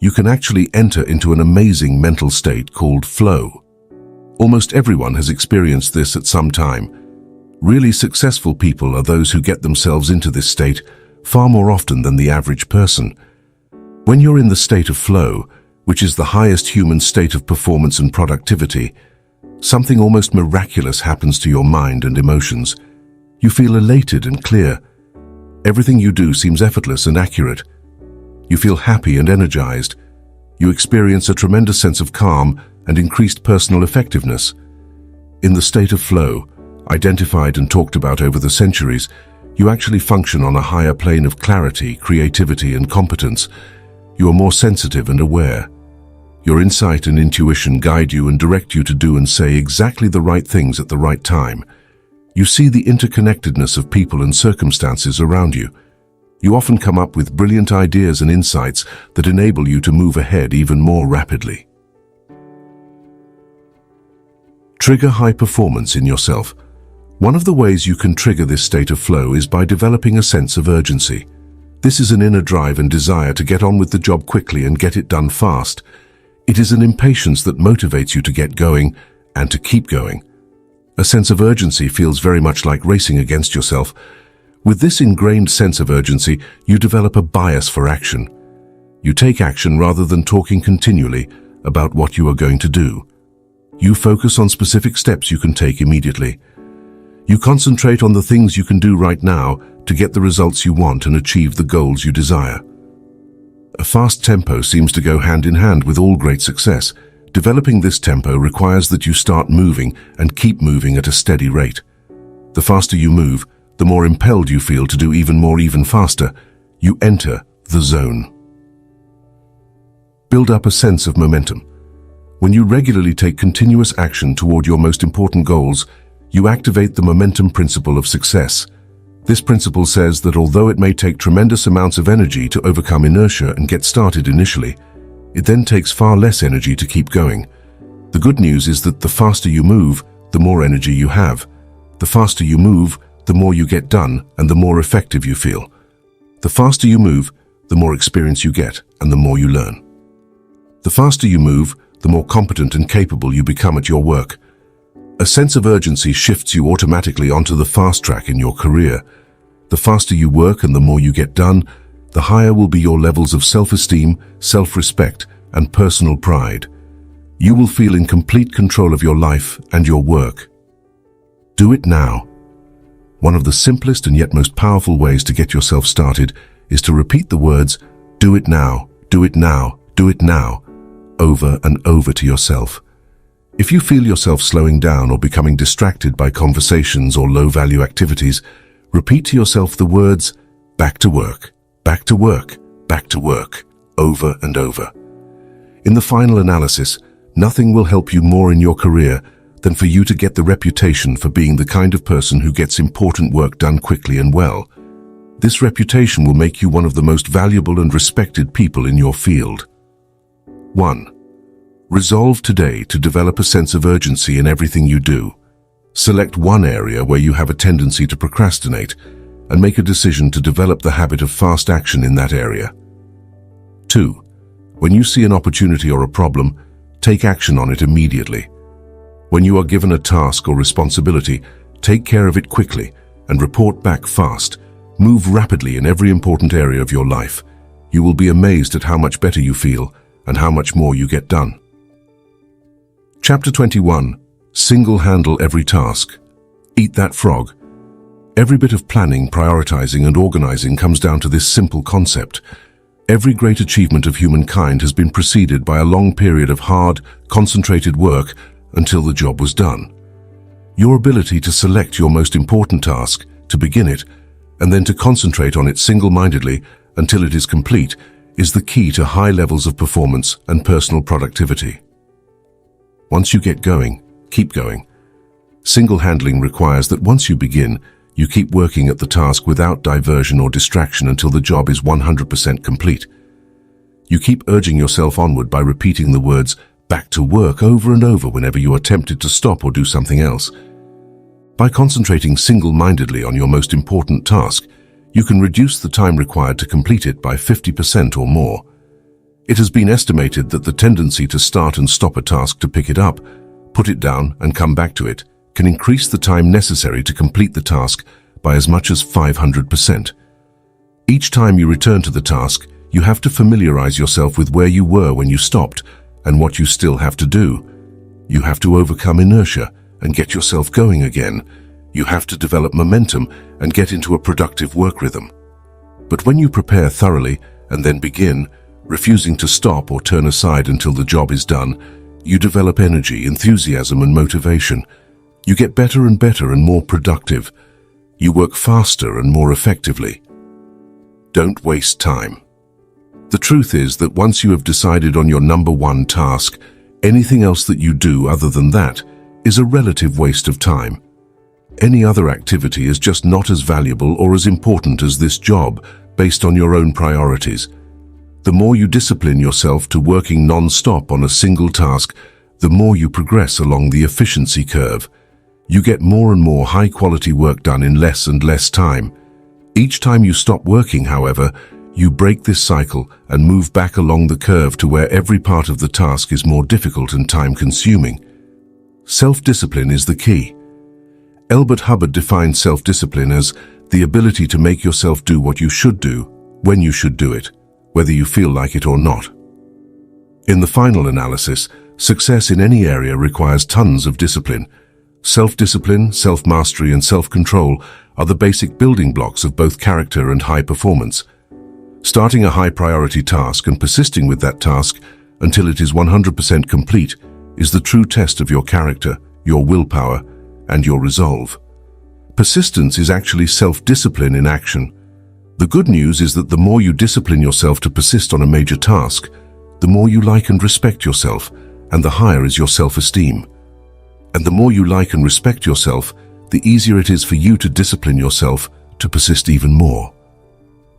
you can actually enter into an amazing mental state called flow. Almost everyone has experienced this at some time. Really successful people are those who get themselves into this state far more often than the average person. When you're in the state of flow, which is the highest human state of performance and productivity, something almost miraculous happens to your mind and emotions. You feel elated and clear. Everything you do seems effortless and accurate. You feel happy and energized. You experience a tremendous sense of calm and increased personal effectiveness. In the state of flow, identified and talked about over the centuries, you actually function on a higher plane of clarity, creativity, and competence. You are more sensitive and aware. Your insight and intuition guide you and direct you to do and say exactly the right things at the right time. You see the interconnectedness of people and circumstances around you. You often come up with brilliant ideas and insights that enable you to move ahead even more rapidly. Trigger high performance in yourself. One of the ways you can trigger this state of flow is by developing a sense of urgency. This is an inner drive and desire to get on with the job quickly and get it done fast. It is an impatience that motivates you to get going and to keep going. A sense of urgency feels very much like racing against yourself. With this ingrained sense of urgency, you develop a bias for action. You take action rather than talking continually about what you are going to do. You focus on specific steps you can take immediately. You concentrate on the things you can do right now to get the results you want and achieve the goals you desire. A fast tempo seems to go hand in hand with all great success. Developing this tempo requires that you start moving and keep moving at a steady rate. The faster you move, the more impelled you feel to do even more even faster. You enter the zone. Build up a sense of momentum. When you regularly take continuous action toward your most important goals, you activate the momentum principle of success. This principle says that although it may take tremendous amounts of energy to overcome inertia and get started initially, it then takes far less energy to keep going. The good news is that the faster you move, the more energy you have. The faster you move, the more you get done and the more effective you feel. The faster you move, the more experience you get and the more you learn. The faster you move, the more competent and capable you become at your work. A sense of urgency shifts you automatically onto the fast track in your career. The faster you work and the more you get done, the higher will be your levels of self-esteem, self-respect, and personal pride. You will feel in complete control of your life and your work. Do it now. One of the simplest and yet most powerful ways to get yourself started is to repeat the words, "Do it now, do it now, do it now," over and over to yourself. If you feel yourself slowing down or becoming distracted by conversations or low-value activities, repeat to yourself the words, "Back to work, back to work, back to work," over and over. In the final analysis, nothing will help you more in your career than for you to get the reputation for being the kind of person who gets important work done quickly and well. This reputation will make you one of the most valuable and respected people in your field. 1. Resolve today to develop a sense of urgency in everything you do. Select one area where you have a tendency to procrastinate and make a decision to develop the habit of fast action in that area. 2. When you see an opportunity or a problem, take action on it immediately. When you are given a task or responsibility, take care of it quickly and report back fast. Move rapidly in every important area of your life. You will be amazed at how much better you feel and how much more you get done. Chapter 21. Single-handle every task. Eat that frog. Every bit of planning, prioritizing, and organizing comes down to this simple concept. Every great achievement of humankind has been preceded by a long period of hard, concentrated work until the job was done. Your ability to select your most important task, to begin it, and then to concentrate on it single-mindedly until it is complete, is the key to high levels of performance and personal productivity. Once you get going, keep going. Single-handling requires that once you begin, you keep working at the task without diversion or distraction until the job is 100% complete. You keep urging yourself onward by repeating the words "back to work" over and over whenever you are tempted to stop or do something else. By concentrating single-mindedly on your most important task, you can reduce the time required to complete it by 50% or more. It has been estimated that the tendency to start and stop a task to pick it up, put it down, and come back to it can increase the time necessary to complete the task by as much as 500%. Each time you return to the task, you have to familiarize yourself with where you were when you stopped and what you still have to do. You have to overcome inertia and get yourself going again. You have to develop momentum and get into a productive work rhythm. But when you prepare thoroughly and then begin, refusing to stop or turn aside until the job is done, you develop energy, enthusiasm, and motivation. You get better and better and more productive. You work faster and more effectively. Don't waste time. The truth is that once you have decided on your number one task, anything else that you do other than that is a relative waste of time. Any other activity is just not as valuable or as important as this job based on your own priorities. The more you discipline yourself to working non-stop on a single task, the more you progress along the efficiency curve. You get more and more high-quality work done in less and less time. Each time you stop working, however, you break this cycle and move back along the curve to where every part of the task is more difficult and time-consuming. Self-discipline is the key. Elbert Hubbard defined self-discipline as the ability to make yourself do what you should do, when you should do it, whether you feel like it or not. In the final analysis, success in any area requires tons of discipline. Self-discipline, self-mastery, and self-control are the basic building blocks of both character and high performance. Starting a high-priority task and persisting with that task until it is 100% complete is the true test of your character, your willpower, and your resolve. Persistence is actually self-discipline in action. The good news is that the more you discipline yourself to persist on a major task, the more you like and respect yourself, and the higher is your self-esteem. And the more you like and respect yourself, the easier it is for you to discipline yourself to persist even more.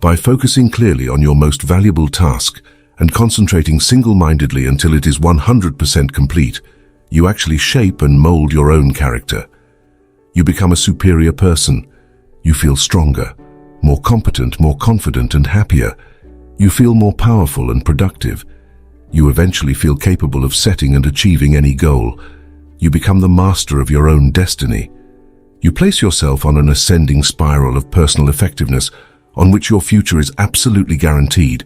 By focusing clearly on your most valuable task and concentrating single-mindedly until it is 100% complete, you actually shape and mold your own character. You become a superior person. You feel stronger, more competent, more confident, and happier. You feel more powerful and productive. You eventually feel capable of setting and achieving any goal. You become the master of your own destiny. You place yourself on an ascending spiral of personal effectiveness on which your future is absolutely guaranteed.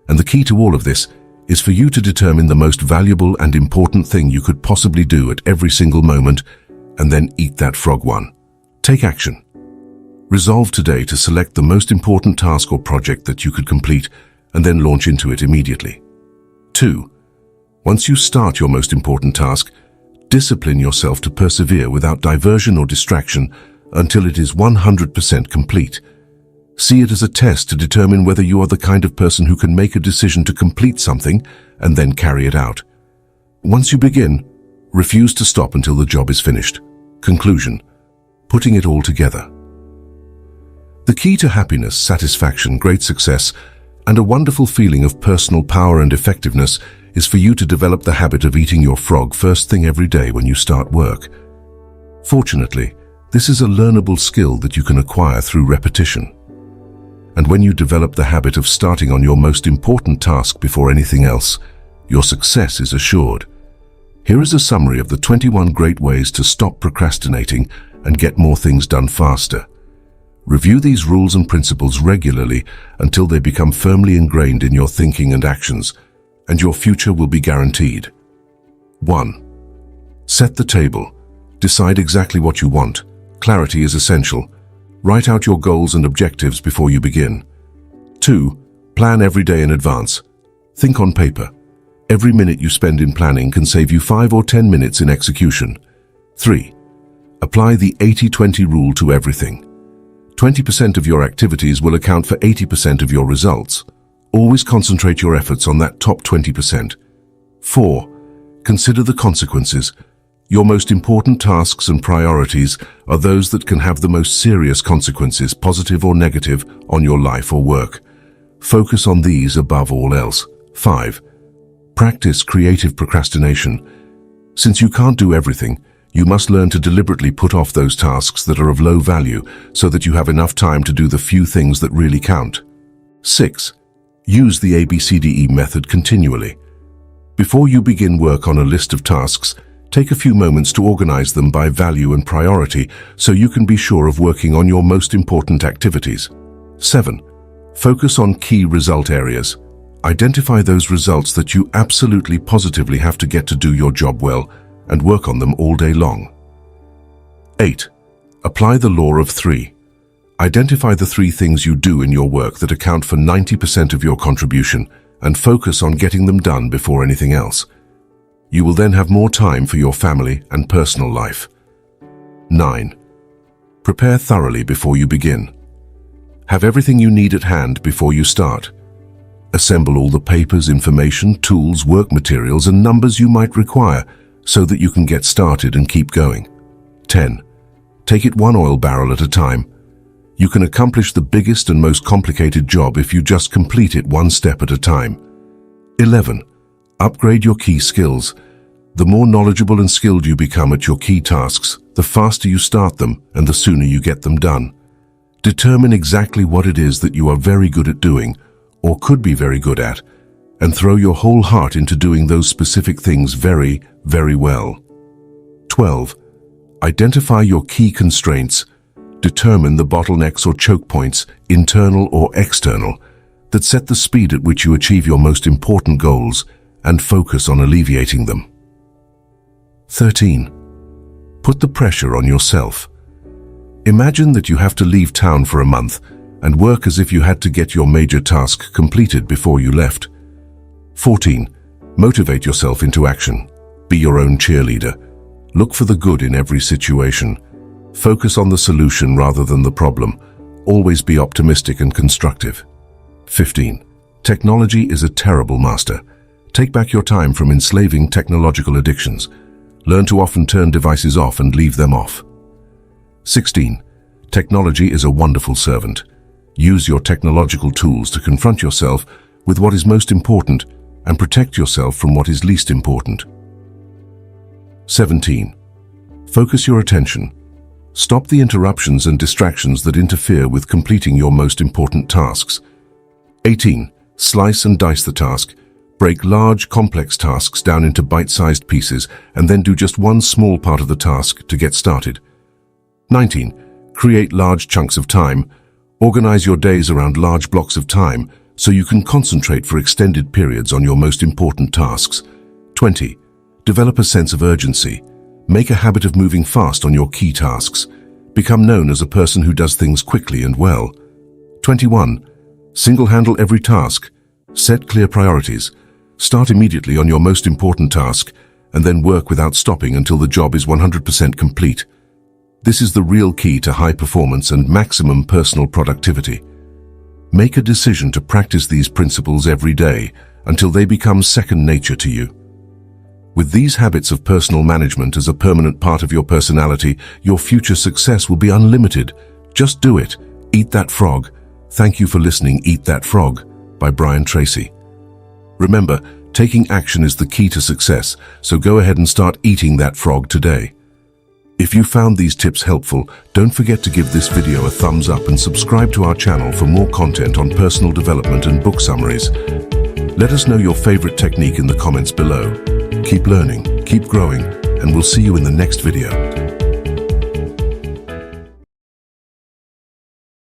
And the key to all of this is for you to determine the most valuable and important thing you could possibly do at every single moment, and then eat that frog one. Take action. Resolve today to select the most important task or project that you could complete, and then launch into it immediately. 2. Once you start your most important task, discipline yourself to persevere without diversion or distraction until it is 100% complete. See it as a test to determine whether you are the kind of person who can make a decision to complete something and then carry it out. Once you begin, refuse to stop until the job is finished. Conclusion: putting it all together. The key to happiness, satisfaction, great success, and a wonderful feeling of personal power and effectiveness is for you to develop the habit of eating your frog first thing every day when you start work. Fortunately, this is a learnable skill that you can acquire through repetition. And when you develop the habit of starting on your most important task before anything else, your success is assured. Here is a summary of the 21 great ways to stop procrastinating and get more things done faster. Review these rules and principles regularly until they become firmly ingrained in your thinking and actions, and your future will be guaranteed. 1. Set the table. Decide exactly what you want. Clarity is essential. Write out your goals and objectives before you begin. 2. Plan every day in advance. Think on paper. Every minute you spend in planning can save you 5 or 10 minutes in execution. 3. Apply the 80-20 rule to everything. 20% of your activities will account for 80% of your results. Always concentrate your efforts on that top 20%. 4. Consider the consequences. Your most important tasks and priorities are those that can have the most serious consequences, positive or negative, on your life or work. Focus on these above all else. 5. Practice creative procrastination. Since you can't do everything, you must learn to deliberately put off those tasks that are of low value so that you have enough time to do the few things that really count. 6. Use the ABCDE method continually. Before you begin work on a list of tasks, take a few moments to organize them by value and priority so you can be sure of working on your most important activities. 7. Focus on key result areas. Identify those results that you absolutely positively have to get to do your job well and work on them all day long. 8. Apply the law of 3. Identify the 3 things you do in your work that account for 90% of your contribution and focus on getting them done before anything else. You will then have more time for your family and personal life. 9. Prepare thoroughly before you begin. Have everything you need at hand before you start. Assemble all the papers, information, tools, work materials, and numbers you might require so that you can get started and keep going. 10. Take it one oil barrel at a time. You can accomplish the biggest and most complicated job if you just complete it one step at a time. 11. Upgrade your key skills. The more knowledgeable and skilled you become at your key tasks, the faster you start them and the sooner you get them done. Determine exactly what it is that you are very good at doing, or could be very good at, and throw your whole heart into doing those specific things very, very well. 12. Identify your key constraints. Determine the bottlenecks or choke points, internal or external, that set the speed at which you achieve your most important goals, and focus on alleviating them. 13. Put the pressure on yourself. Imagine that you have to leave town for a month and work as if you had to get your major task completed before you left. 14. Motivate yourself into action. Be your own cheerleader. Look for the good in every situation. Focus on the solution rather than the problem. Always be optimistic and constructive. 15. Technology is a terrible master. Take back your time from enslaving technological addictions. Learn to often turn devices off and leave them off. 16. Technology is a wonderful servant. Use your technological tools to confront yourself with what is most important and protect yourself from what is least important. 17. Focus your attention. Stop the interruptions and distractions that interfere with completing your most important tasks. 18. Slice and dice the task. Break large, complex tasks down into bite-sized pieces and then do just one small part of the task to get started. 19. Create large chunks of time. Organize your days around large blocks of time so you can concentrate for extended periods on your most important tasks. 20. Develop a sense of urgency. Make a habit of moving fast on your key tasks. Become known as a person who does things quickly and well. 21. Single-handle every task. Set clear priorities. Start immediately on your most important task and then work without stopping until the job is 100% complete. This is the real key to high performance and maximum personal productivity. Make a decision to practice these principles every day until they become second nature to you. With these habits of personal management as a permanent part of your personality, your future success will be unlimited. Just do it. Eat that frog. Thank you for listening. Eat That Frog by Brian Tracy. Remember, taking action is the key to success, so go ahead and start eating that frog today. If you found these tips helpful, don't forget to give this video a thumbs up and subscribe to our channel for more content on personal development and book summaries. Let us know your favorite technique in the comments below. Keep learning, Keep growing, and we'll see you in the next video.